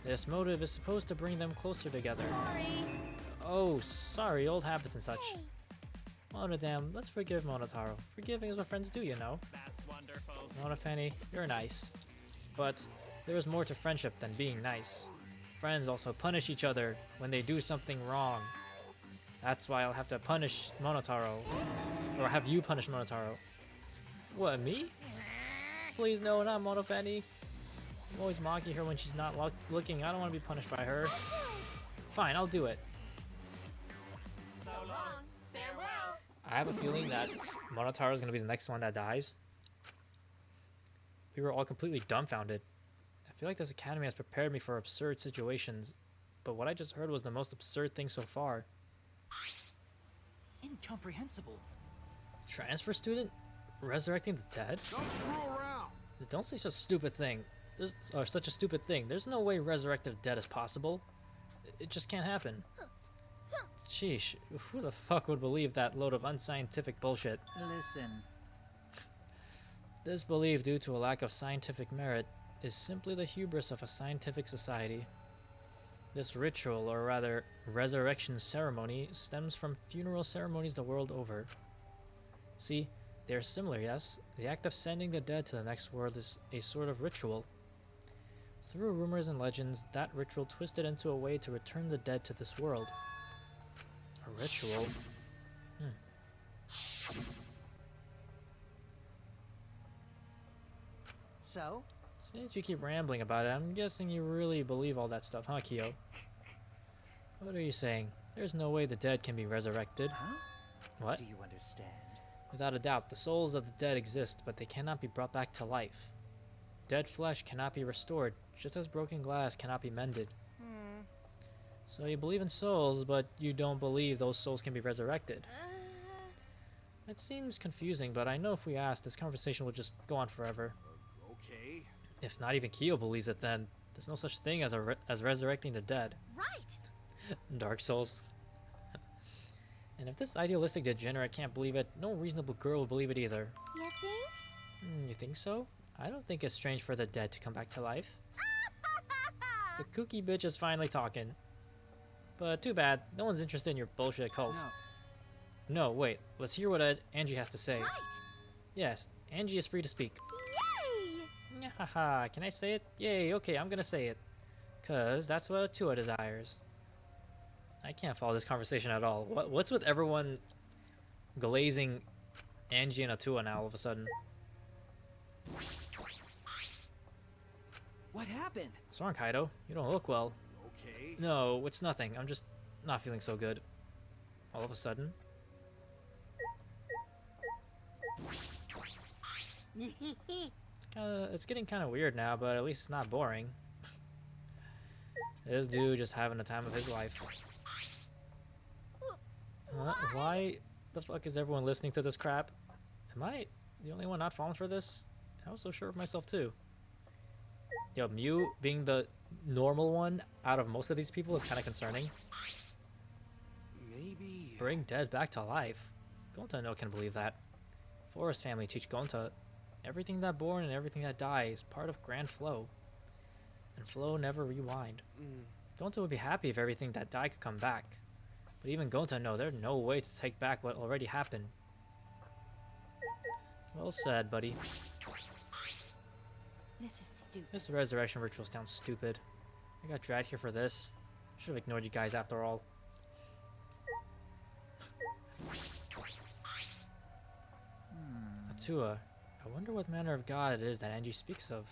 This motive is supposed to bring them closer together. Sorry. Oh, sorry, old habits and such. Hey. Monodam, let's forgive Monotaro. Forgiving is what friends do, you know. That's wonderful. Monofani, you're nice. But there is more to friendship than being nice. Friends also punish each other when they do something wrong. That's why I'll have to punish Monotaro. Or have you punish Monotaro. What, me? Please no, not Monofani. I'm always mocking her when she's not looking. I don't want to be punished by her. Fine, I'll do it. so long. Farewell. I have a feeling that Monotaro is going to be the next one that dies. We were all completely dumbfounded. I feel like this academy has prepared me for absurd situations, but what I just heard was the most absurd thing so far. Incomprehensible. Transfer student? Resurrecting the dead? Don't screw around. Don't say such a stupid thing. Such a stupid thing. There's no way resurrecting the dead is possible. It just can't happen. Sheesh, who the fuck would believe that load of unscientific bullshit? Listen. This belief, due to a lack of scientific merit, is simply the hubris of a scientific society. This ritual, or rather, resurrection ceremony, stems from funeral ceremonies the world over. See, they are similar, yes? The act of sending the dead to the next world is a sort of ritual. Through rumors and legends, that ritual twisted into a way to return the dead to this world. A ritual? So? Since you keep rambling about it, I'm guessing you really believe all that stuff, huh, Kyo? What are you saying? There's no way the dead can be resurrected. Huh? What? Do you understand? Without a doubt, the souls of the dead exist, but they cannot be brought back to life. Dead flesh cannot be restored, just as broken glass cannot be mended. So you believe in souls, but you don't believe those souls can be resurrected. It seems confusing, but I know if we ask, this conversation will just go on forever. Okay. If not even Kyo believes it, then there's no such thing as as resurrecting the dead. Right. Dark Souls. And if this idealistic degenerate can't believe it, no reasonable girl will believe it either. You think? You think so? I don't think it's strange for the dead to come back to life. The kooky bitch is finally talking. But too bad, no one's interested in your bullshit cult. No, wait, let's hear what Angie has to say. Right. Yes, Angie is free to speak. Yay! Haha, can I say it? Yay, okay, I'm gonna say it. Cause that's what Atua desires. I can't follow this conversation at all. What's with everyone glazing Angie and Atua now all of a sudden? What happened? What's wrong, Kaido? You don't look well. Okay. No, it's nothing. I'm just not feeling so good. All of a sudden. It's getting kind of weird now, but at least it's not boring. This dude just having the time of his life. Why the fuck is everyone listening to this crap? Am I the only one not falling for this? I was so sure of myself too. Yo, Mew being the normal one out of most of these people is kind of concerning. Maybe. Bring dead back to life. Gonta no can believe that. Forest family teach Gonta everything that born and everything that dies is part of grand flow. And flow never rewind. Gonta would be happy if everything that died could come back. But even Gonta know there's no way to take back what already happened. Well said, buddy. This is stupid. This resurrection ritual sounds stupid. I got dragged here for this. Should have ignored you guys after all. Atua, I wonder what manner of god it is that Angie speaks of.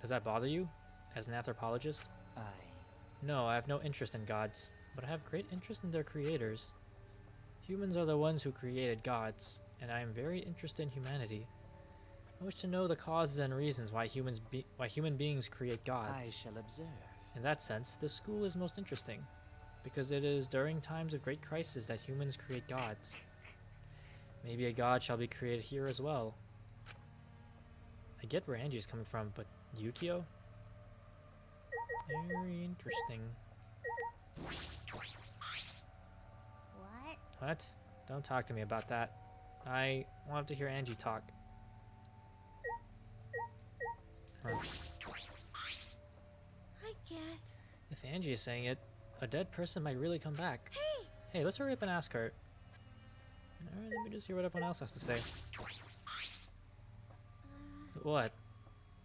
Does that bother you, as an anthropologist? No, I have no interest in gods, but I have great interest in their creators. Humans are the ones who created gods, and I am very interested in humanity. I wish to know the causes and reasons why human beings create gods. I shall observe. In that sense, this school is most interesting, because it is during times of great crisis that humans create gods. Maybe a god shall be created here as well. I get where Angie's coming from, but Yukio? Very interesting. What? What? Don't talk to me about that. I wanted to hear Angie talk. Huh. I guess. If Angie is saying it, a dead person might really come back. Hey! Hey, let's hurry up and ask her. Alright, let me just hear what everyone else has to say. What?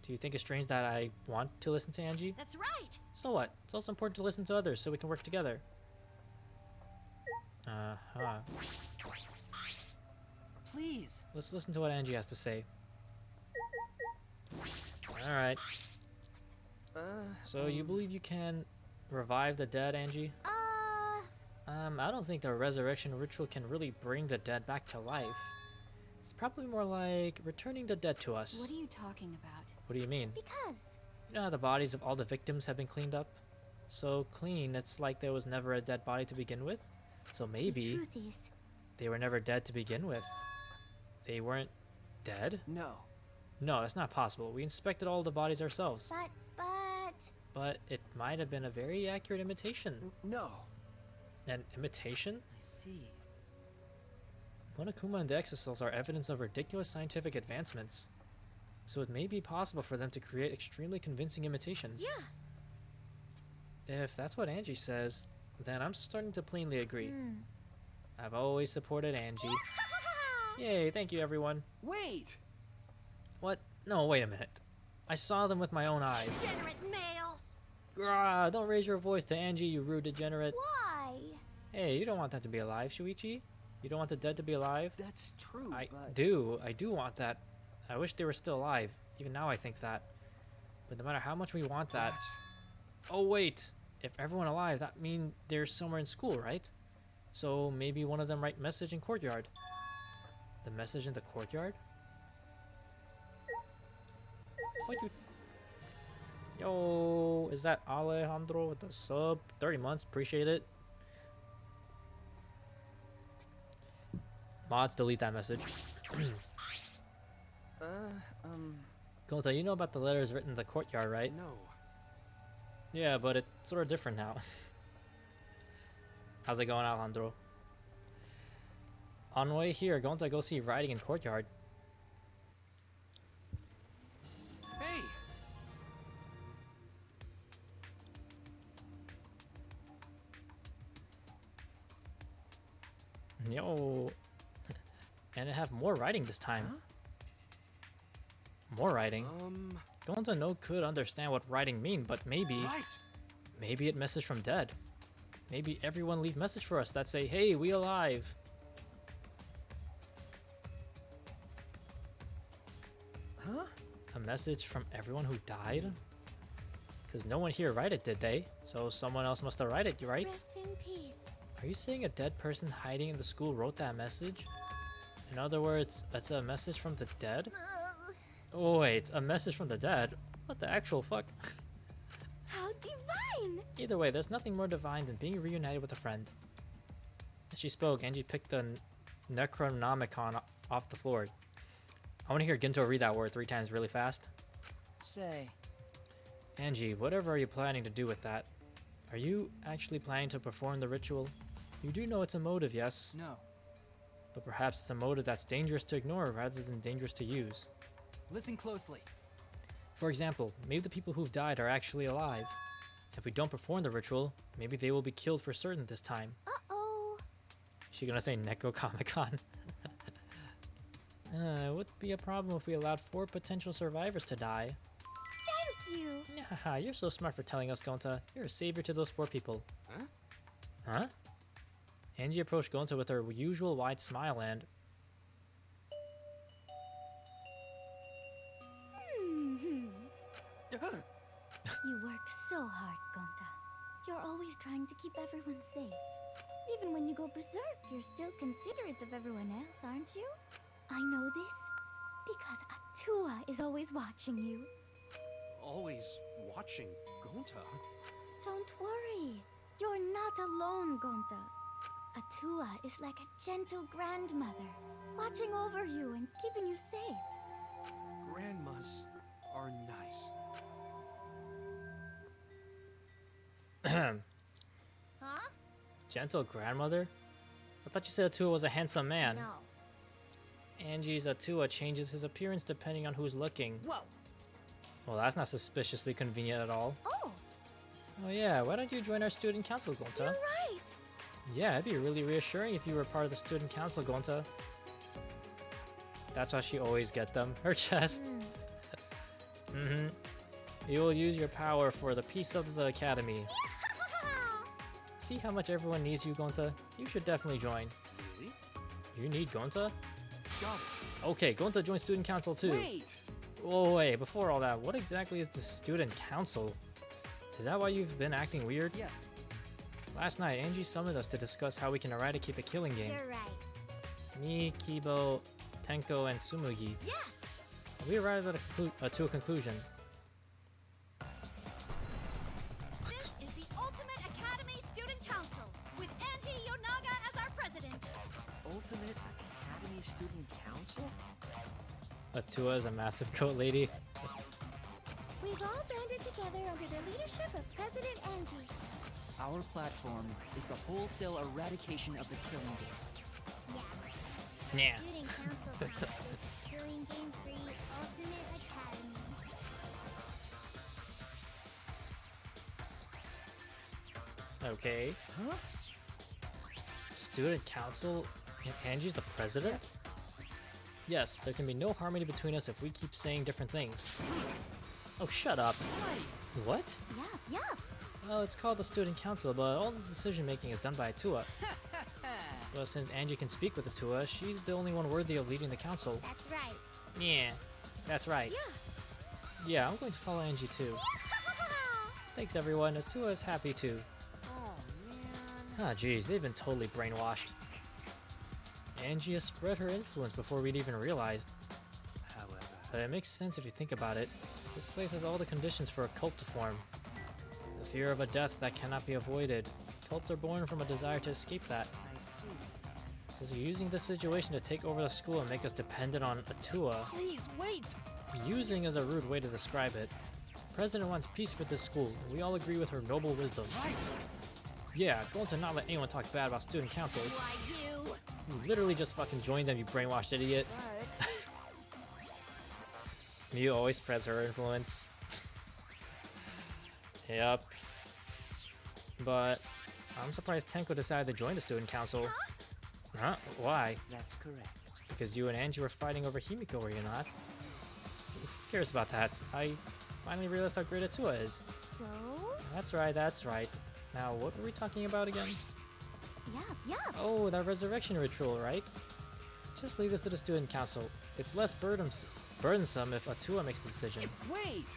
Do you think it's strange that I want to listen to Angie? That's right! So what? It's also important to listen to others so we can work together. Uh-huh. Please. Let's listen to what Angie has to say. Alright. So you believe you can revive the dead, Angie? I don't think the resurrection ritual can really bring the dead back to life. It's probably more like returning the dead to us. What are you talking about? What do you mean? Because. You know how the bodies of all the victims have been cleaned up? So clean, it's like there was never a dead body to begin with? So The maybe truth is. they were never dead to begin with. They weren't dead? No. No, that's not possible. We inspected all the bodies ourselves. But. But it might have been a very accurate imitation. No. An imitation? I see. Monokuma and the exocells are evidence of ridiculous scientific advancements. So it may be possible for them to create extremely convincing imitations. Yeah. If that's what Angie says, then I'm starting to plainly agree. I've always supported Angie. Yay, thank you everyone. Wait! What? No, wait a minute. I saw them with my own eyes. Degenerate male! Grah, don't raise your voice to Angie, you rude degenerate. Why? Hey, you don't want that to be alive, Shuichi? You don't want the dead to be alive? That's true, I but... do want that. I wish they were still alive. Even now I think that. But no matter how much we want that... Oh wait! If everyone alive, that means they're somewhere in school, right? So maybe one of them write message in courtyard. The message in the courtyard? What you... Yo, is that Alejandro with the sub? 30 months, appreciate it. Mods, delete that message. Gonta, you know about the letters written in the courtyard, right? No. Yeah, but it's sort of different now. How's it going, Alejandro? On way here, Gonta go see writing in courtyard. Hey! Yo. And it have more writing this time. More writing? Gonta no could understand what writing mean, but maybe... Maybe it message from dead. Maybe everyone leave message for us that say, hey, we alive. Huh? A message from everyone who died? Because no one here write it, did they? So someone else must have write it, right? Rest in peace. Are you saying a dead person hiding in the school wrote that message? In other words, it's a message from the dead? Oh wait, a message from the dead? What the actual fuck? How divine! Either way, there's nothing more divine than being reunited with a friend. As she spoke, Angie picked the Necronomicon off the floor. I want to hear Ginto read that word 3 times really fast. Say. Angie, whatever are you planning to do with that? Are you actually planning to perform the ritual? You do know it's a motive, yes? No. But perhaps it's a motive that's dangerous to ignore rather than dangerous to use. Listen closely. For example, maybe the people who've died are actually alive. If we don't perform the ritual, maybe they will be killed for certain this time. Uh-oh. Is she gonna say Necronomicon? It would be a problem if we allowed 4 potential survivors to die. Thank you. Haha, you're so smart for telling us, Gonta. You're a savior to those 4 people. Huh? Huh? Angie approached Gonta with her usual wide smile and... You work so hard, Gonta. You're always trying to keep everyone safe. Even when you go berserk, you're still considerate of everyone else, aren't you? I know this because Atua is always watching you. Always watching Gonta. Don't worry. You're not alone, Gonta. Atua is like a gentle grandmother, watching over you and keeping you safe. Grandma's Huh? Gentle grandmother? I thought you said Atua was a handsome man. No. Angie's Atua changes his appearance depending on who's looking. Whoa. Well, that's not suspiciously convenient at all. Oh, Oh yeah, why don't you join our student council, Gonta? you're right. Yeah, it'd be really reassuring if you were part of the student council, Gonta. That's how she always get them. Her chest. Mm-hmm. You will use your power for the peace of the academy. See how much everyone needs you, Gonta? You should definitely join. Really? You need Gonta? Got it. Okay, Gonta joins student council too. Wait! Oh wait, before all that, what exactly is the student council? Is that why you've been acting weird? Yes. Last night, Angie summoned us to discuss how we can eradicate the killing game. You're right. Me, Kibo, Tenko, and Sumugi. Yes! We arrived at to a conclusion. This is the Ultimate Academy Student Council, with Angie Yonaga as our president. Ultimate Academy Student Council? Atua is a massive goat lady. We've all banded together under the leadership of President Angie. Our platform is the wholesale eradication of the killing game. Yeah. Yeah. Student Council promises Killing Game Free Ultimate Academy. Okay. Huh? Student council? Angie's the president? Yes. Yes, there can be no harmony between us if we keep saying different things. Oh, shut up. Why? What? Yeah. Well, it's called the student council, but all the decision making is done by Atua. Well, since Angie can speak with Atua, she's the only one worthy of leading the council. That's right. Yeah, that's right. Yeah, I'm going to follow Angie too. Thanks everyone, Atua is happy too. Oh, man. Ah, geez, they've been totally brainwashed. Angie has spread her influence before we'd even realized. However, But it makes sense if you think about it. This place has all the conditions for a cult to form. The fear of a death that cannot be avoided. Cults are born from a desire to escape that. I see. So you're using this situation to take over the school and make us dependent on Atua. Please wait! Using is a rude way to describe it. The president wants peace for this school, and we all agree with her noble wisdom. Right! Yeah, going to not let anyone talk bad about student council. Why, you? You literally just fucking joined them, you brainwashed idiot. But Miu always spreads her influence. Yep. But I'm surprised Tenko decided to join the student council. Huh? Why? That's correct. Because you and Angie were fighting over Himiko, were you not? Who cares about that? I finally realized how great Atua is. so? That's right, that's right. Now, what were we talking about again? Yeah. Oh, that resurrection ritual, right? Just leave this to the student council. It's less burdensome if Atua makes the decision. Wait!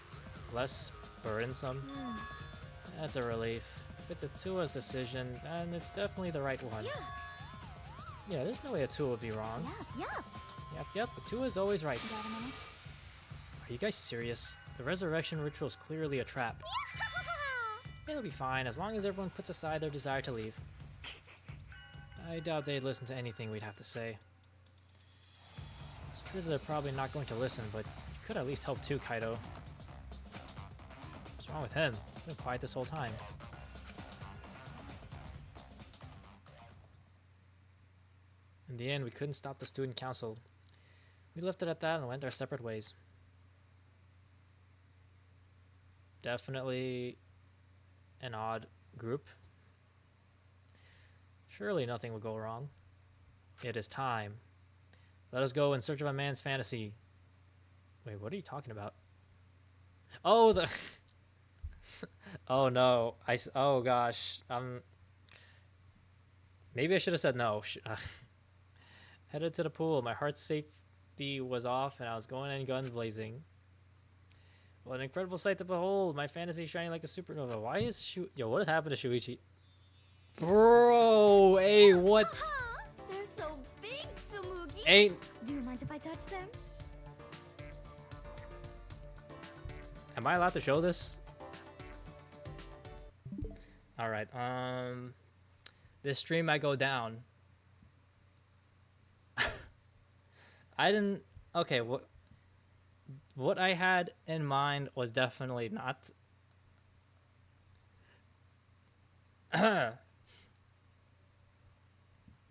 Less burdensome? That's a relief. If it's Atua's decision, then it's definitely the right one. Yeah, there's no way Atua would be wrong. Yeah. Yep, Atua's always right. Got a minute? Are you guys serious? The resurrection ritual is clearly a trap. It'll be fine as long as everyone puts aside their desire to leave. I doubt they'd listen to anything we'd have to say. It's true that they're probably not going to listen, but you could at least help too, Kaido. What's wrong with him? He's been quiet this whole time. In the end, we couldn't stop the student council. We left it at that and went our separate ways. Definitely an odd group. Surely nothing would go wrong. It is time. Let us go in search of a man's fantasy. Wait, what are you talking about? Oh, the... oh no. Oh gosh. Maybe I should have said no. Headed to the pool. My heart's safety was off and I was going in guns blazing. What an incredible sight to behold. My fantasy shining like a supernova. Why is Yo, what has happened to Shuichi? Bro, hey, what? They're so big, Tsumugi. Ain't... Do you mind if I touch them? Am I allowed to show this? Alright, this stream might go down. I didn't... Okay, what I had in mind was definitely not...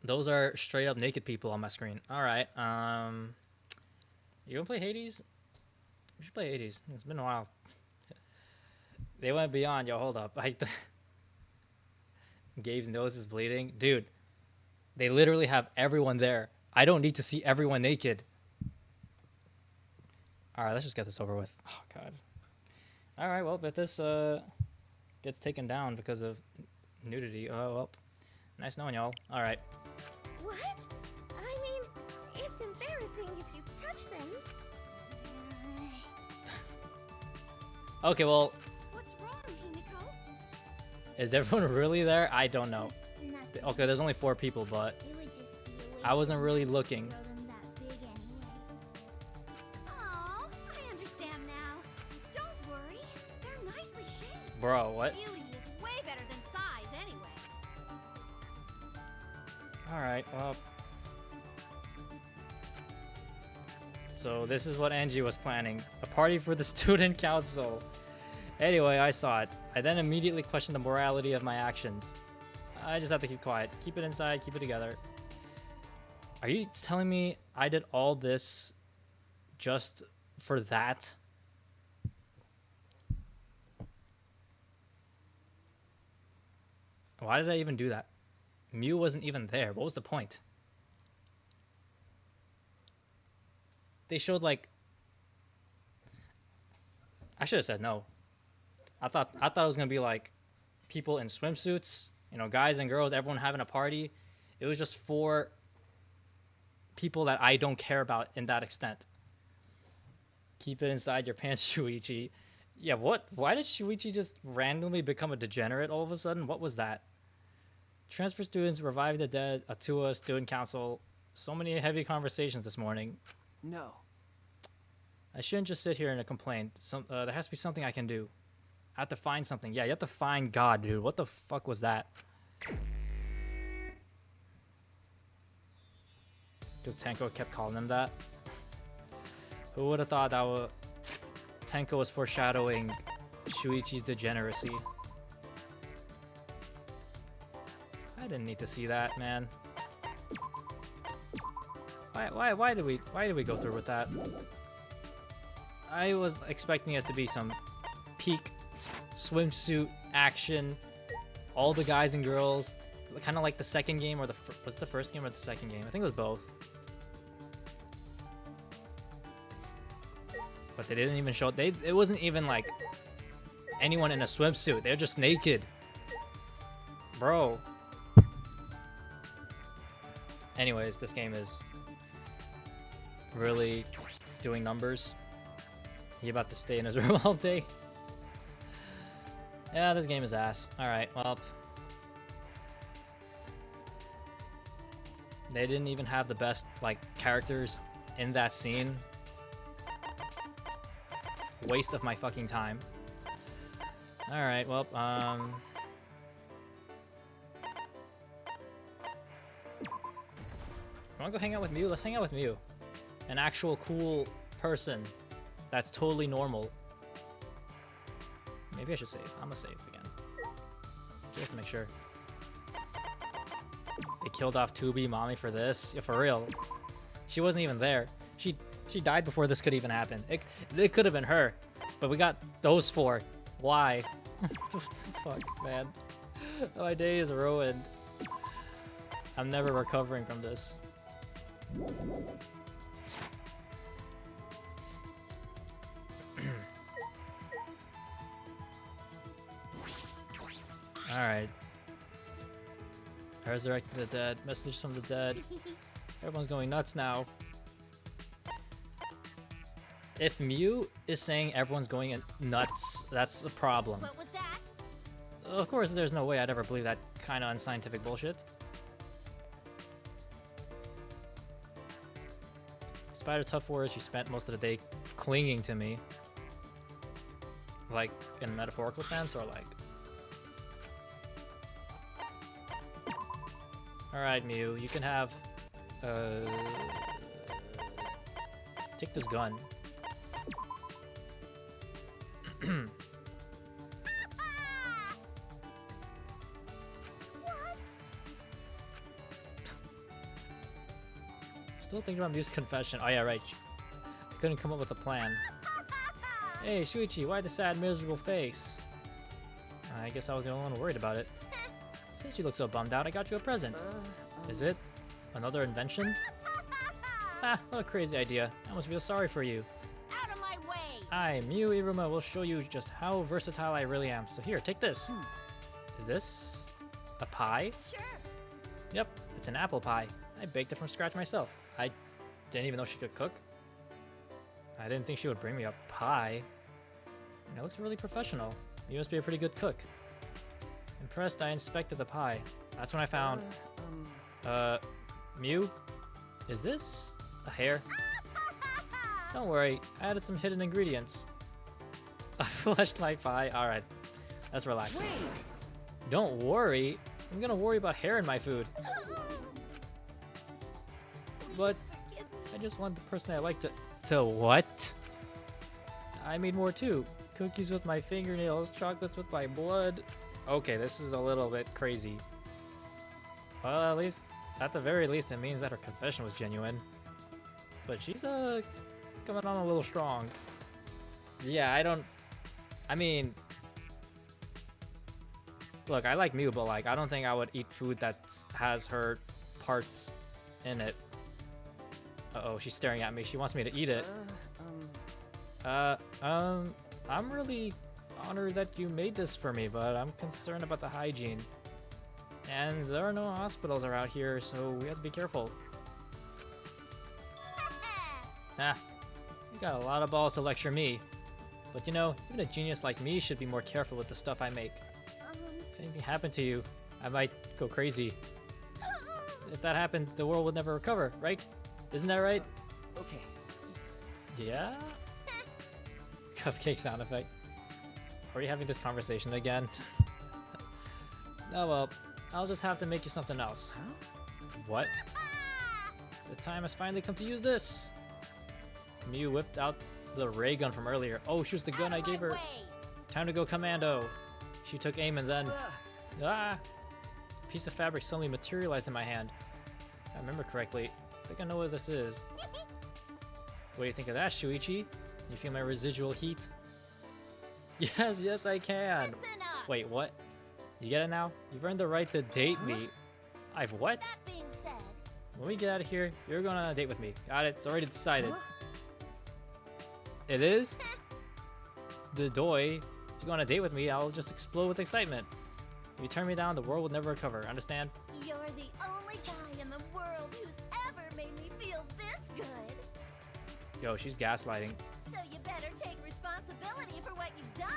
Those are straight up naked people on my screen. All right. You gonna play Hades? We should play Hades. It's been a while. They went beyond. Yo, hold up. Gabe's nose is bleeding. Dude, they literally have everyone there. I don't need to see everyone naked. All right, let's just get this over with. Oh, God. All right, well, if this gets taken down because of nudity, oh, well, nice knowing y'all. All right. What? I mean, it's embarrassing if you touch them. Okay, well, What's wrong, Himiko? is everyone really there? I don't know. Nothing. Okay, there's only 4 people, but It would just be a waste I wasn't of really time to looking. grow them that big anyway. Aw, I understand now. Don't worry, they're nicely shaped. Bro, what? Beauty is way better than size anyway. All right, well. So this is what Angie was planning. A party for the student council. Anyway, I saw it. I then immediately questioned the morality of my actions. I just have to keep quiet. Keep it inside, keep it together. Are you telling me I did all this just for that? Why did I even do that? Mew wasn't even there. What was the point? They showed like... I should have said no. I thought it was gonna be like people in swimsuits, you know, guys and girls, everyone having a party. It was just for people that I don't care about in that extent. Keep it inside your pants, Shuichi. Yeah, what? Why did Shuichi just randomly become a degenerate all of a sudden? What was that? Transfer students, revive the dead, Atua, student council. So many heavy conversations this morning. No. I shouldn't just sit here and complain. There has to be something I can do. I have to find something. Yeah, you have to find God, dude. What the fuck was that? Because Tenko kept calling him that. Who would have thought that Tenko was foreshadowing Shuichi's degeneracy? I didn't need to see that, man. Why did we go through with that? I was expecting it to be some peak swimsuit action, all the guys and girls, kind of like the second game, or was it the first game or the second game? I think it was both. But they didn't even show it wasn't even like anyone in a swimsuit. They're just naked, bro. Anyways, this game is really doing numbers. He about to stay in his room all day. Yeah, this game is ass. Alright, well. They didn't even have the best, like, characters in that scene. Waste of my fucking time. Alright, well, wanna go hang out with Mew? Let's hang out with Mew. An actual cool person that's totally normal. Maybe I should save. I'm gonna save again. Just to make sure. They killed off Tubi, Mommy for this? Yeah, for real. She wasn't even there. She died before this could even happen. It could have been her. But we got those 4. Why? What the fuck, man? My day is ruined. I'm never recovering from this. Alright. Resurrecting the dead. Message from the dead. Everyone's going nuts now. If Mew is saying everyone's going nuts, that's a problem. What was that? Of course, there's no way I'd ever believe that kind of unscientific bullshit. Despite her tough words, she spent most of the day clinging to me. Like, in a metaphorical sense, or like... Alright, Mew, you can have... take this gun. Still thinking about Mew's confession. Oh yeah, right. I couldn't come up with a plan. Hey, Shuichi, why the sad, miserable face? I guess I was the only one worried about it. Since you look so bummed out, I got you a present. Is it another invention? Ah, what a crazy idea. I almost feel sorry for you. Out of my way! I, Mew Iruma, will show you just how versatile I really am. So here, take this. Is this a pie? Sure. Yep, it's an apple pie. I baked it from scratch myself. I didn't even know she could cook. I didn't think she would bring me a pie. It looks really professional. You must be a pretty good cook. Impressed, I inspected the pie. That's when I found... Mew? Is this a hair? Don't worry, I added some hidden ingredients. A fleshlight pie. Alright, let's relax. Wait! Don't worry. I'm gonna worry about hair in my food. But I just want the person I like to... To what? I made more too. Cookies with my fingernails, chocolates with my blood. Okay, this is a little bit crazy. Well, at the very least, it means that her confession was genuine. But she's, coming on a little strong. Yeah, I mean... Look, I like Mew, but, like, I don't think I would eat food that has her parts in it. Uh-oh, she's staring at me. She wants me to eat it. I'm really honored that you made this for me, but I'm concerned about the hygiene. And there are no hospitals around here, so we have to be careful. Ah, you got a lot of balls to lecture me. But you know, even a genius like me should be more careful with the stuff I make. If anything happened to you, I might go crazy. If that happened, the world would never recover, right? Isn't that right? Okay. Yeah? Cupcake sound effect. Are we having this conversation again? Oh well, I'll just have to make you something else. What? The time has finally come to use this! Mew whipped out the ray gun from earlier. Oh, she was the gun I gave her. Time to go commando. She took aim and then... Ah! A piece of fabric suddenly materialized in my hand. If I remember correctly, I think I know what this is. What do you think of that, Shuichi? You feel my residual heat? Yes, yes I can! Wait, what? You get it now? You've earned the right to date me. I've what? That being said, When we get out of here, you're going on a date with me. Got it? It's already decided. It is? The doy. If you go on a date with me, I'll just explode with excitement. If you turn me down, the world will never recover. Understand? you're the only guy in the world who's ever made me feel this good. Yo, she's gaslighting. So you better take responsibility for what you've done.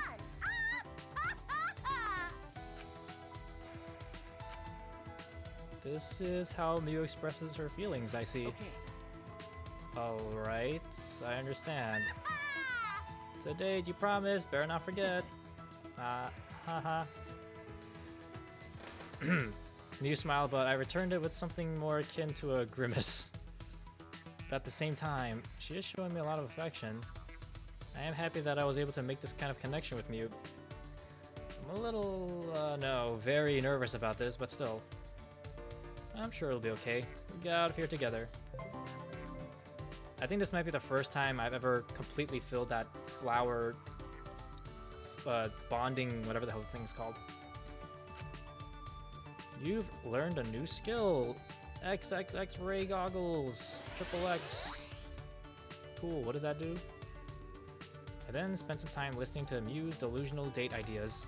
This is how Mew expresses her feelings, I see. Okay. Alright, I understand. It's a date, you promised, better not forget. Haha. Mew smiled, but I returned it with something more akin to a grimace. But at the same time, she is showing me a lot of affection. I am happy that I was able to make this kind of connection with Mew. I'm a little, no, very nervous about this, but still. I'm sure it'll be okay. We'll get out of here together. I think this might be the first time I've ever completely filled that flower bonding, whatever the hell the thing is called. You've learned a new skill. XXX ray goggles. Triple X. Cool, what does that do? I then spent some time listening to Mew's delusional date ideas.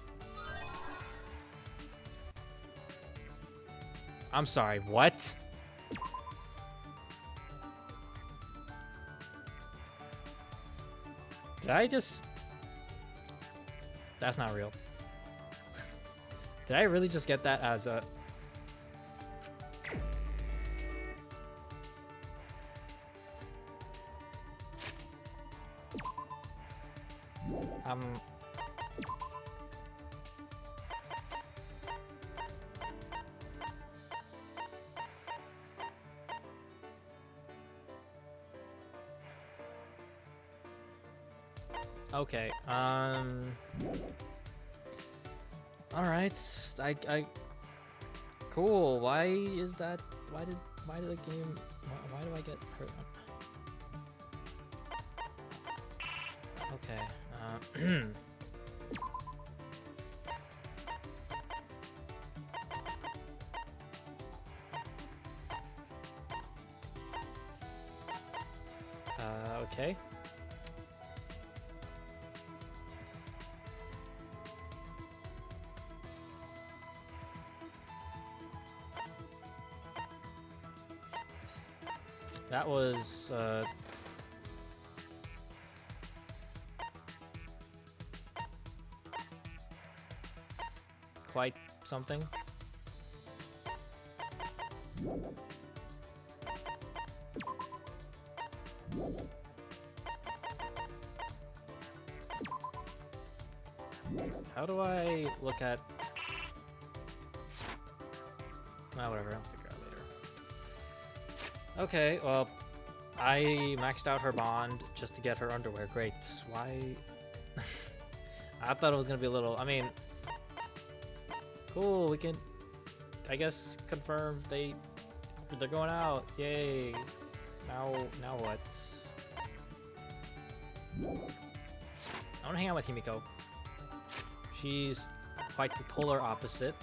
I'm sorry, what? Did I just... That's not real. Did I really just get that as a... Okay, alright, cool, why is that, why did Why did the game... Why do I get hurt? Okay. Okay. That was, quite something. How do I look at... Ah, whatever, I'll figure out later. Okay, well, I maxed out her bond just to get her underwear. Great. Why? I thought it was gonna be a little... I mean... Cool, we can... I guess confirm they're going out. Yay. Now what? I wanna hang out with Himiko. She's quite the polar opposite.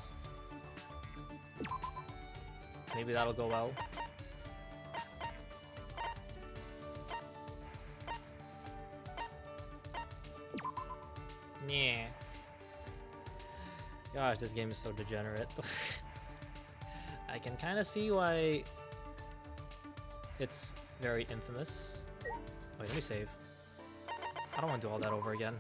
Maybe that'll go well. Yeah. Gosh, this game is so degenerate. I can kind of see why it's very infamous. Wait, let me save. I don't want to do all that over again.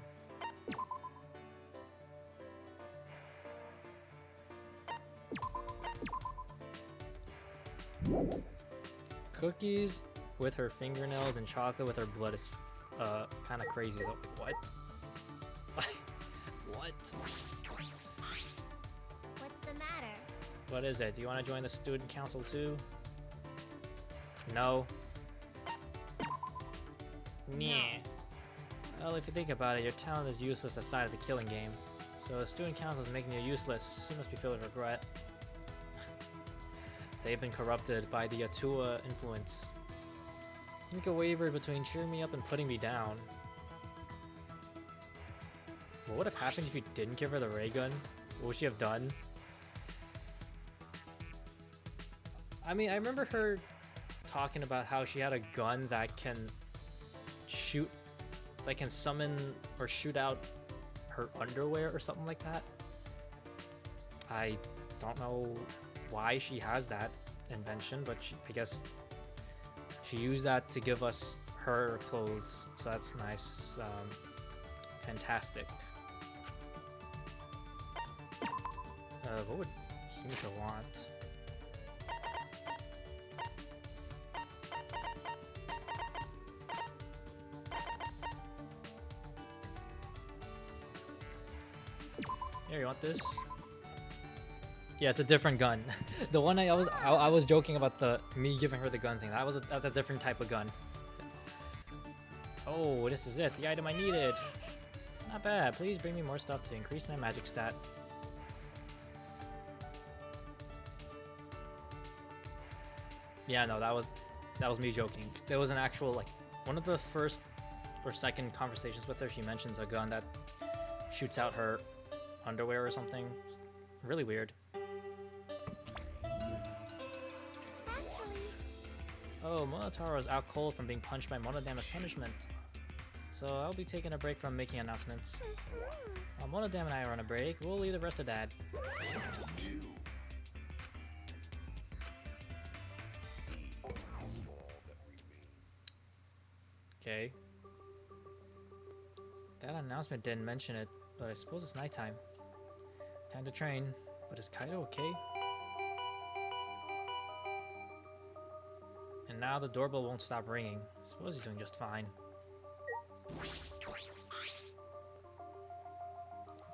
Cookies with her fingernails and chocolate with her blood is kind of crazy though. Like, what? What? What's the matter? What is it? Do you want to join the student council too? No. Nah. Well, if you think about it, your talent is useless aside of the killing game. So the student council is making you useless. You must be filled with regret. They've been corrupted by the Atua influence. Himiko wavered between cheering me up and putting me down. What would have happened if you didn't give her the ray gun? What would she have done? I mean, I remember her talking about how she had a gun that can shoot, that can summon or shoot out her underwear or something like that. I don't know why she has that invention, but I guess she used that to give us her clothes, so that's nice. Fantastic. What would Himiko want? Here, you want this? Yeah, it's a different gun. The one I was joking about me giving her the gun thing. That was a different type of gun. Oh, this is it. The item I needed. Not bad. Please bring me more stuff to increase my magic stat. Yeah, no, that was me joking. There was an actual, like, one of the first or second conversations with her, she mentions a gun that shoots out her underwear or something. Really weird. Oh, Monotaro is out cold from being punched by Monodam as punishment. So I'll be taking a break from making announcements. While Monodam and I are on a break, we'll leave the rest to Dad. Okay. That announcement didn't mention it, but I suppose it's nighttime. Time to train. But is Kaido okay? And now the doorbell won't stop ringing. I suppose he's doing just fine.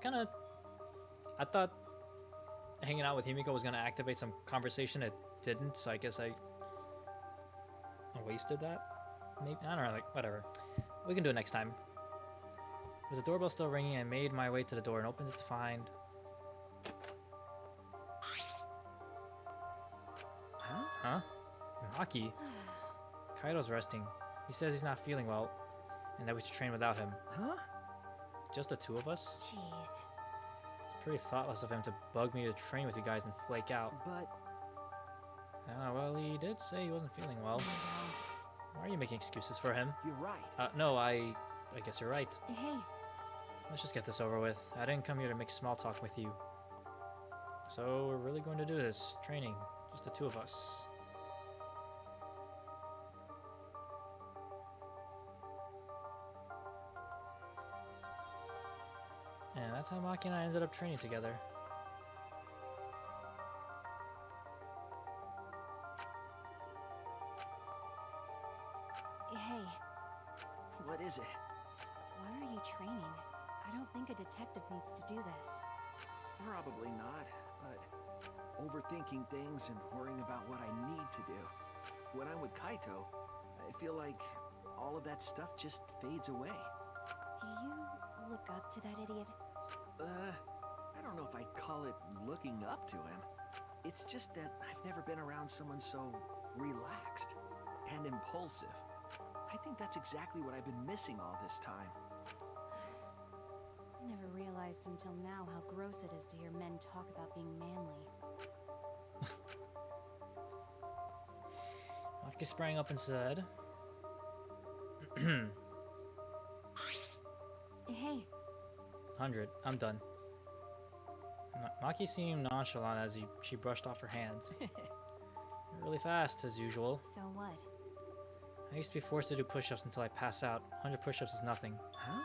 I thought hanging out with Himiko was gonna activate some conversation. It didn't, so I guess I wasted that. Maybe, I don't know, like, whatever. We can do it next time. With the doorbell still ringing, I made my way to the door and opened it to find... Huh? Maki. Kaido's resting. He says he's not feeling well, and that we should train without him. Huh? Just the two of us? Jeez. It's pretty thoughtless of him to bug me to train with you guys and flake out. But Ah, well, he did say he wasn't feeling well. Why are you making excuses for him? you're right. No, I guess you're right. Hey, Let's just get this over with. I didn't come here to make small talk with you. So, we're really going to do this. Training. Just the two of us. And that's how Maki and I ended up training together. hey, What is it? why are you training? I don't think a detective needs to do this. Probably not, but overthinking things and worrying about what I need to do. When I'm with Kaito, I feel like all of that stuff just fades away. Do you look up to that idiot? I don't know if I'd call it looking up to him. It's just that I've never been around someone so relaxed and impulsive. I think that's exactly what I've been missing all this time. I never realized until now how gross it is to hear men talk about being manly. Maki sprang up and said, Hey, 100. I'm done. Maki seemed nonchalant as she brushed off her hands. You're really fast, as usual. so what? I used to be forced to do push-ups until I pass out. 100 push-ups is nothing. Huh?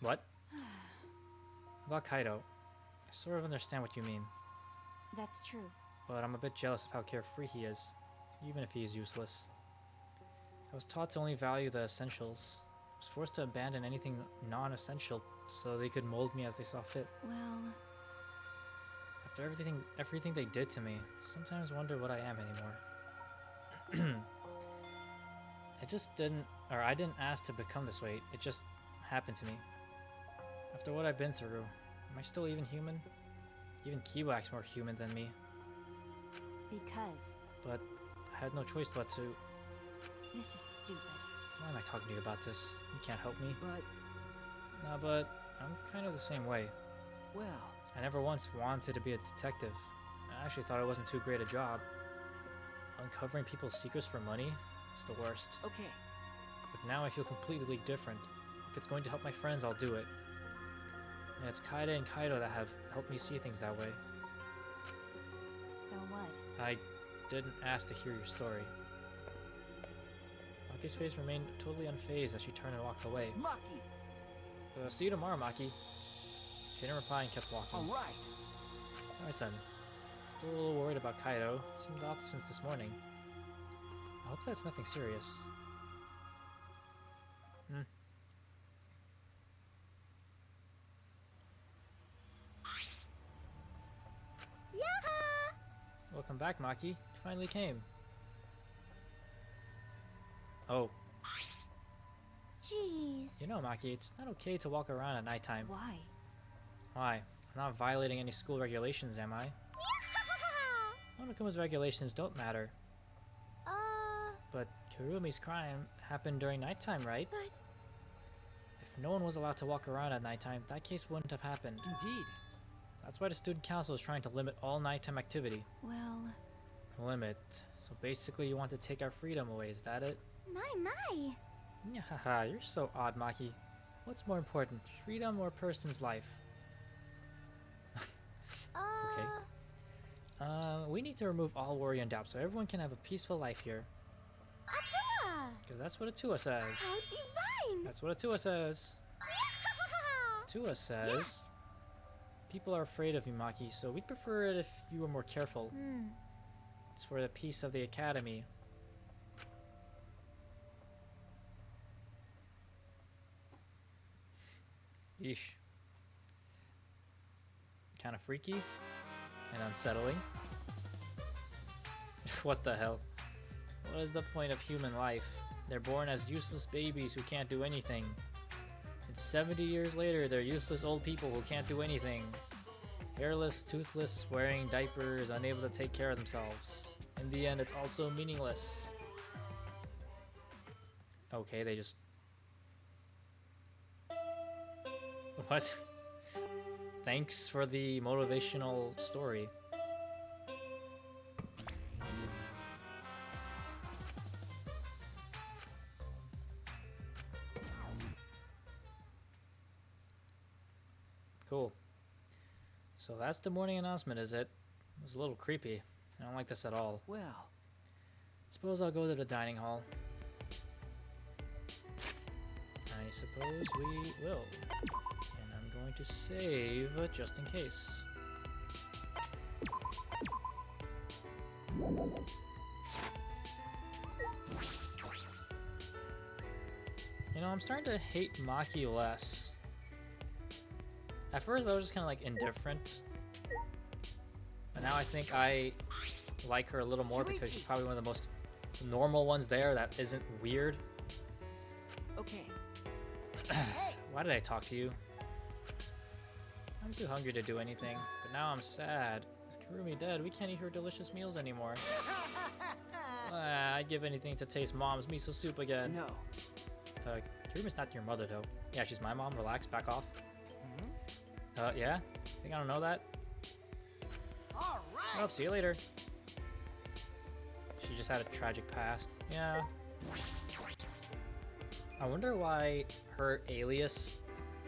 What? About Kaido, I sort of understand what you mean, That's true. but I'm a bit jealous of how carefree he is, even if he is useless. I was taught to only value the essentials. I was forced to abandon anything non-essential so they could mold me as they saw fit. Well, After everything they did to me, I sometimes wonder what I am anymore. I didn't ask to become this way, it just happened to me. After what I've been through, am I still even human? Even Kiba acts more human than me, because but I had no choice but to. this is stupid. Why am I talking to you about this? You can't help me. But, Nah, but I'm kind of the same way. well, I never once wanted to be a detective. I actually thought it wasn't too great a job. Uncovering people's secrets for money is the worst. okay. But now I feel completely different. If it's going to help my friends, I'll do it. And it's Kaede and Kaido that have helped me see things that way. So what? I didn't ask to hear your story. Maki's face remained totally unfazed as she turned and walked away. Maki! See you tomorrow, Maki. She didn't reply and kept walking. Alright! Alright then. Still a little worried about Kaido. Seemed off since this morning. I hope that's nothing serious. Yaha! Welcome back, Maki. You finally came. Oh, Jeez. you know, Maki, it's not okay to walk around at nighttime. Why? Why? I'm not violating any school regulations, am I? Monokuma's regulations don't matter. But Kurumi's crime happened during nighttime, right? But If no one was allowed to walk around at nighttime, that case wouldn't have happened. Indeed. That's why the student council is trying to limit all nighttime activity. Well, Limit. So basically you want to take our freedom away, is that it? my. Haha, you're so odd, Maki. What's more important, freedom or a person's life? Okay. We need to remove all worry and doubt so everyone can have a peaceful life here. Atua! Because that's what Atua says. How divine! That's what Atua says. Atua says, Yes. people are afraid of you, Maki, so we'd prefer it if you were more careful. It's for the peace of the academy. Yeesh. Kind of freaky and unsettling. What the hell? What is the point of human life? They're born as useless babies who can't do anything. And 70 years later, they're useless old people who can't do anything. Hairless, toothless, wearing diapers, unable to take care of themselves. In the end, it's also meaningless. okay, they just... What? Thanks for the motivational story. Cool. So that's the morning announcement, is it? It was a little creepy. I don't like this at all. Well, Suppose I'll go to the dining hall. I suppose we will. And I'm going to save just in case. You know, I'm starting to hate Maki less. At first I was just kind of like indifferent. But now I think I like her a little more because she's probably one of the most normal ones there that isn't weird. okay. Why did I talk to you? I'm too hungry to do anything, but now I'm sad. With Kurumi dead, we can't eat her delicious meals anymore. I'd give anything to taste Mom's miso soup again. No. Kurumi's not your mother, though. Yeah, she's my mom. Relax, back off. Yeah? Think I don't know that? All right. Oh, see you later. She just had a tragic past. Yeah. I wonder why her alias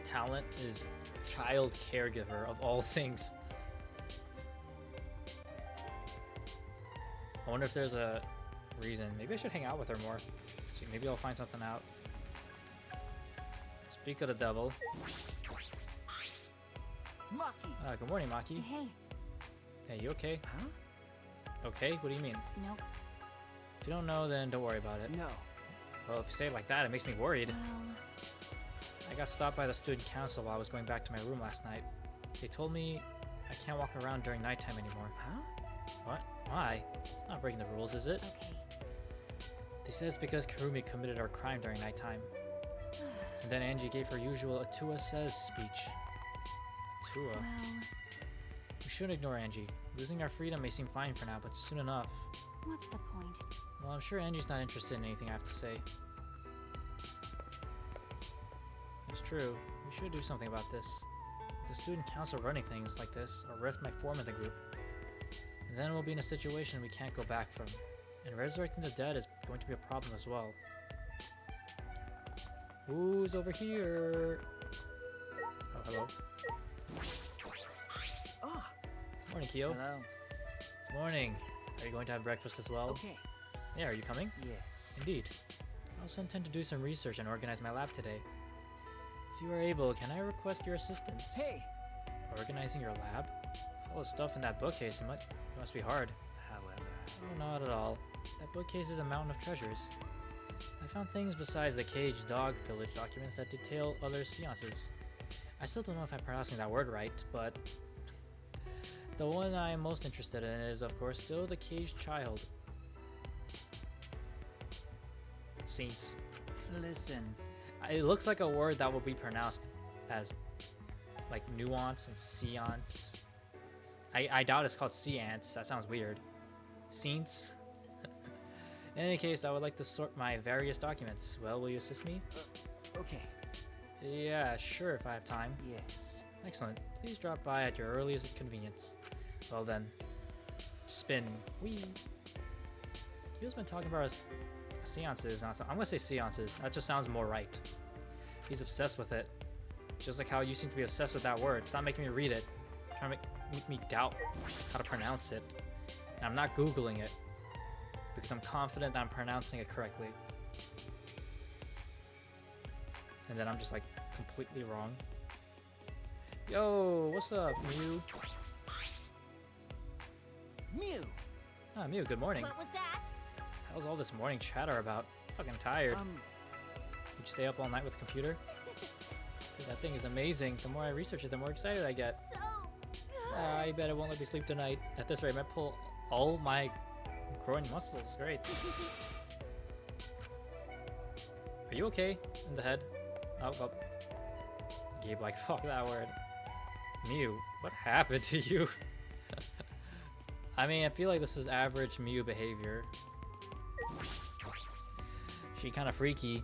talent is child caregiver of all things. I wonder if there's a reason. Maybe I should hang out with her more. See, maybe I'll find something out. Speak of the devil. Maki. Good morning, Maki. Hey. Hey, you okay? Huh? Okay? What do you mean? Nope. If you don't know, then don't worry about it. No. Well, if you say it like that, it makes me worried. Well, I got stopped by the student council while I was going back to my room last night. They told me I can't walk around during nighttime anymore. Huh? What? Why? It's not breaking the rules, is it? okay. They said it's because Kurumi committed our crime during nighttime. And then Angie gave her usual Atua says speech. Atua? Well, We shouldn't ignore Angie. Losing our freedom may seem fine for now, but soon enough. what's the point? Well, I'm sure Angie's not interested in anything I have to say. It's true. We should do something about this. If the student council running things like this, a rift might form in the group. And then we'll be in a situation we can't go back from. And resurrecting the dead is going to be a problem as well. Who's over here? Oh, hello. Ah. Morning, Kyo. Hello. Good morning. Are you going to have breakfast as well? Okay. Yeah, are you coming? Yes. Indeed. I also intend to do some research and organize my lab today. If you are able, can I request your assistance? Hey. Organizing your lab? With all the stuff in that bookcase, it must be hard. However. Oh, not at all. That bookcase is a mountain of treasures. I found things besides the Cage Dog Village documents that detail other seances. I still don't know if I'm pronouncing that word right, but the one I am most interested in is, of course, still the Caged Child. Saints. Listen. It looks like a word that will be pronounced as like nuance and seance. I doubt it's called seance. That sounds weird. Scenes. In any case, I would like to sort my various documents. Well, will you assist me? Okay. Yeah, sure, if I have time. Yes. Excellent. Please drop by at your earliest convenience. Well then, spin. Whee! He's been talking about seances. I'm gonna say seances. That just sounds more right. He's obsessed with it. Just like how you seem to be obsessed with that word. Stop making me read it. Trying to make me doubt how to pronounce it. And I'm not Googling it. Because I'm confident that I'm pronouncing it correctly. And then I'm just like completely wrong. Yo, what's up, Mew? Mew. Ah, Mew, good morning. What was that? How's all this morning chatter about? Fucking tired. Did you stay up all night with the computer? Dude, that thing is amazing. The more I research it, the more excited I get. So good. I bet it won't let me sleep tonight. At this rate, I might pull all my growing muscles. Great. Are you okay? In the head? Oh, oh. Gabe, like, fuck that word. Mew, what happened to you? I mean, I feel like this is average Mew behavior. She kind of freaky.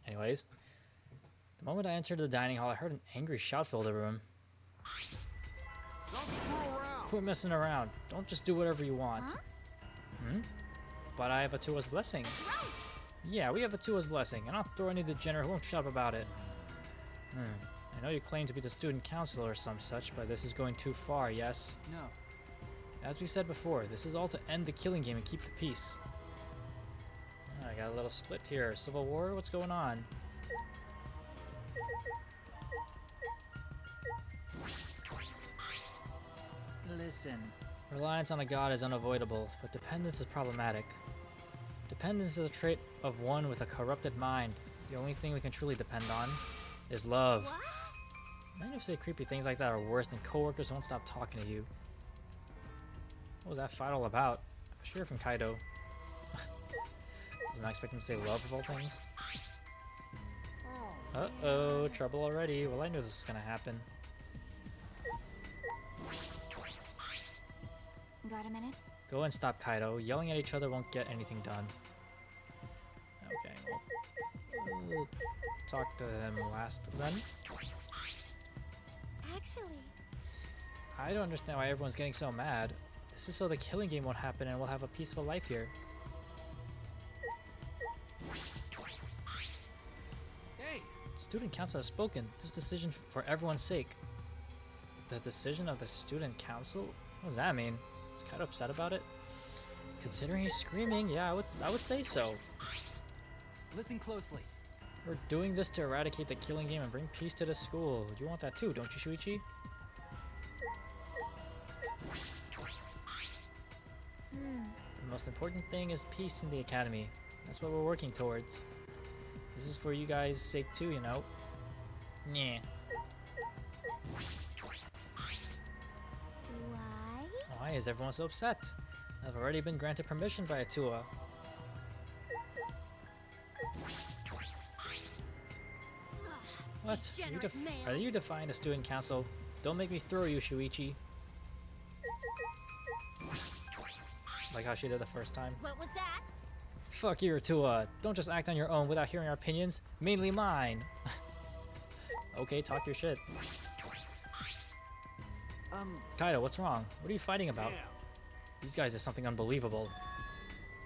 Anyways, the moment I entered the dining hall, I heard an angry shout fill the room. Don't screw around. Quit messing around. Don't just do whatever you want. Hmm? But I have Atua's blessing. Yeah, we have Atua's blessing, and I'll throw any degenerate who won't shut up about it. I know you claim to be the student councilor or some such, but this is going too far, yes? No. As we said before, this is all to end the killing game and keep the peace. I got a little split here. Civil war? What's going on? Listen. Reliance on a god is unavoidable, but dependence is problematic. Dependence is a trait of one with a corrupted mind. The only thing we can truly depend on is love. Men who say creepy things like that are worse than coworkers who won't stop talking to you. What was that fight all about? I should hear from Kaido. Was not expecting to say love of all things. Uh-oh, trouble already. Well, I knew this was gonna happen. Got a minute? Go and stop Kaido. Yelling at each other won't get anything done. Okay, well, we'll talk to him last then. Actually, I don't understand why everyone's getting so mad. This is so the killing game won't happen and we'll have a peaceful life here. Hey! Student council has spoken. This decision for everyone's sake. The decision of the student council? What does that mean? Is Kaido upset about it? Considering he's screaming, yeah, I would say so. Listen closely. We're doing this to eradicate the killing game and bring peace to the school. You want that too, don't you, Shuichi? The most important thing is peace in the academy. That's what we're working towards. This is for you guys' sake too, you know. Yeah. why? Why is everyone so upset? I've already been granted permission by Atua. What? Are you defying the student council? Don't make me throw you, Shuichi. Like how she did the first time. What was that? Fuck you, Atua. Don't just act on your own without hearing our opinions. Mainly mine. Okay, talk your shit. Kaido, what's wrong? What are you fighting about? Damn. These guys did something unbelievable.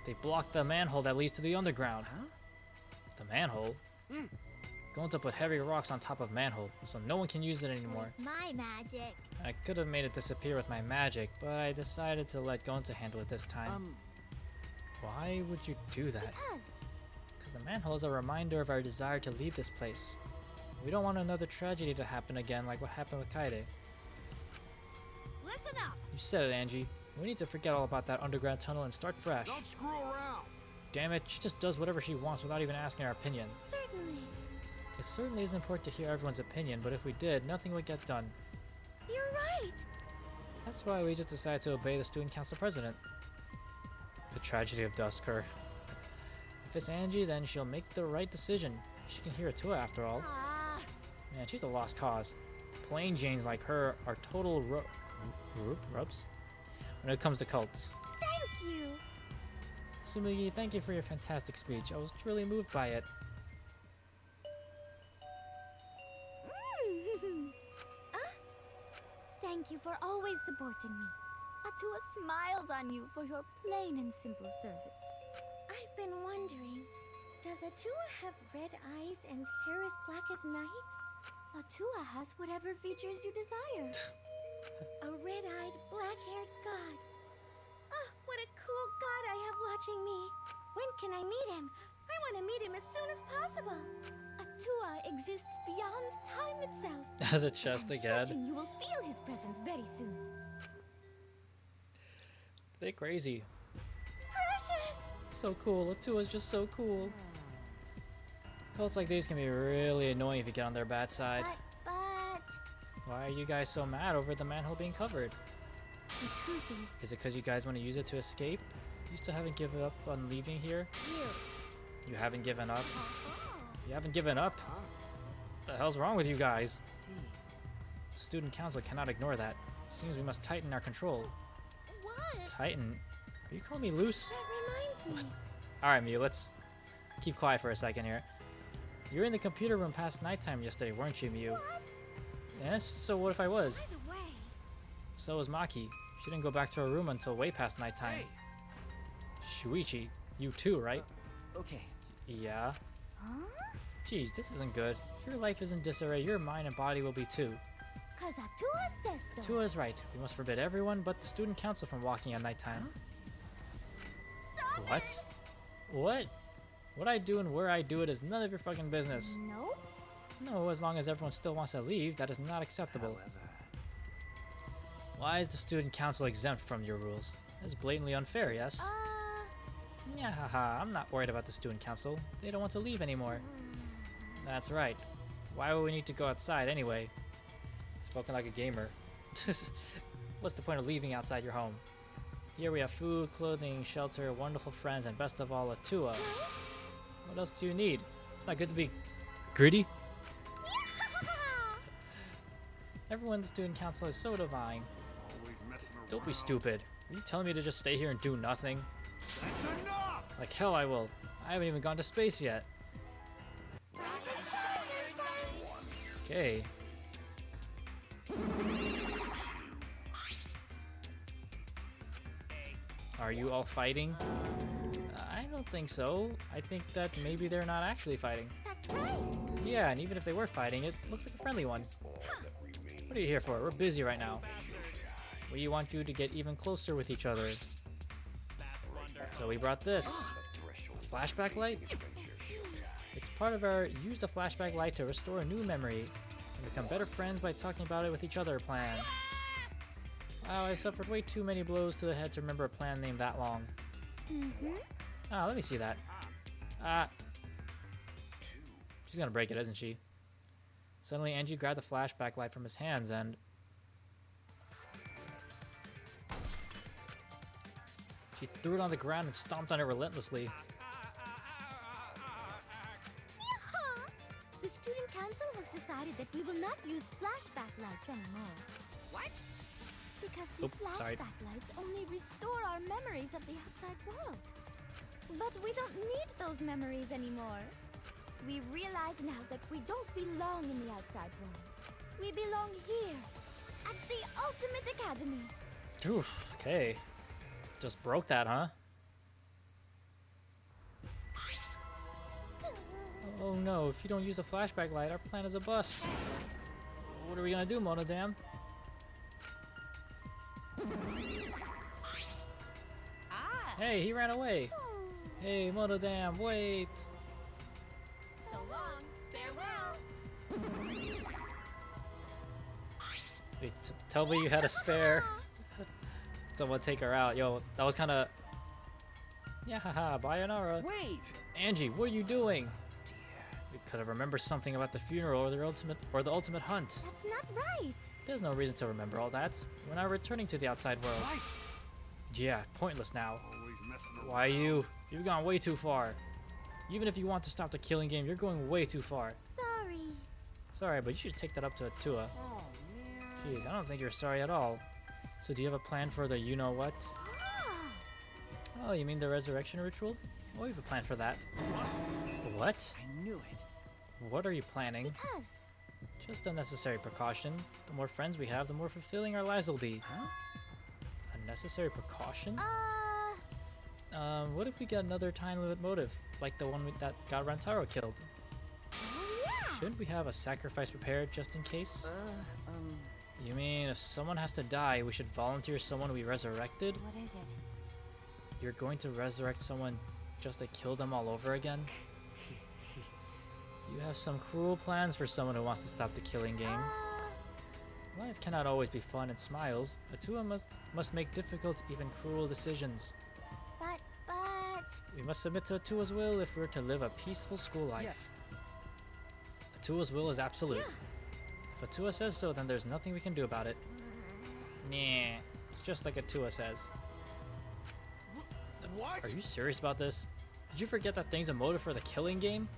They blocked the manhole that leads to the underground. Huh? The manhole? Going to put heavy rocks on top of manhole, so no one can use it anymore. With my magic. I could have made it disappear with my magic, but I decided to let Gonta handle it this time. Why would you do that? Because the manhole is a reminder of our desire to leave this place. We don't want another tragedy to happen again like what happened with Kaede. Listen up! You said it, Angie. We need to forget all about that underground tunnel and start fresh. Don't screw around. Damn it, she just does whatever she wants without even asking our opinion. Certainly. It certainly is important to hear everyone's opinion, but if we did, nothing would get done. You're right. That's why we just decided to obey the student council president. The tragedy of Dusker. If it's Angie, then she'll make the right decision. She can hear Atua after all. Man, she's a lost cause. Plain Janes like her are total rubs when it comes to cults. Thank you. Sumugi, thank you for your fantastic speech. I was truly moved by it. Thank you for always supporting me. Atua smiles on you for your plain and simple service. I've been wondering, does Atua have red eyes and hair as black as night? Atua has whatever features you desire. A red-eyed, black-haired god. Oh, what a cool god I have watching me. When can I meet him? I want to meet him as soon as possible. Atua exists beyond time itself. The chest I'm again. certain you will feel his presence very soon. They're crazy. Precious! So cool. Atua's just so cool. Cults like these can be really annoying if you get on their bad side. But... Why are you guys so mad over the manhole being covered? The truth Is it because you guys want to use it to escape? You still haven't given up on leaving here? You haven't given up? You haven't given up? What the hell's wrong with you guys? The student council cannot ignore that. Seems we must tighten our control. What? Tighten? Are you calling me loose? That reminds me. Alright, Mew, let's keep quiet for a second here. You were in the computer room past nighttime yesterday, weren't you, Mew? What? Yes, so what if I was? By the way, So was Maki. She didn't go back to her room until way past nighttime. Hey. Shuichi, you too, right? Okay. Yeah. huh? Geez, this isn't good. If your life is in disarray, your mind and body will be too. Cause Atua says so. Tua is right. We must forbid everyone but the student council from walking at nighttime. Stop What? it! What? What I do and where I do it is none of your fucking business. Nope. No, as long as everyone still wants to leave, that is not acceptable. However, Why is the student council exempt from your rules? That's blatantly unfair, yes? Yeah, haha, I'm not worried about the student council. They don't want to leave anymore. That's right. Why would we need to go outside anyway? Spoken like a gamer. What's the point of leaving outside your home? Here we have food, clothing, shelter, wonderful friends, and best of all, a Tua. What else do you need? It's not good to be greedy. Everyone in the student council is so divine. Always messing around. Don't be stupid. Are you telling me to just stay here and do nothing? That's enough! Like hell I will. I haven't even gone to space yet. Okay. Are you all fighting? I don't think so. I think that maybe they're not actually fighting. That's right. Yeah, and even if they were fighting, it looks like a friendly one. What are you here for? We're busy right now. We want you to get even closer with each other. So we brought this. A flashback light? It's part of our use the flashback light to restore a new memory and become better friends by talking about it with each other plan. Wow, I suffered way too many blows to the head to remember a plan named that long. Ah, let me see that. Ah. She's gonna break it, isn't she? Suddenly, Angie grabbed the flashback light from his hands and... she threw it on the ground and stomped on it relentlessly. Yeehaw! The student council has decided that we will not use flashback lights anymore. What? Because the Oop, sorry. flashback lights only restore our memories of the outside world. But we don't need those memories anymore. We realize now that we don't belong in the outside world. We belong here, at the Ultimate Academy. Oof, okay. Just broke that, huh? Oh no, if you don't use the flashback light, our plan is a bust. What are we gonna do, Monodam? Ah, Hey, he ran away. Hey, Monodam, wait. so long. Farewell. Wait, tell me you had a spare. Someone take her out. Yo, that was kind of... yeah, haha, Bayonara. wait! Angie, what are you doing? We could have remembered something about the funeral or the ultimate hunt. That's not right. There's no reason to remember all that. We're now returning to the outside world. Right! Yeah, pointless now. Always messing around. Why you? You've gone way too far. Even if you want to stop the killing game, you're going way too far. Sorry. Sorry, but you should take that up to Atua. Oh, man. Jeez, I don't think you're sorry at all. So do you have a plan for the you-know-what? Ah, Oh, you mean the resurrection ritual? Oh, we have a plan for that. What? I knew it. What are you planning? because. Just a necessary precaution. The more friends we have, the more fulfilling our lives will be. Huh? A necessary precaution? Uh, What if we get another time limit motive, like the one that got Rantaro killed? oh yeah. Shouldn't we have a sacrifice prepared just in case? You mean if someone has to die, we should volunteer someone we resurrected? What is it? You're going to resurrect someone just to kill them all over again? You have some cruel plans for someone who wants to stop the killing game. Life cannot always be fun and smiles. Atua must make difficult, even cruel decisions. But. We must submit to Atua's will if we're to live a peaceful school life. Yes. Atua's will is absolute. If Atua says so, then there's nothing we can do about it. Nah, it's just like Atua says. What? Are you serious about this? Did you forget that thing's a motive for the killing game?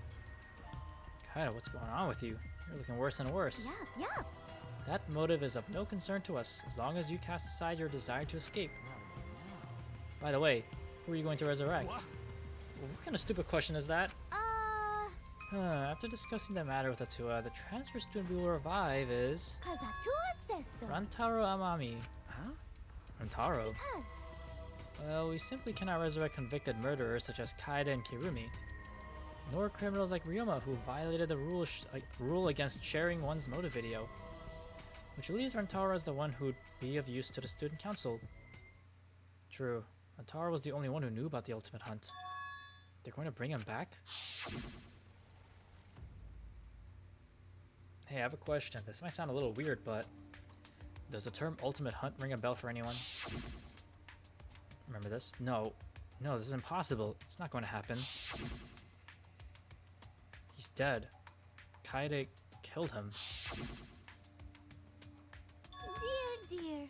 God, what's going on with you? You're looking worse and worse. Yup. That motive is of no concern to us, as long as you cast aside your desire to escape. By the way, who are you going to resurrect? What kind of stupid question is that? After discussing the matter with Atua, the transfer student we will revive is... Cause Atua says so. Rantaro Amami. Huh? Rantaro? Because. Well, we simply cannot resurrect convicted murderers such as Kaede and Kirumi. Nor criminals like Ryoma who violated the rule against sharing one's motive video. Which leaves Rantaro as the one who'd be of use to the student council. True. Rantaro was the only one who knew about the ultimate hunt. They're going to bring him back? Hey, I have a question. This might sound a little weird, but does the term ultimate hunt ring a bell for anyone? Remember this? No. No, this is impossible. It's not going to happen. He's dead. Kaede killed him. Dear, dear.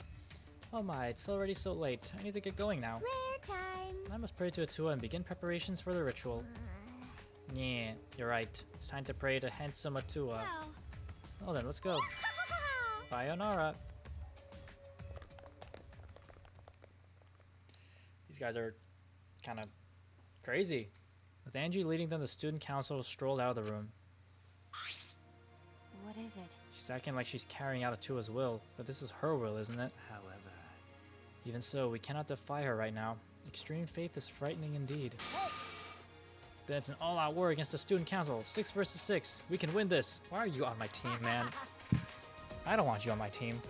Oh my, it's already so late. I need to get going now. Prayer time. I must pray to Atua and begin preparations for the ritual. Yeah, you're right. It's time to pray to handsome Atua. No. Well then, let's go. Sayonara. These guys are kind of crazy. With Angie leading them, the student council strolled out of the room. What is it? She's acting like she's carrying out Atua's will, but this is her will, isn't it? However... Even so, we cannot defy her right now. Extreme faith is frightening indeed. Then it's an all-out war against the student council. 6 versus 6. We can win this. Why are you on my team, man? I don't want you on my team.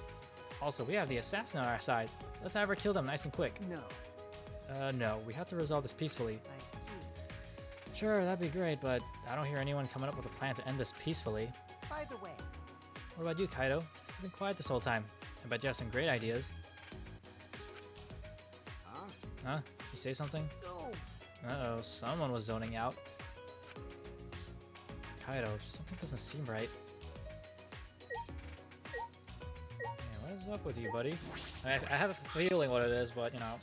Also, we have the assassin on our side. Let's have her kill them nice and quick. No. No. We have to resolve this peacefully. I see. Sure, that'd be great, but I don't hear anyone coming up with a plan to end this peacefully. By the way... What about you, Kaido? You've been quiet this whole time. I bet you have some great ideas. Huh? You say something? No. Uh-oh, someone was zoning out. Kaido, something doesn't seem right. Yeah, what is up with you, buddy? I have a feeling what it is, but, you know.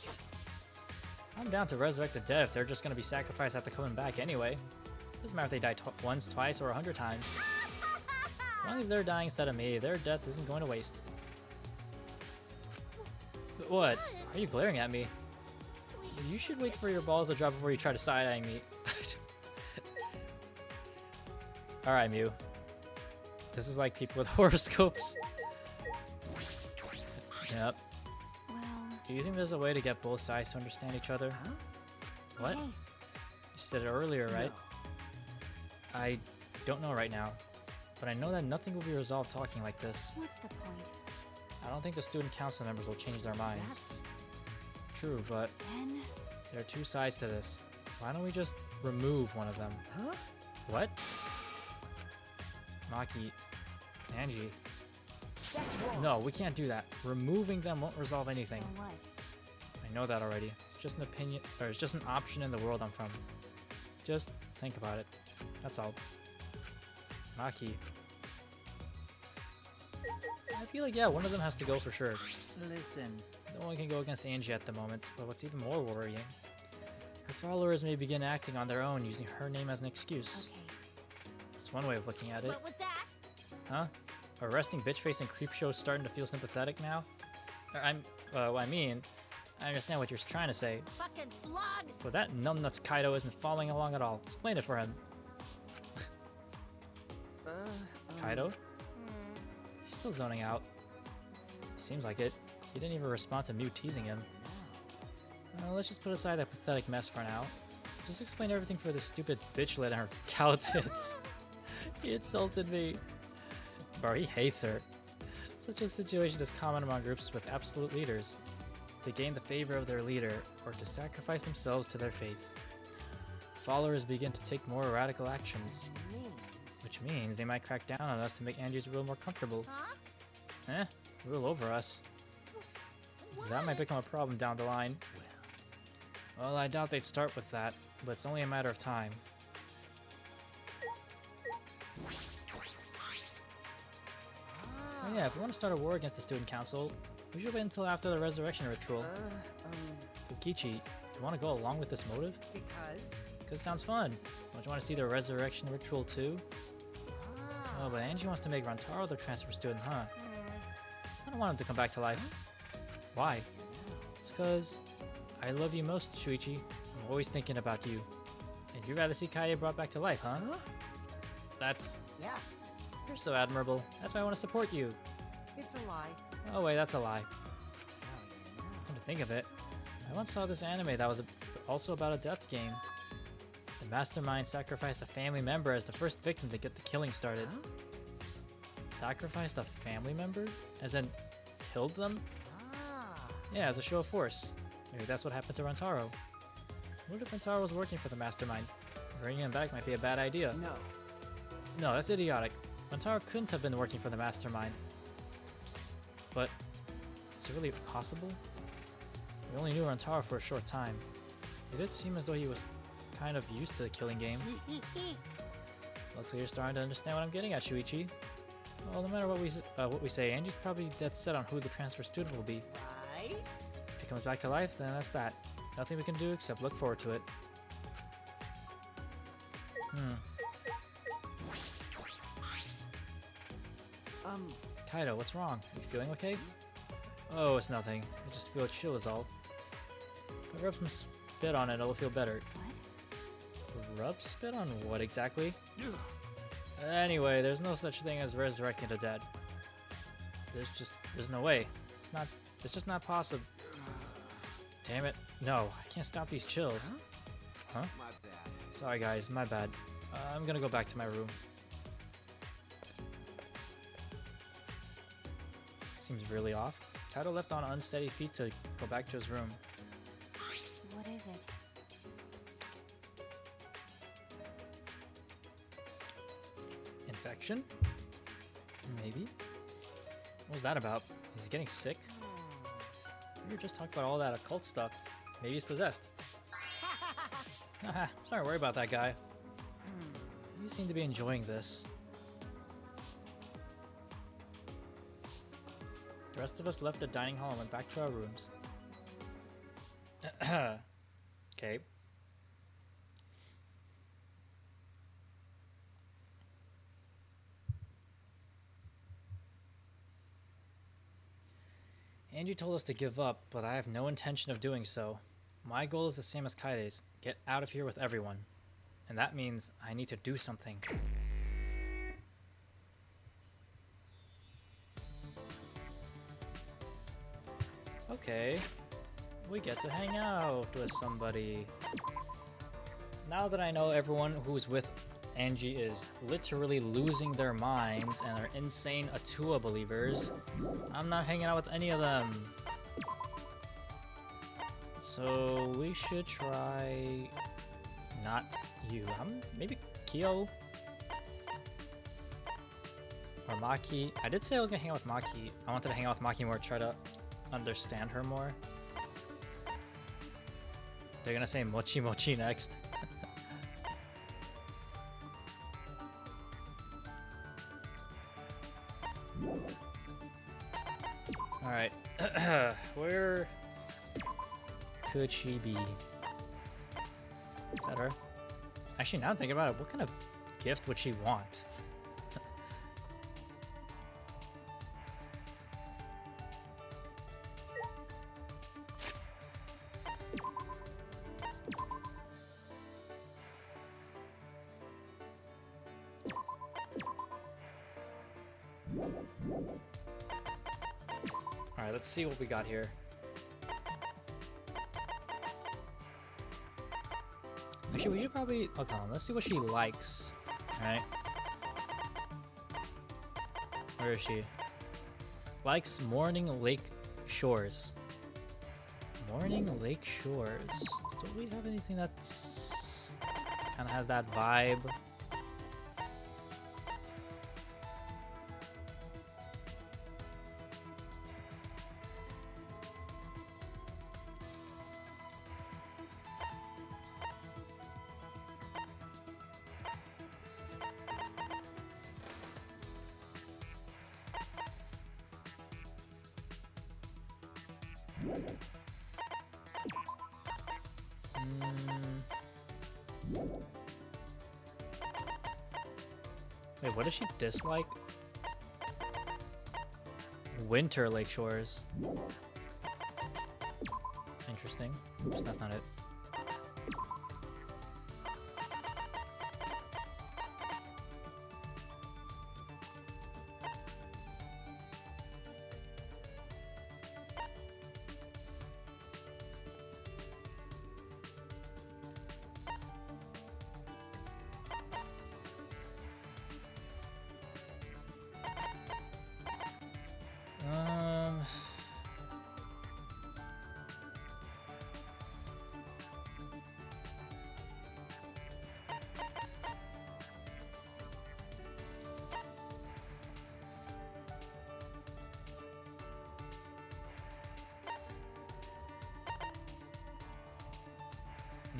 I'm down to resurrect the dead if they're just gonna be sacrificed after coming back anyway. Doesn't matter if they die once, twice, or 100 times. As long as they're dying instead of me, their death isn't going to waste. What? Are you glaring at me? You should wait for your balls to drop before you try to side-eyeing me. Alright, Mew. This is like people with horoscopes. Yep. Well... Do you think there's a way to get both sides to understand each other? Huh? What? Hey. You said it earlier, right? No. I don't know right now. But I know that nothing will be resolved talking like this. What's the point? I don't think the student council members will change their minds. That's... True, but Then... there are two sides to this. Why don't we just remove one of them? Huh? What? Maki, Angie. That's wrong. No, we can't do that. Removing them won't resolve anything. So what? I know that already. It's just an opinion, or it's just an option in the world I'm from. Just think about it. That's all. Maki. I feel like, yeah, one of them has to go for sure. Listen. No one can go against Angie at the moment, but what's even more worrying, her followers may begin acting on their own using her name as an excuse. Okay. It's one way of looking at it. What was that? Huh? Are resting bitchface and creepshow starting to feel sympathetic now? I mean, I understand what you're trying to say, Fucking slugs! but that numbnuts Kaido isn't following along at all. Explain it for him. Kaido? He's still zoning out. Seems like it. He didn't even respond to Mew teasing him. Let's just put aside that pathetic mess for now. Just explain everything for this stupid bitchlet and her cow tits. He insulted me. Bro, he hates her. Such a situation is common among groups with absolute leaders. To gain the favor of their leader, or to sacrifice themselves to their faith. Followers begin to take more radical actions. Which means they might crack down on us to make Angie's rule more comfortable. Huh? Rule over us. That might become a problem down the line. Well, I doubt they'd start with that, but it's only a matter of time. Oh yeah, if we want to start a war against the student council, we should wait until after the resurrection ritual. Fukichi, do you want to go along with this motive? Because it sounds fun. Don't you want to see the resurrection ritual too? Oh, but Angie wants to make Rantaro the transfer student, huh? don't want him to come back to life. Why? It's because I love you most, Shuichi. I'm always thinking about you. And you'd rather see Kaede brought back to life, huh? That's... Yeah, You're so admirable. That's why I want to support you. it's a lie. Oh wait, that's a lie. Oh, Come to think of it, I once saw this anime that was also about a death game. The mastermind sacrificed a family member as the first victim to get the killing started. Sacrificed a family member? As in, killed them? Ah. Yeah, as a show of force. Maybe that's what happened to Rantaro. What if Rantaro was working for the mastermind? Bringing him back might be a bad idea. No. No, that's idiotic. Rantaro couldn't have been working for the mastermind. But, is it really possible? We only knew Rantaro for a short time. It did seem as though he was kind of used to the killing game. Looks like you're starting to understand what I'm getting at, Shuichi. Well, no matter what we say, Angie's probably dead set on who the transfer student will be. Right? If he comes back to life, then that's that. Nothing we can do except look forward to it. Kaido, what's wrong? Are you feeling okay? Oh, it's nothing. I just feel chill is all. If I rub some spit on it, it'll feel better. What? Rub spit on what exactly? Anyway, there's no such thing as resurrecting the dead. There's no way. It's just not possible. Damn it. No, I can't stop these chills. Huh? My bad. Sorry guys, my bad. I'm gonna go back to my room. Seems really off. Kaido left on unsteady feet to go back to his room. What is it? Infection? Maybe? What was that about? He's getting sick? We were just talking about all that occult stuff. Maybe he's possessed. Haha, sorry, worry about that guy. You seem to be enjoying this. The rest of us left the dining hall and went back to our rooms. Okay. Angie told us to give up, but I have no intention of doing so. My goal is the same as Kaide's. Get out of here with everyone. And that means I need to do something. Okay. We get to hang out with somebody. Now that I know everyone who's with Angie is literally losing their minds and are insane Atua believers, I'm not hanging out with any of them. So we should try not you. Maybe Kyo or Maki. I did say I was gonna hang out with Maki. I wanted to hang out with Maki more, try to understand her more. They're gonna say Mochi Mochi next. Alright. Where could she be? Is that her? Actually, now I'm thinking about it, what kind of gift would she want? Alright, let's see what we got here. Actually, we should probably... Okay, let's see what she likes. Alright. Where is she? Likes Morning Lake Shores. Morning Lake Shores. Do we have anything that's... kind of has that vibe? Wait, what does she dislike? winter lake shores. Interesting. Oops, that's not it.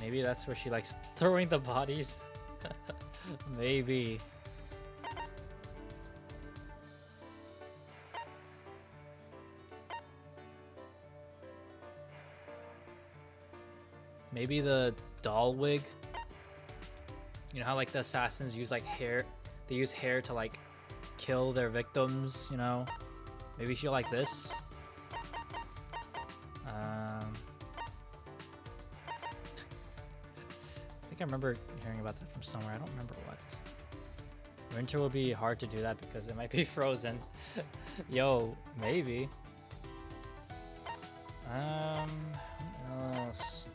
Maybe that's where she likes throwing the bodies. Maybe. Maybe the doll wig. You know how like the assassins use like hair, they use hair to like kill their victims, you know? Maybe she'll like this. I think I remember hearing about that from somewhere. I don't remember what. Winter will be hard to do that because it might be frozen. Yo, maybe. What else?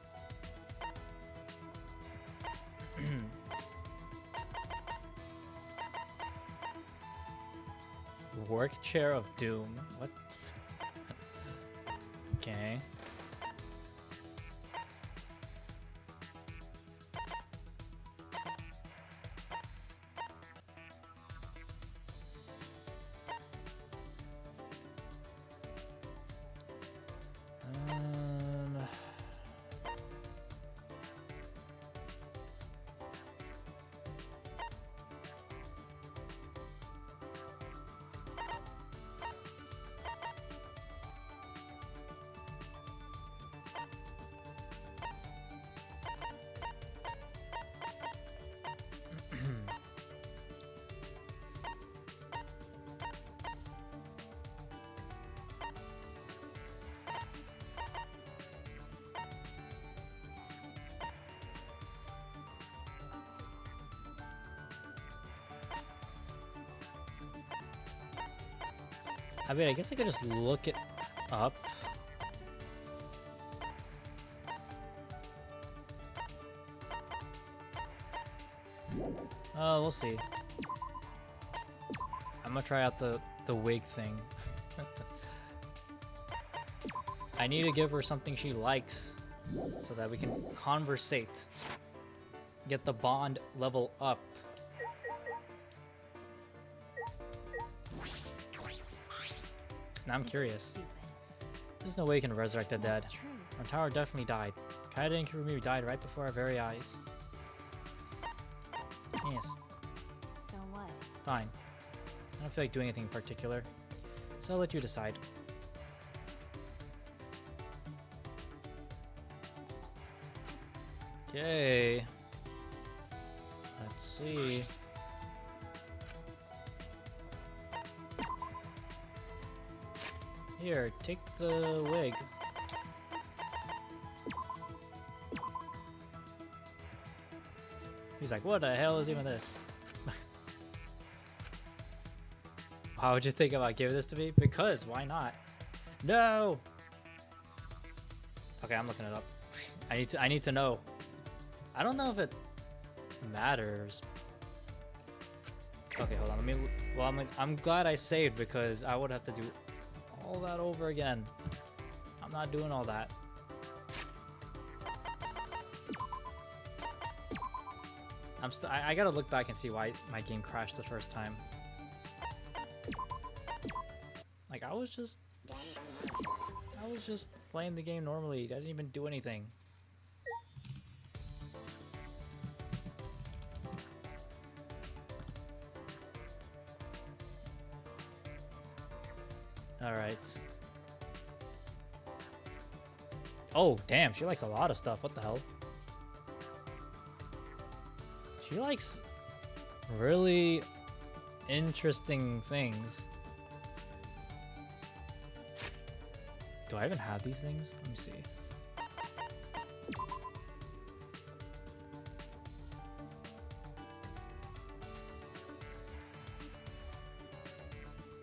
Work chair of doom. What? Okay. I mean, I guess I could just look it up. Oh, we'll see. I'm gonna try out the wig thing. I need to give her something she likes so that we can conversate. Get the bond level up. Now I'm curious. There's no way you can resurrect the dead. Our tower definitely died. Kaede and Kirumi died right before our very eyes. Yes. So what? Fine. I don't feel like doing anything in particular, so I'll let you decide. Okay. Let's see. Here, take the wig. He's like, what the hell is even this? Why would you think about giving this to me? Because, why not? No! Okay, I'm looking it up. I need to know. I don't know if it matters. Okay, hold on. Let me. Well, I'm glad I saved because I would have to do all that over again. I'm not doing all that. I gotta look back and see why my game crashed the first time. Like I was just playing the game normally. I didn't even do anything. Alright. Oh, damn, she likes a lot of stuff. What the hell? She likes really interesting things. Do I even have these things? Let me see.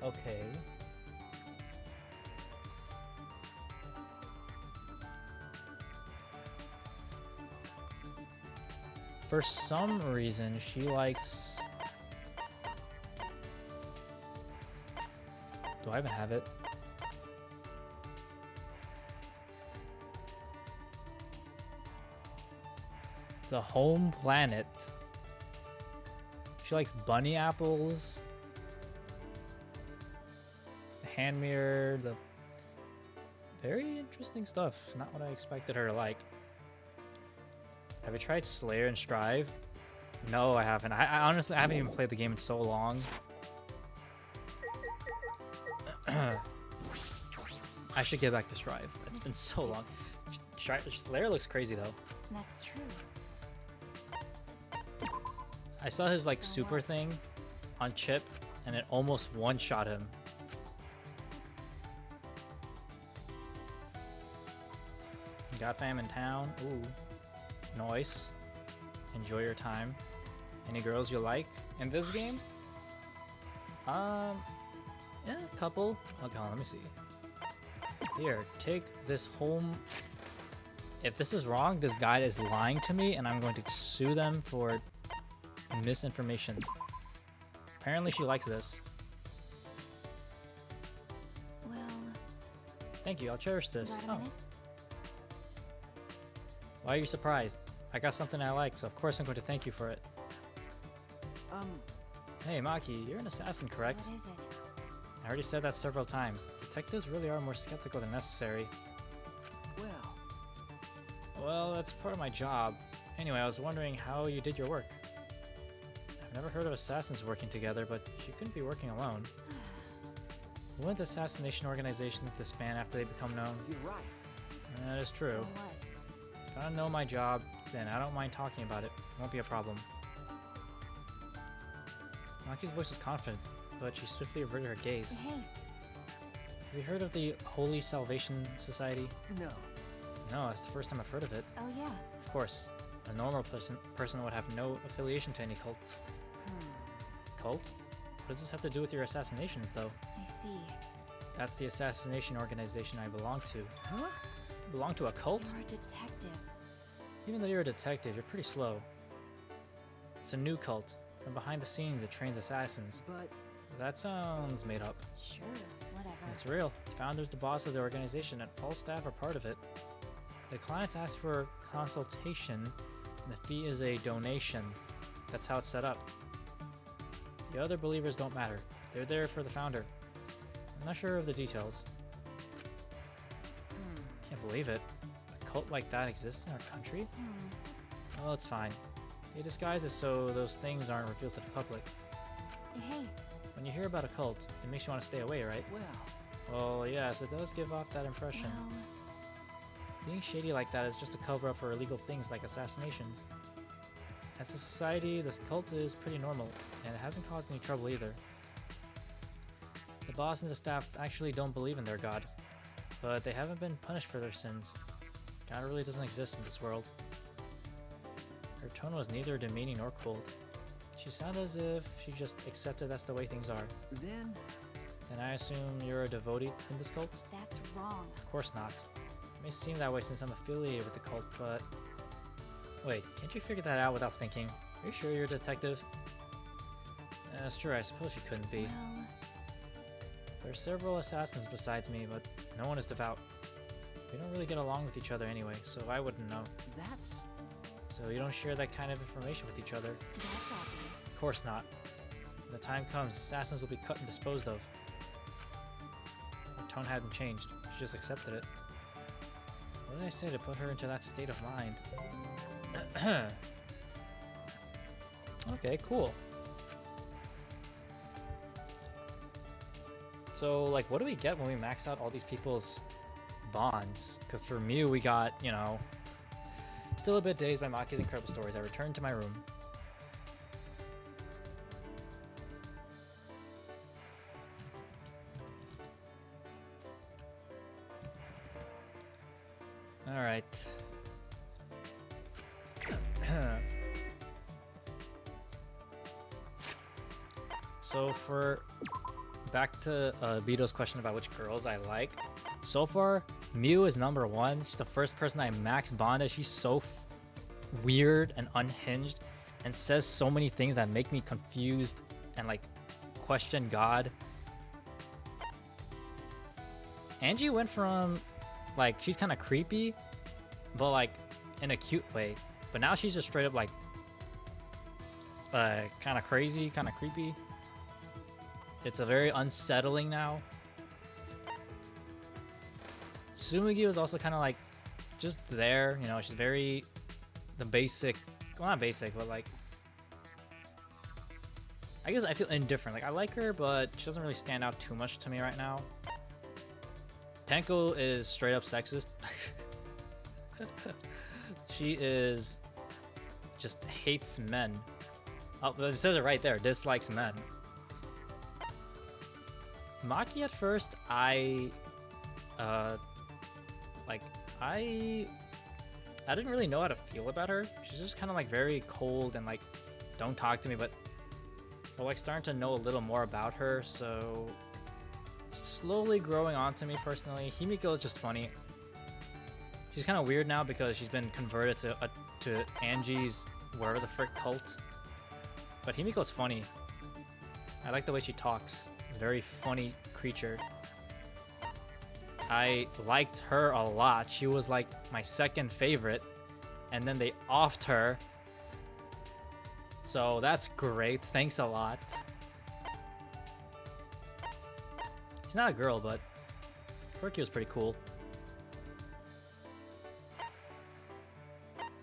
Okay. For some reason, she likes... Do I even have it? The home planet. She likes bunny apples. The hand mirror. The very interesting stuff. Not what I expected her to like. Have you tried Slayer and Strive? No, I haven't. I honestly I haven't even played the game in so long. I should get back to Strive. It's been so long. Slayer looks crazy though. That's true. I saw his like So super what? thing on Chip, and it almost one-shot him. Got fam in town. Ooh, nice. Enjoy your time. Any girls you like in this game? Yeah, a couple. Okay, let me see. Here, take this home. If this is wrong, this guide is lying to me, and I'm going to sue them for misinformation. Apparently she likes this. Well, Thank you, I'll cherish you this. got a Oh, minute? why are you surprised? I got something I like, so of course I'm going to thank you for it. Hey Maki, you're an assassin, correct? What is it? I already said that several times. Detectives really are more skeptical than necessary. Well, that's part of my job. Anyway, I was wondering how you did your work. I've never heard of assassins working together, but she couldn't be working alone. Wouldn't assassination organizations disband after they become known? You're right. That is true. So what? If I don't know my job, then I don't mind talking about it. It won't be a problem. Maki's voice was confident, but she swiftly averted her gaze. Hey, Have you heard of the Holy Salvation Society? No. No, that's the first time I've heard of it. oh yeah. Of course, a normal person would have no affiliation to any cults. Cult? What does this have to do with your assassinations, though? I see. That's the assassination organization I belong to. Huh? You belong to a cult? You're a detective. Even though you're a detective, you're pretty slow. It's a new cult. From behind the scenes, it trains assassins. But That sounds made up. Sure, whatever. It's real. The founder's the boss of the organization, and all staff are part of it. The clients ask for consultation, and the fee is a donation. That's how it's set up. The other believers don't matter. They're there for the founder. I'm not sure of the details. Can't believe it. A cult like that exists in our country? Well, it's fine. They disguise it so those things aren't revealed to the public. Hey, When you hear about a cult, it makes you want to stay away, right? Well, yes, it does give off that impression. well, Being shady like that is just a cover-up for illegal things like assassinations. As a society, this cult is pretty normal, and it hasn't caused any trouble either. The boss and the staff actually don't believe in their god, but they haven't been punished for their sins. God really doesn't exist in this world. Her tone was neither demeaning nor cold. She sounded as if she just accepted that's the way things are. then Then I assume you're a devotee in this cult? that's wrong. Of course not. It may seem that way since I'm affiliated with the cult, but... Wait, can't you figure that out without thinking? Are you sure you're a detective? That's true, I suppose you couldn't be. Well, There are several assassins besides me, but no one is devout. We don't really get along with each other anyway, so I wouldn't know. that's So you don't share that kind of information with each other? that's obvious. Of course not. When the time comes, assassins will be cut and disposed of. Her tone hadn't changed. She just accepted it. What did I say to put her into that state of mind? Okay, cool. So, like, what do we get when we max out all these people's bonds? Because for Mew, we got, you know... Still a bit dazed by Maki's incredible stories, I returned to my room. So for back to Vito's question about which girls I like. So far, Miu is number 1. She's the first person I max bonded. She's so weird and unhinged and says so many things that make me confused and like question God. Angie went from like she's kind of creepy, but like in a cute way. But now she's just straight up like kind of crazy, kind of creepy. It's a very unsettling now. Tsumugi was also kind of like just there, you know, she's very the basic, well not basic, but like I guess I feel indifferent. Like I like her, but she doesn't really stand out too much to me right now. Tenko is straight up sexist. She is just hates men. Oh, it says it right there, dislikes men. Maki at first, I didn't really know how to feel about her. She's just kind of like very cold and like don't talk to me, but we're like starting to know a little more about her, so slowly growing onto me personally. Himiko is just funny. She's kind of weird now because she's been converted to Angie's wherever the frick cult. But Himiko's funny. I like the way she talks. Very funny creature. I liked her a lot. She was like my second favorite, and then they offed her. So that's great. Thanks a lot. He's not a girl, but Korikyo's pretty cool.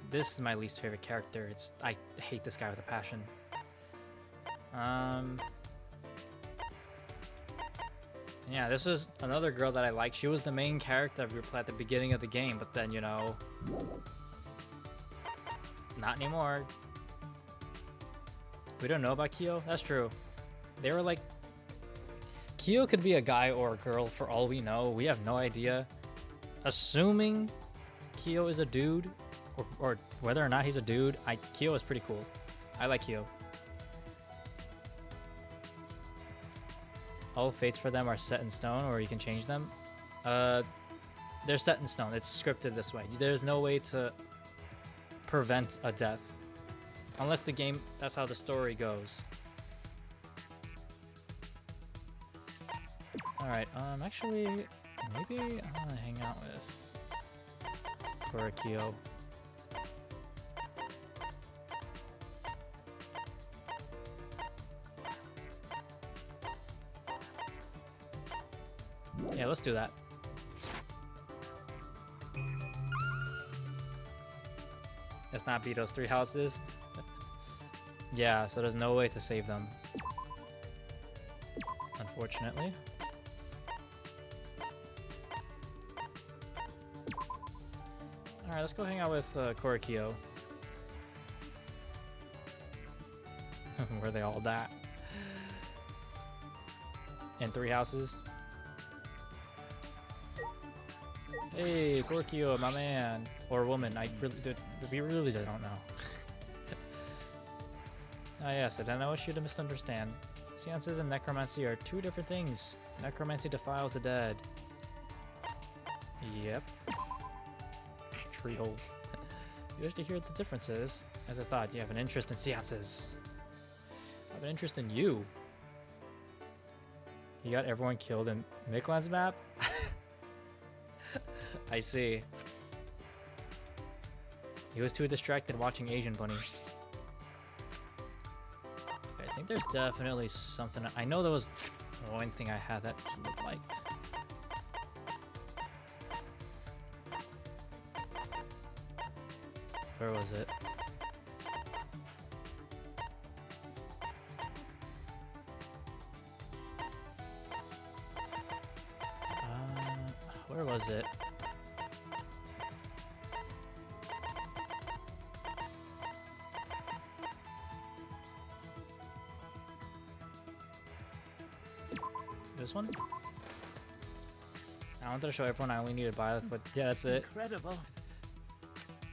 This is my least favorite character. I hate this guy with a passion. Yeah, this was another girl that I liked. She was the main character of Replay at the beginning of the game, but then, you know, not anymore. We don't know about Kyo? That's true. They were like... Kyo could be a guy or a girl for all we know. We have no idea. Assuming Kyo is a dude, or whether or not he's a dude, Kyo is pretty cool. I like Kyo. All fates for them are set in stone, or you can change them. They're set in stone. It's scripted this way. There's no way to prevent a death. Unless the game, that's how the story goes. Alright, actually, maybe I'm gonna hang out with Korikyo. Yeah, let's do that. It's not beat those 3 houses. Yeah, so there's no way to save them. Unfortunately. Alright, let's go hang out with Korikyo. Where they all die. In 3 houses. Hey, Korikyo, my man. Or woman, we really don't know. Ah yes, I don't know what you to misunderstand. Seances and necromancy are 2 different things. Necromancy defiles the dead. Yep. Tree holes. You wish to hear the differences? As I thought, you have an interest in seances. I have an interest in you. You got everyone killed in Miklan's map? I see. He was too distracted watching Asian Bunny. Okay, I think there's definitely something. I know there was one thing I had that he would like. Where was it? Where was it? This one? I wanted to show everyone I only needed Byleth, but yeah, that's it. Incredible.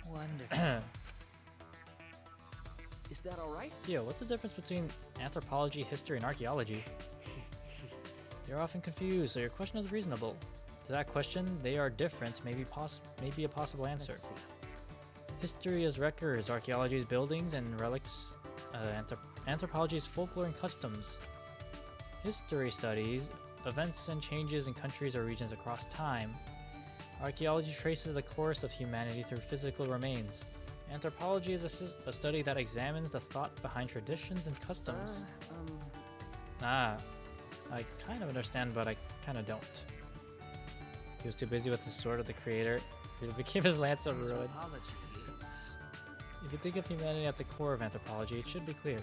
Wonderful. Is that alright? Yo, what's the difference between anthropology, history, and archaeology? You're often confused, so your question is reasonable. To that question, they are different, maybe a possible answer. Let's see. History is records, archaeology is buildings and relics, anthropology is folklore and customs. History studies events and changes in countries or regions across time. Archaeology traces the course of humanity through physical remains. Anthropology is a study that examines the thought behind traditions and customs. I kind of understand, but I kind of don't. He was too busy with the sword of the creator. He became his lance of ruin. Anthropology is... If you think of humanity at the core of anthropology, it should be clear.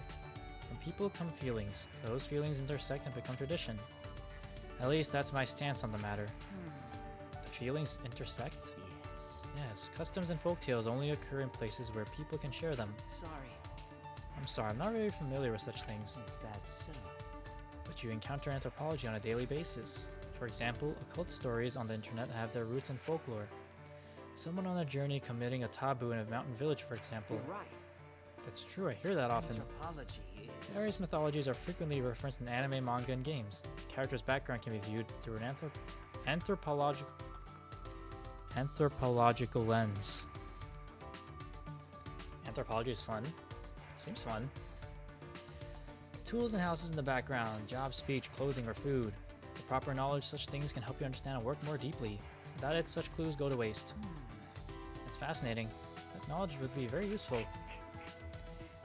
When people come feelings, those feelings intersect and become tradition. At least that's my stance on the matter. The feelings intersect? Yes, customs and folktales only occur in places where people can share them. Sorry. I'm sorry, I'm not very familiar with such things. Is that so? But you encounter anthropology on a daily basis. For example, occult stories on the internet have their roots in folklore. Someone on a journey committing a taboo in a mountain village, for example. You're right. That's true, I hear that often. Anthropology is... Various mythologies are frequently referenced in anime, manga, and games. The character's background can be viewed through an anthropological lens. Anthropology is fun. Seems fun. Tools and houses in the background, job, speech, clothing, or food. With proper knowledge, such things can help you understand and work more deeply. Without it, such clues go to waste. That's fascinating. That knowledge would be very useful.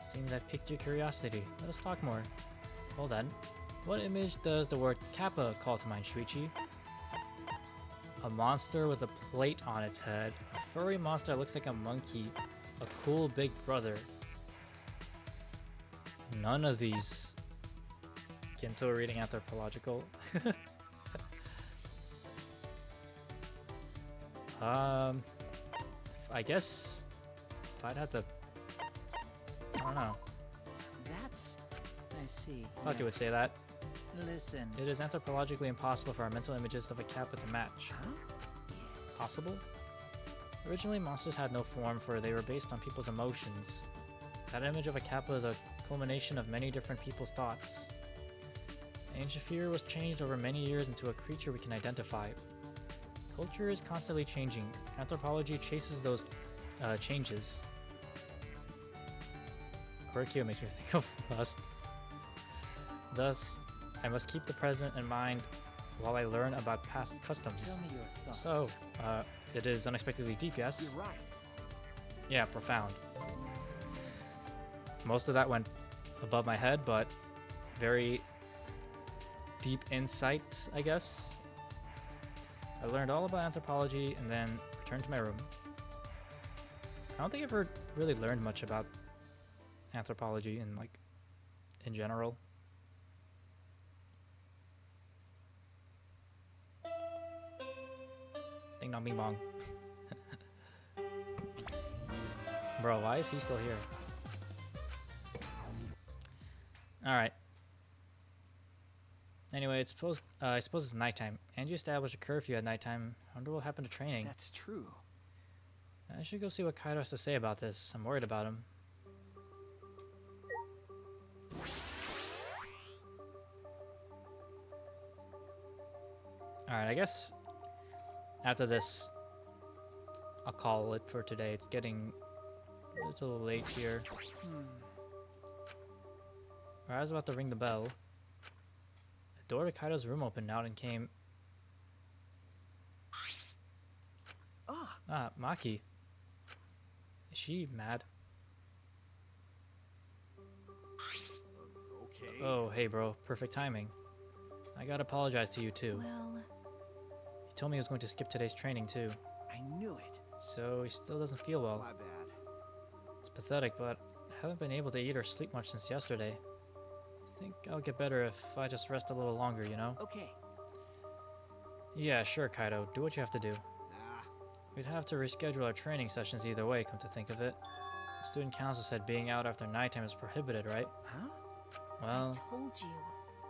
Seems I've piqued your curiosity. Let us talk more. Well then, what image does the word Kappa call to mind, Shuichi? A monster with a plate on its head. A furry monster that looks like a monkey. A cool big brother. None of these. Kinso reading anthropological. I guess if I'd have to, I don't know. That's... I see. Thought you would say that. Listen. It is anthropologically impossible for our mental images of a Kappa to match. Huh? Possible? Originally, monsters had no form, for they were based on people's emotions. That image of a Kappa is a culmination of many different people's thoughts. Ancient fear was changed over many years into a creature we can identify. Culture is constantly changing. Anthropology chases those changes. Quirkio makes me think of lust. Thus, I must keep the present in mind while I learn about past customs. Tell me your thoughts. So, it is unexpectedly deep, yes? You're right. Yeah, profound. Most of that went above my head, but very deep insight, I guess. I learned all about anthropology and then returned to my room. I don't think I've ever really learned much about anthropology in general. Ding dong bing bong. Bro, why is he still here? Alright. Anyway, I suppose it's nighttime. Angie established a curfew at nighttime. I wonder what happened to training. That's true. I should go see what Kaido has to say about this. I'm worried about him. Alright, I guess after this, I'll call it for today. It's getting a little late here. I was about to ring the bell. The door to Kaido's room opened out and came... Ah, Maki. Is she mad? Okay. Oh, hey bro. Perfect timing. I gotta apologize to you too. Well, He told me he was going to skip today's training too. I knew it. So he still doesn't feel well. My bad. It's pathetic, but I haven't been able to eat or sleep much since yesterday. I think I'll get better if I just rest a little longer, you know? Okay. Yeah, sure, Kaido. Do what you have to do. Nah. We'd have to reschedule our training sessions either way, come to think of it. The student council said being out after nighttime is prohibited, right? Huh? Well, I told you.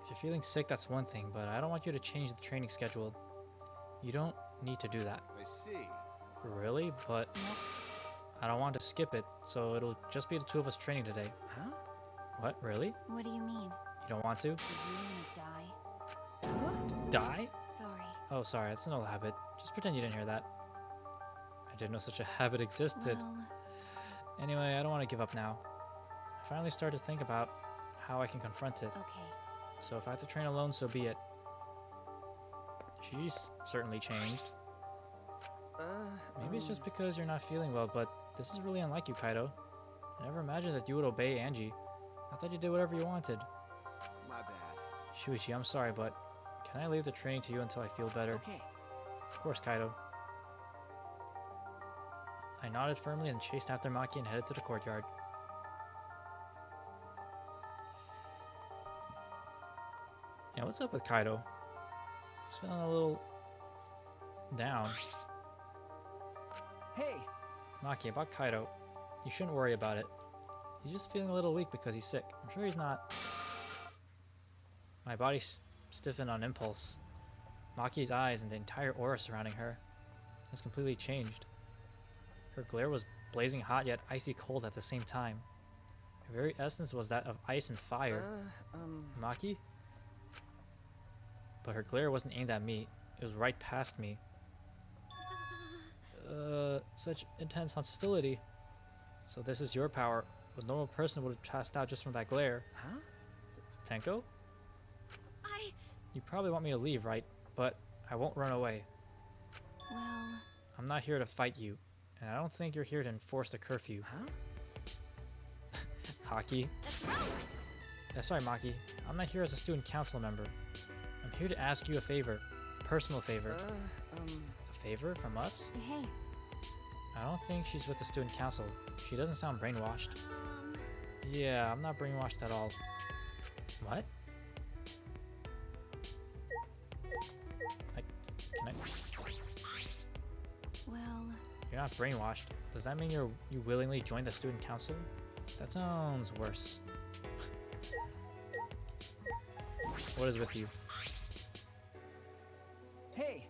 if you're feeling sick, that's one thing, but I don't want you to change the training schedule. You don't need to do that. I see. Really? But Nope. I don't want to skip it, so it'll just be the two of us training today. Huh? What, really? What do you mean? You don't want to? Do you want to die? Die? Sorry. Oh, sorry, that's an old habit. Just pretend you didn't hear that. I didn't know such a habit existed. Well, Anyway, I don't want to give up now. I finally started to think about how I can confront it. okay. So if I have to train alone, so be it. She's certainly changed. Maybe it's just because you're not feeling well, but this is really unlike you, Kaido. I never imagined that you would obey Angie. I thought you did whatever you wanted. My bad. Shuichi, I'm sorry, but can I leave the training to you until I feel better? Okay. Of course, Kaido. I nodded firmly and chased after Maki and headed to the courtyard. Yeah, what's up with Kaido? He's feeling a little down. Hey. Maki, about Kaido. You shouldn't worry about it. He's just feeling a little weak because he's sick. I'm sure he's not. My body stiffened on impulse. Maki's eyes and the entire aura surrounding her has completely changed. Her glare was blazing hot yet icy cold at the same time. Her very essence was that of ice and fire. Maki? But her glare wasn't aimed at me. It was right past me. Such intense hostility. So this is your power. A normal person would have passed out just from that glare. Huh? Tenko? You probably want me to leave, right? But I won't run away. Well, I'm not here to fight you, and I don't think you're here to enforce the curfew. Huh? Haki? That's right. That's right, Maki. I'm not here as a student council member. I'm here to ask you a favor. A personal favor. A favor from us? hey. I don't think she's with the student council. She doesn't sound brainwashed. Yeah, I'm not brainwashed at all. What? Can I? Well, You're not brainwashed. Does that mean you willingly joined the student council? That sounds worse. What is with you? Hey.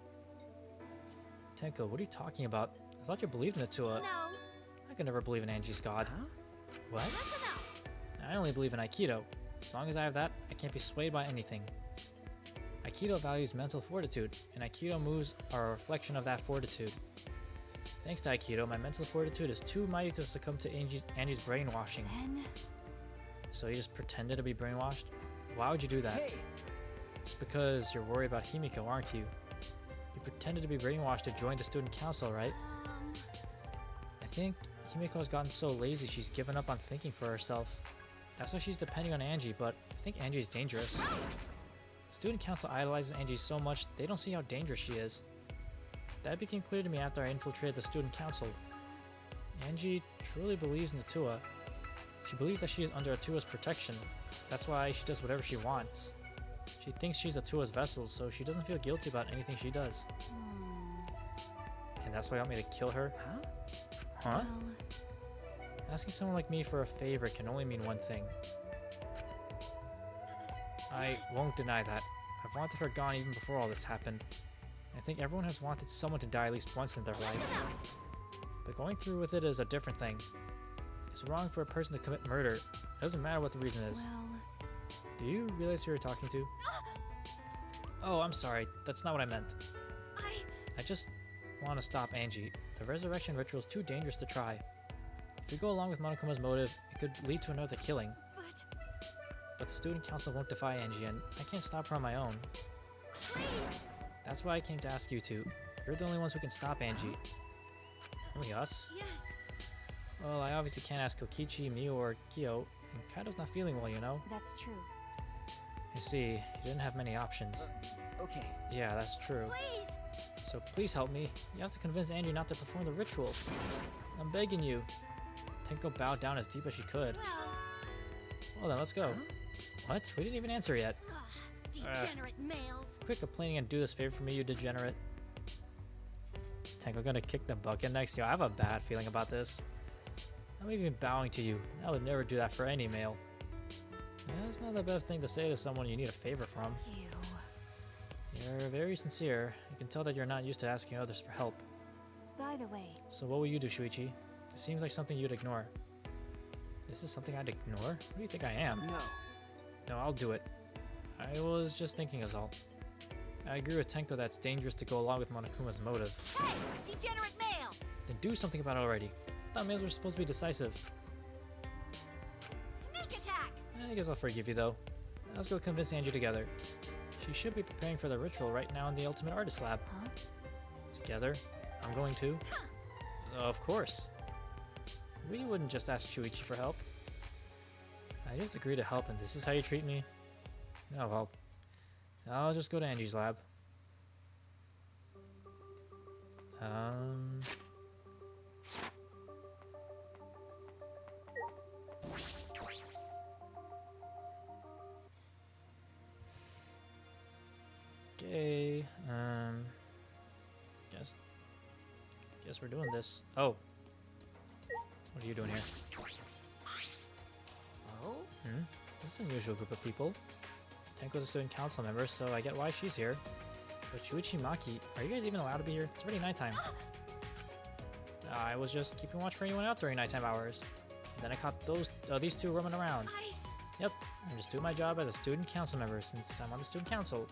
Tenko, what are you talking about? I thought you believed in Atua. No. I could never believe in Angie's god. Huh? What? Listen up. I only believe in Aikido. As long as I have that, I can't be swayed by anything. Aikido values mental fortitude, and Aikido moves are a reflection of that fortitude. Thanks to Aikido, my mental fortitude is too mighty to succumb to Angie's brainwashing. then So you just pretended to be brainwashed? Why would you do that? Hey. It's because you're worried about Himiko, aren't you? You pretended to be brainwashed to join the student council, right? I think Himiko has gotten so lazy she's given up on thinking for herself. That's why she's depending on Angie, but I think Angie is dangerous. The student council idolizes Angie so much, they don't see how dangerous she is. That became clear to me after I infiltrated the student council. Angie truly believes in Atua. She believes that she is under Atua's protection. That's why she does whatever she wants. She thinks she's Atua's vessel, so she doesn't feel guilty about anything she does. And that's why you want me to kill her? Huh? Huh? well, Asking someone like me for a favor can only mean one thing. I won't deny that. I've wanted her gone even before all this happened. I think everyone has wanted someone to die at least once in their life. But going through with it is a different thing. It's wrong for a person to commit murder. It doesn't matter what the reason is. well, Do you realize who you're talking to? Oh, I'm sorry. That's not what I meant. I just want to stop Angie. The resurrection ritual is too dangerous to try. If we go along with Monokuma's motive, it could lead to another killing. But the student council won't defy Angie, and I can't stop her on my own. That's why I came to ask you two. You're the only ones who can stop Angie. Only us? Yes. Well, I obviously can't ask Kokichi, Miu, or Kyo, and Kaido's not feeling well, you know? that's true. You see, you didn't have many options. Okay. Yeah, that's true. Please. So please help me. You have to convince Angie not to perform the ritual. I'm begging you. Tenko bowed down as deep as she could. Well then, let's go. What? We didn't even answer yet. Degenerate males. Quit complaining and do this favor for me, you degenerate. Is Tenko gonna kick the bucket next? Yo, I have a bad feeling about this. I'm even bowing to you. I would never do that for any male. Yeah, it's not the best thing to say to someone you need a favor from. You're very sincere. You can tell that you're not used to asking others for help. By the way, So what will you do, Shuichi? It seems like something you'd ignore. This is something I'd ignore? What do you think I am? No. No, I'll do it. I was just thinking as all. I agree with Tenko that's dangerous to go along with Monokuma's motive. Hey, degenerate male! Then do something about it already. I thought males were supposed to be decisive. Sneak attack! I guess I'll forgive you though. Let's go convince Angie together. She should be preparing for the ritual right now in the Ultimate Artist Lab. Huh? Together? I'm going too. Of course. We wouldn't just ask Shuichi for help. I just agreed to help and this is how you treat me? Oh well. I'll just go to Angie's lab. Okay, guess we're doing this. Oh. What are you doing here? Oh? This is an unusual group of people. Tenko's a student council member, so I get why she's here. But Shuichi Maki, are you guys even allowed to be here? It's already nighttime. I was just keeping watch for anyone out during nighttime hours. And then I caught these two roaming around. Yep, I'm just doing my job as a student council member since I'm on the student council.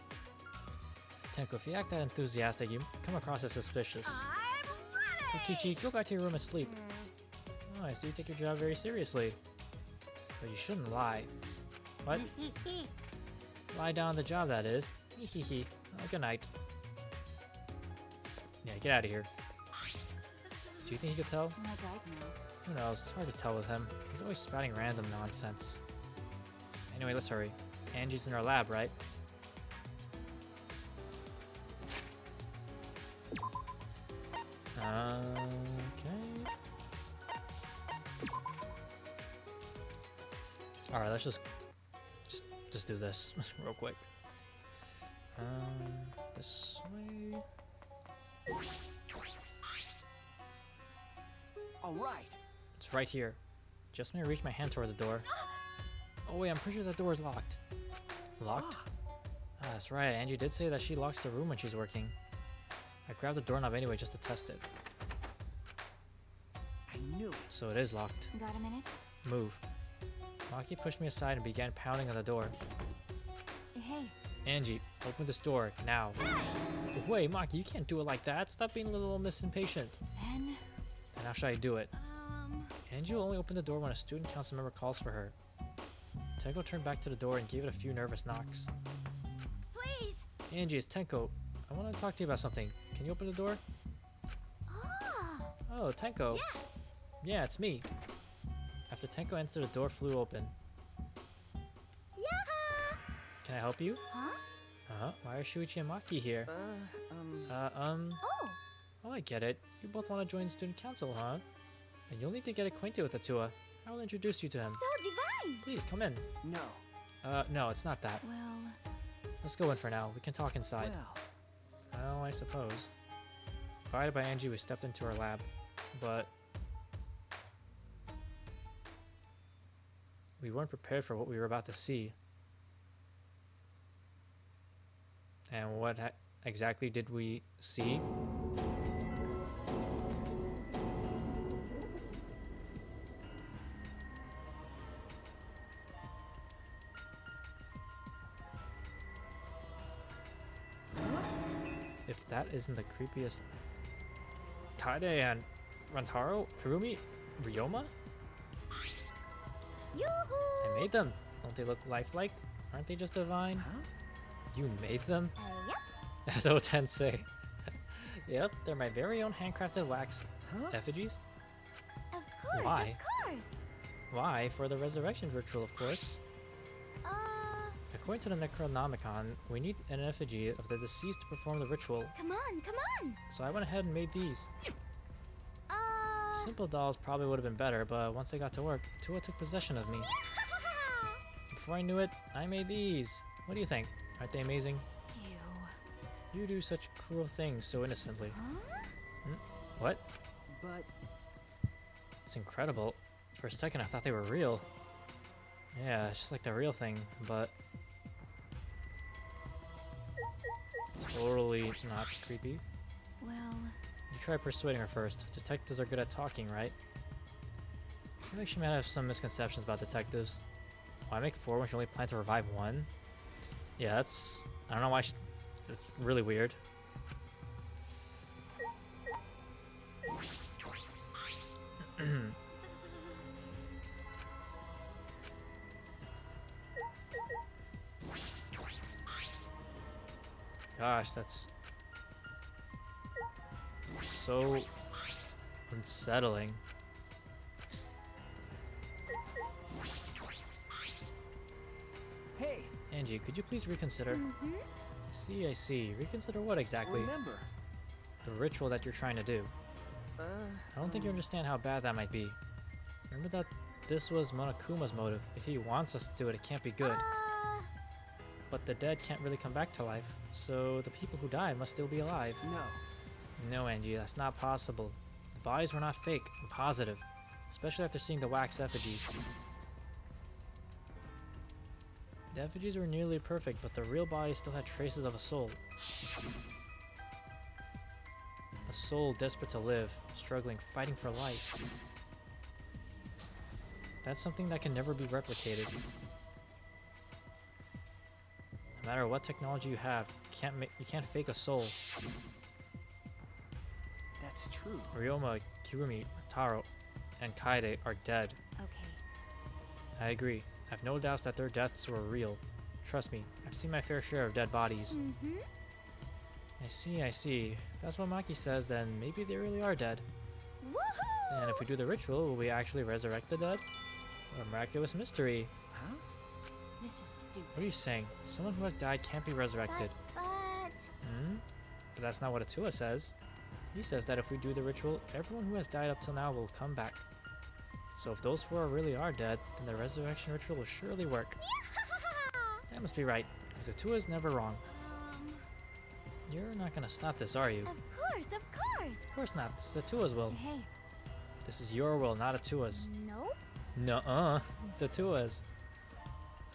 Tenko, if you act that enthusiastic, you come across as suspicious. Kokichi, go back to your room and sleep. Oh, I see you take your job very seriously. But you shouldn't lie. What? Lie down on the job, that is. Hehehe. Good night. Yeah, get out of here. Do you think he could tell? I'm like right now. Who knows? It's hard to tell with him. He's always spouting random nonsense. Anyway, let's hurry. Angie's in our lab, right? Okay. Alright, let's just do this real quick. This way. All right. It's right here. Just when I reach my hand toward the door. Oh wait, I'm pretty sure that door is locked. Locked? Ah, that's right. Angie did say that she locks the room when she's working. I grabbed the doorknob anyway just to test it. I knew it. So it is locked. Got a minute? Move. Maki pushed me aside and began pounding on the door. Hey. Angie, open this door, now. Wait, Maki, you can't do it like that. Stop being a little Miss Impatient. Then? And how should I do it? Angie will only open the door when a student council member calls for her. Tenko turned back to the door and gave it a few nervous knocks. Please! Angie, it's Tenko. I want to talk to you about something. Can you open the door? Ah! Oh, Tenko. Yes! Yeah, it's me. After Tenko entered, the door flew open. Yaha! Can I help you? Huh? Why are Shuichi and Maki here? Oh! Oh, I get it. You both want to join the student council, huh? And you'll need to get acquainted with Atua. I will introduce you to him. So divine! Please, come in. No. No, it's not that. Well... Let's go in for now. We can talk inside. Well, I suppose. Guided by Angie, we stepped into her lab. But... we weren't prepared for what we were about to see. And what exactly did we see? If that isn't the creepiest... Kaede and Rantaro? Kurumi? Ryoma? Yoo-hoo! I made them. Don't they look lifelike? Aren't they just divine? Huh? You made them? Yep. So Tensei. Yep, they're my very own handcrafted wax effigies. Of course, Why? of course. Why? For the resurrection ritual, of course. According to the Necronomicon, we need an effigy of the deceased to perform the ritual. Come on, come on. So I went ahead and made these. Simple dolls probably would have been better, but once I got to work, Tua took possession of me. Before I knew it, I made these. What do you think? Aren't they amazing? Ew. You do such cruel things so innocently. Huh? What? But... It's incredible. For a second I thought they were real. Yeah, it's just like the real thing, but... totally not creepy. Well... You try persuading her first. Detectives are good at talking, right? I think she might have some misconceptions about detectives. Why make 4 when she only planned to revive 1? Yeah, that's... I don't know why she... That's really weird. Gosh, that's... so... unsettling. Hey! Angie, could you please reconsider? Mm-hmm. I see. Reconsider what exactly? Remember. The ritual that you're trying to do. I don't think you understand how bad that might be. Remember that this was Monokuma's motive. If he wants us to do it, it can't be good. But the dead can't really come back to life, so the people who died must still be alive. No. No, Angie, that's not possible. The bodies were not fake, I'm positive. Especially after seeing the wax effigies. The effigies were nearly perfect, but the real body still had traces of a soul. A soul desperate to live, struggling, fighting for life. That's something that can never be replicated. No matter what technology you have, you can't fake a soul. That's true. Ryoma, Kirumi, Taro, and Kaede are dead. Okay. I agree. I have no doubts that their deaths were real. Trust me, I've seen my fair share of dead bodies. Mm-hmm. I see. If that's what Maki says, then maybe they really are dead. Woohoo! And if we do the ritual, will we actually resurrect the dead? What a miraculous mystery. Huh? This is stupid. What are you saying? Someone who has died can't be resurrected. But... But that's not what Atua says. He says that if we do the ritual, everyone who has died up till now will come back. So if those 4 really are dead, then the resurrection ritual will surely work. That must be right, because Atua is never wrong. You're not gonna stop this, are you? Of course, of course! Of course not. This is Atua's will. Hey, This is your will, not Atua's. Nope. Nuh-uh. It's Atua's.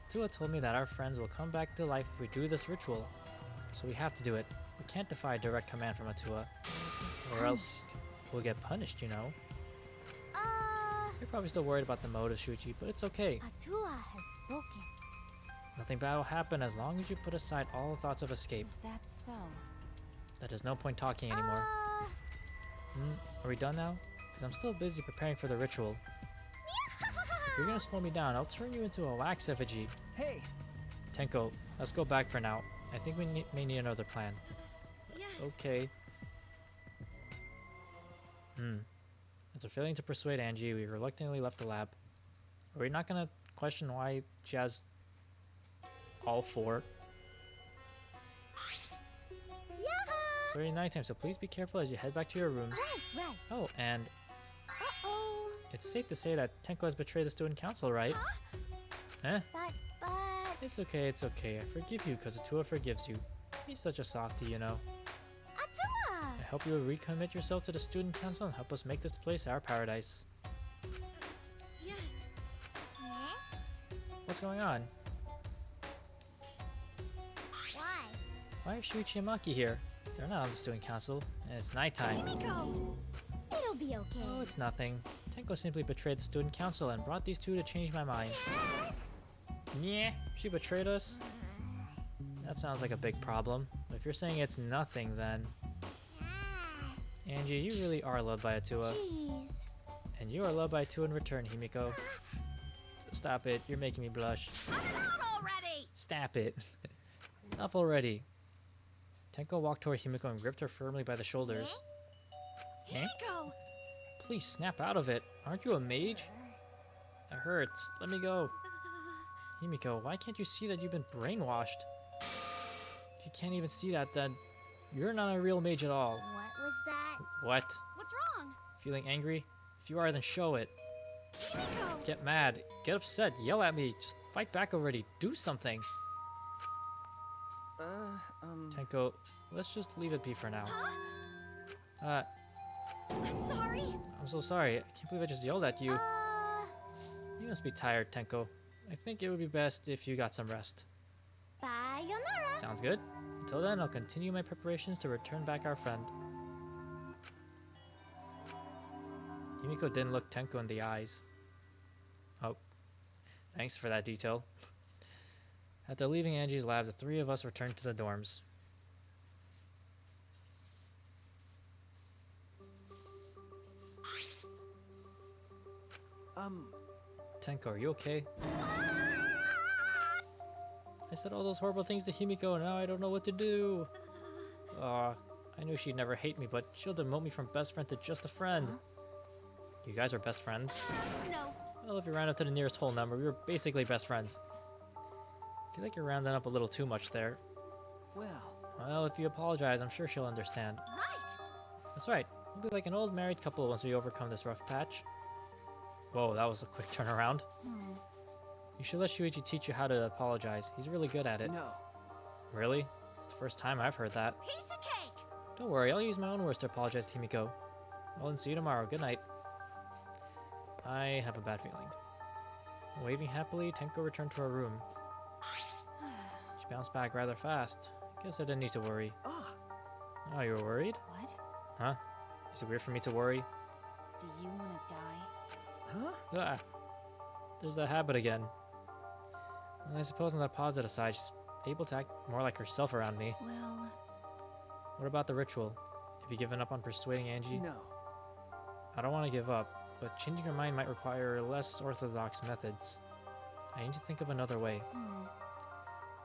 Atua told me that our friends will come back to life if we do this ritual. So we have to do it. We can't defy direct command from Atua. Or else we'll get punished, you know. You're probably still worried about the motive, Shuichi, but it's okay. Atua has spoken. Nothing bad will happen as long as you put aside all thoughts of escape. is that so? That there's no point talking anymore. Are we done now? Because I'm still busy preparing for the ritual. If you're gonna slow me down, I'll turn you into a wax effigy. Hey! Tenko, let's go back for now. I think we may need another plan. Yes. Okay. After failing to persuade Angie, we reluctantly left the lab. Are we not gonna question why she has all 4? It's already nighttime, so please be careful as you head back to your rooms. Right. Oh, and Uh-oh. it's safe to say that Tenko has betrayed the student council, right? Eh? But... It's okay, it's okay. I forgive you because Atua forgives you. He's such a softie, you know. Atua! I hope you will recommit yourself to the student council and help us make this place our paradise. Yes. What's going on? Why? Why are Shuichi and Maki here? They're not on the student council, and it's nighttime. It'll be okay. Oh, it's nothing. Tenko simply betrayed the student council and brought these 2 to change my mind. Yeah, she betrayed us? That sounds like a big problem. But if you're saying it's nothing, then... Angie, you really are loved by Atua. Jeez. And you are loved by Atua in return, Himiko. Stop it, you're making me blush. Cut it out already! Stop it. Enough already. Tenko walked toward Himiko and gripped her firmly by the shoulders. Eh? Himiko! Please snap out of it. Aren't you a mage? It hurts. Let me go. Himiko, why can't you see that you've been brainwashed? If you can't even see that, then you're not a real mage at all. What was that? What? What's wrong? Feeling angry? If you are, then show it. Himiko! Get mad. Get upset. Yell at me. Just fight back already. Do something. Tenko, let's just leave it be for now. I'm sorry. I'm so sorry. I can't believe I just yelled at you. You must be tired, Tenko. I think it would be best if you got some rest. Sayonara. Sounds good. Until then, I'll continue my preparations to return back our friend. Himiko didn't look Tenko in the eyes. Oh, thanks for that detail. After leaving Angie's lab, the three of us returned to the dorms. Tenko, are you okay? I said all those horrible things to Himiko, and now I don't know what to do. I knew she'd never hate me, but she'll demote me from best friend to just a friend. You guys are best friends? No. Well, if you round up to the nearest whole number, we were basically best friends. I feel like you're rounding up a little too much there. Well, if you apologize, I'm sure she'll understand. Right. That's right. We'll be like an old married couple once we overcome this rough patch. Whoa, that was a quick turnaround. You should let Shuichi teach you how to apologize. He's really good at it. No. Really? It's the first time I've heard that. Piece of cake. Don't worry, I'll use my own words to apologize to Himiko. Well, then see you tomorrow. Good night. I have a bad feeling. Waving happily, Tenko returned to her room. She bounced back rather fast. Guess I didn't need to worry. Oh, you were worried? What? Huh? Is it weird for me to worry? Do you want to die? Ah, there's that habit again. Well, I suppose on the positive side, she's able to act more like herself around me. Well... What about the ritual? Have you given up on persuading Angie? No. I don't want to give up, but changing her mind might require less orthodox methods. I need to think of another way.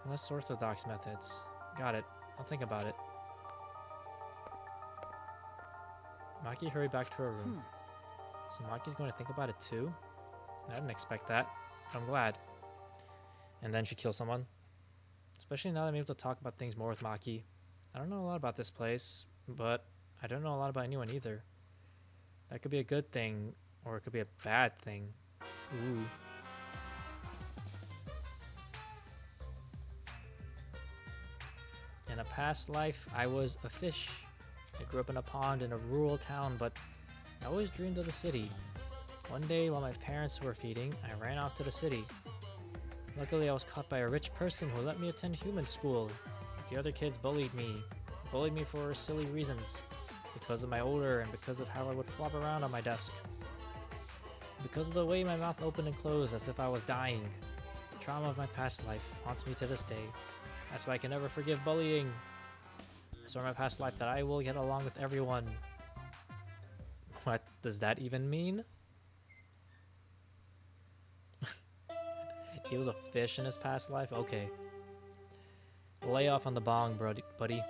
Less orthodox methods. Got it. I'll think about it. Maki hurried back to her room. So Maki's going to think about it too? I didn't expect that. I'm glad. And then she kills someone. Especially now that I'm able to talk about things more with Maki. I don't know a lot about this place, but I don't know a lot about anyone either. That could be a good thing, or it could be a bad thing. Ooh. In a past life, I was a fish. I grew up in a pond in a rural town, but I always dreamed of the city. One day, while my parents were feeding, I ran off to the city. Luckily, I was caught by a rich person who let me attend human school. The other kids bullied me for silly reasons, because of my odor and because of how I would flop around on my desk. Because of the way my mouth opened and closed as if I was dying. The trauma of my past life haunts me to this day. That's why I can never forgive bullying. I swear in my past life that I will get along with everyone. What does that even mean? He was a fish in his past life? Okay. Lay off on the bong, buddy.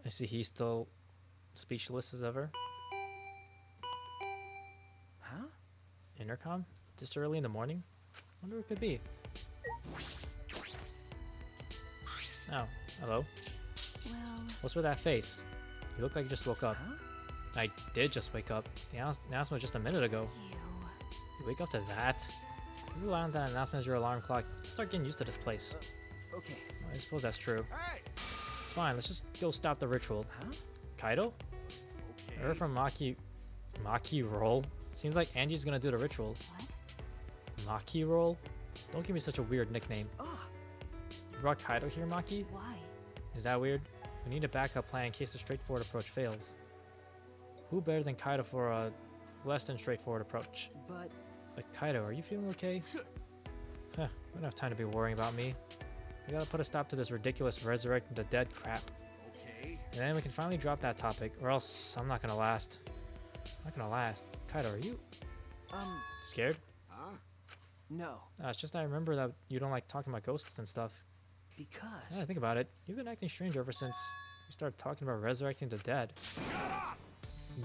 I see he's still speechless as ever. Huh? Intercom? This early in the morning? Wonder who it could be. Oh, hello. Well... What's with that face? You look like you just woke up. Huh? I did just wake up. The announcement was just a minute ago. Ew. You wake up to that? If you rely on that announcement as your alarm clock, you'll start getting used to this place. Okay. Well, I suppose that's true. Hey! It's fine, let's just go stop the ritual. Huh? Kaido? I heard from Maki roll? Seems like Angie's gonna do the ritual. What? Maki roll? Don't give me such a weird nickname. Ah. You brought Kaido here, Maki? Why? Is that weird? We need a backup plan in case the straightforward approach fails. Who better than Kaido for a less than straightforward approach? But Kaido, are you feeling okay? Huh, we don't have time to be worrying about me. We gotta put a stop to this ridiculous resurrecting the dead crap. Okay. And then we can finally drop that topic, or else I'm not gonna last. Not gonna last. Kaido, are you scared? Huh? No. It's just I remember that you don't like talking about ghosts and stuff. Because... Now that I think about it, you've been acting strange ever since you started talking about resurrecting the dead.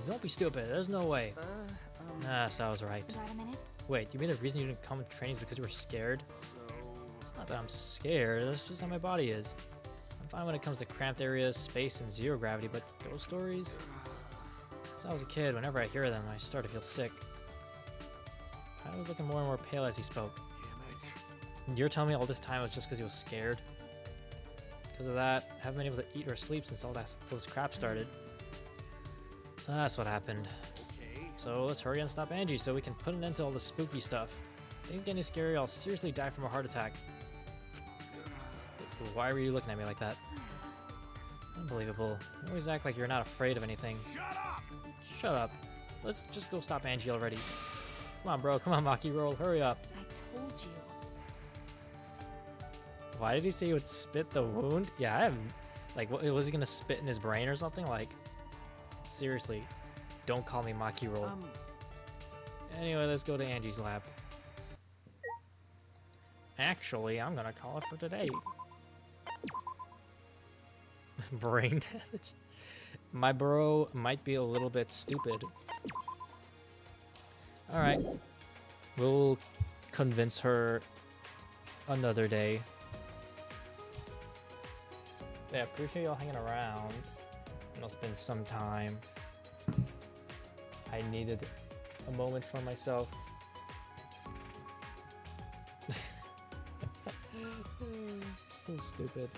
Don't be stupid, there's no way. So I was right. Got a minute? Wait, you mean the reason you didn't come to training is because you were scared? It's not that I'm scared, that's just how my body is. I'm fine when it comes to cramped areas, space, and zero gravity, but ghost stories? Since I was a kid, whenever I hear them, I start to feel sick. I was looking more and more pale as he spoke. Damn it. You're telling me all this time was just because he was scared? Because of that, I haven't been able to eat or sleep since all this crap started. So that's what happened. Okay. So let's hurry and stop Angie so we can put an end to all the spooky stuff. Things getting scary, I'll seriously die from a heart attack. Why were you looking at me like that? Unbelievable. You always act like you're not afraid of anything. Shut up! Shut up. Let's just go stop Angie already. Come on, bro. Come on, Maki Roll. Hurry up. I told you. Why did he say he would spit the wound? Yeah, I have... Like, was he gonna spit in his brain or something? Like, seriously. Don't call me Maki Roll. Anyway, let's go to Angie's lab. Actually, I'm gonna call it for today. Brain damage. My bro might be a little bit stupid. Alright. We'll convince her another day. Yeah, appreciate y'all hanging around. I know it's been some time. I needed a moment for myself. So stupid.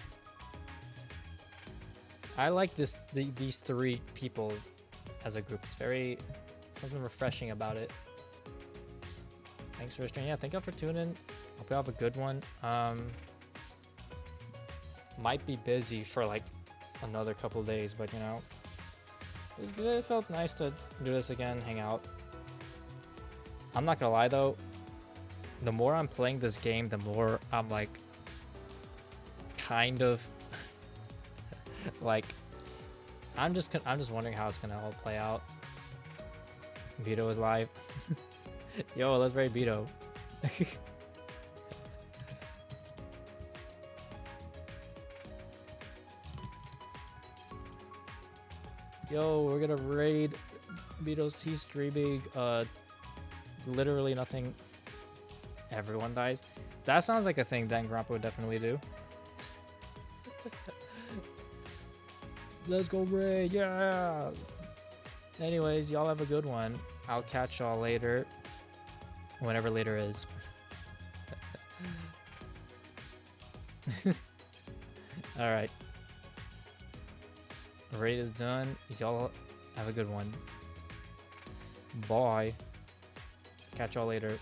I like these three people as a group. It's very something refreshing about it. Thanks for streaming. Yeah, thank you for tuning in. Hope you have a good one. Might be busy for like another couple days, but you know, it was good. It felt nice to do this again, hang out. I'm not gonna lie though, the more I'm playing this game, the more I'm like kind of like I'm just wondering how it's gonna all play out. Vito is live. Yo, let's raid Vito. Yo, we're gonna raid Vito's T streaming. Literally nothing. Everyone dies. That sounds like a thing Dan Grappa would definitely do. Let's go raid, yeah! Anyways, y'all have a good one. I'll catch y'all later. Whenever later is. Alright. Raid is done. Y'all have a good one. Bye. Catch y'all later.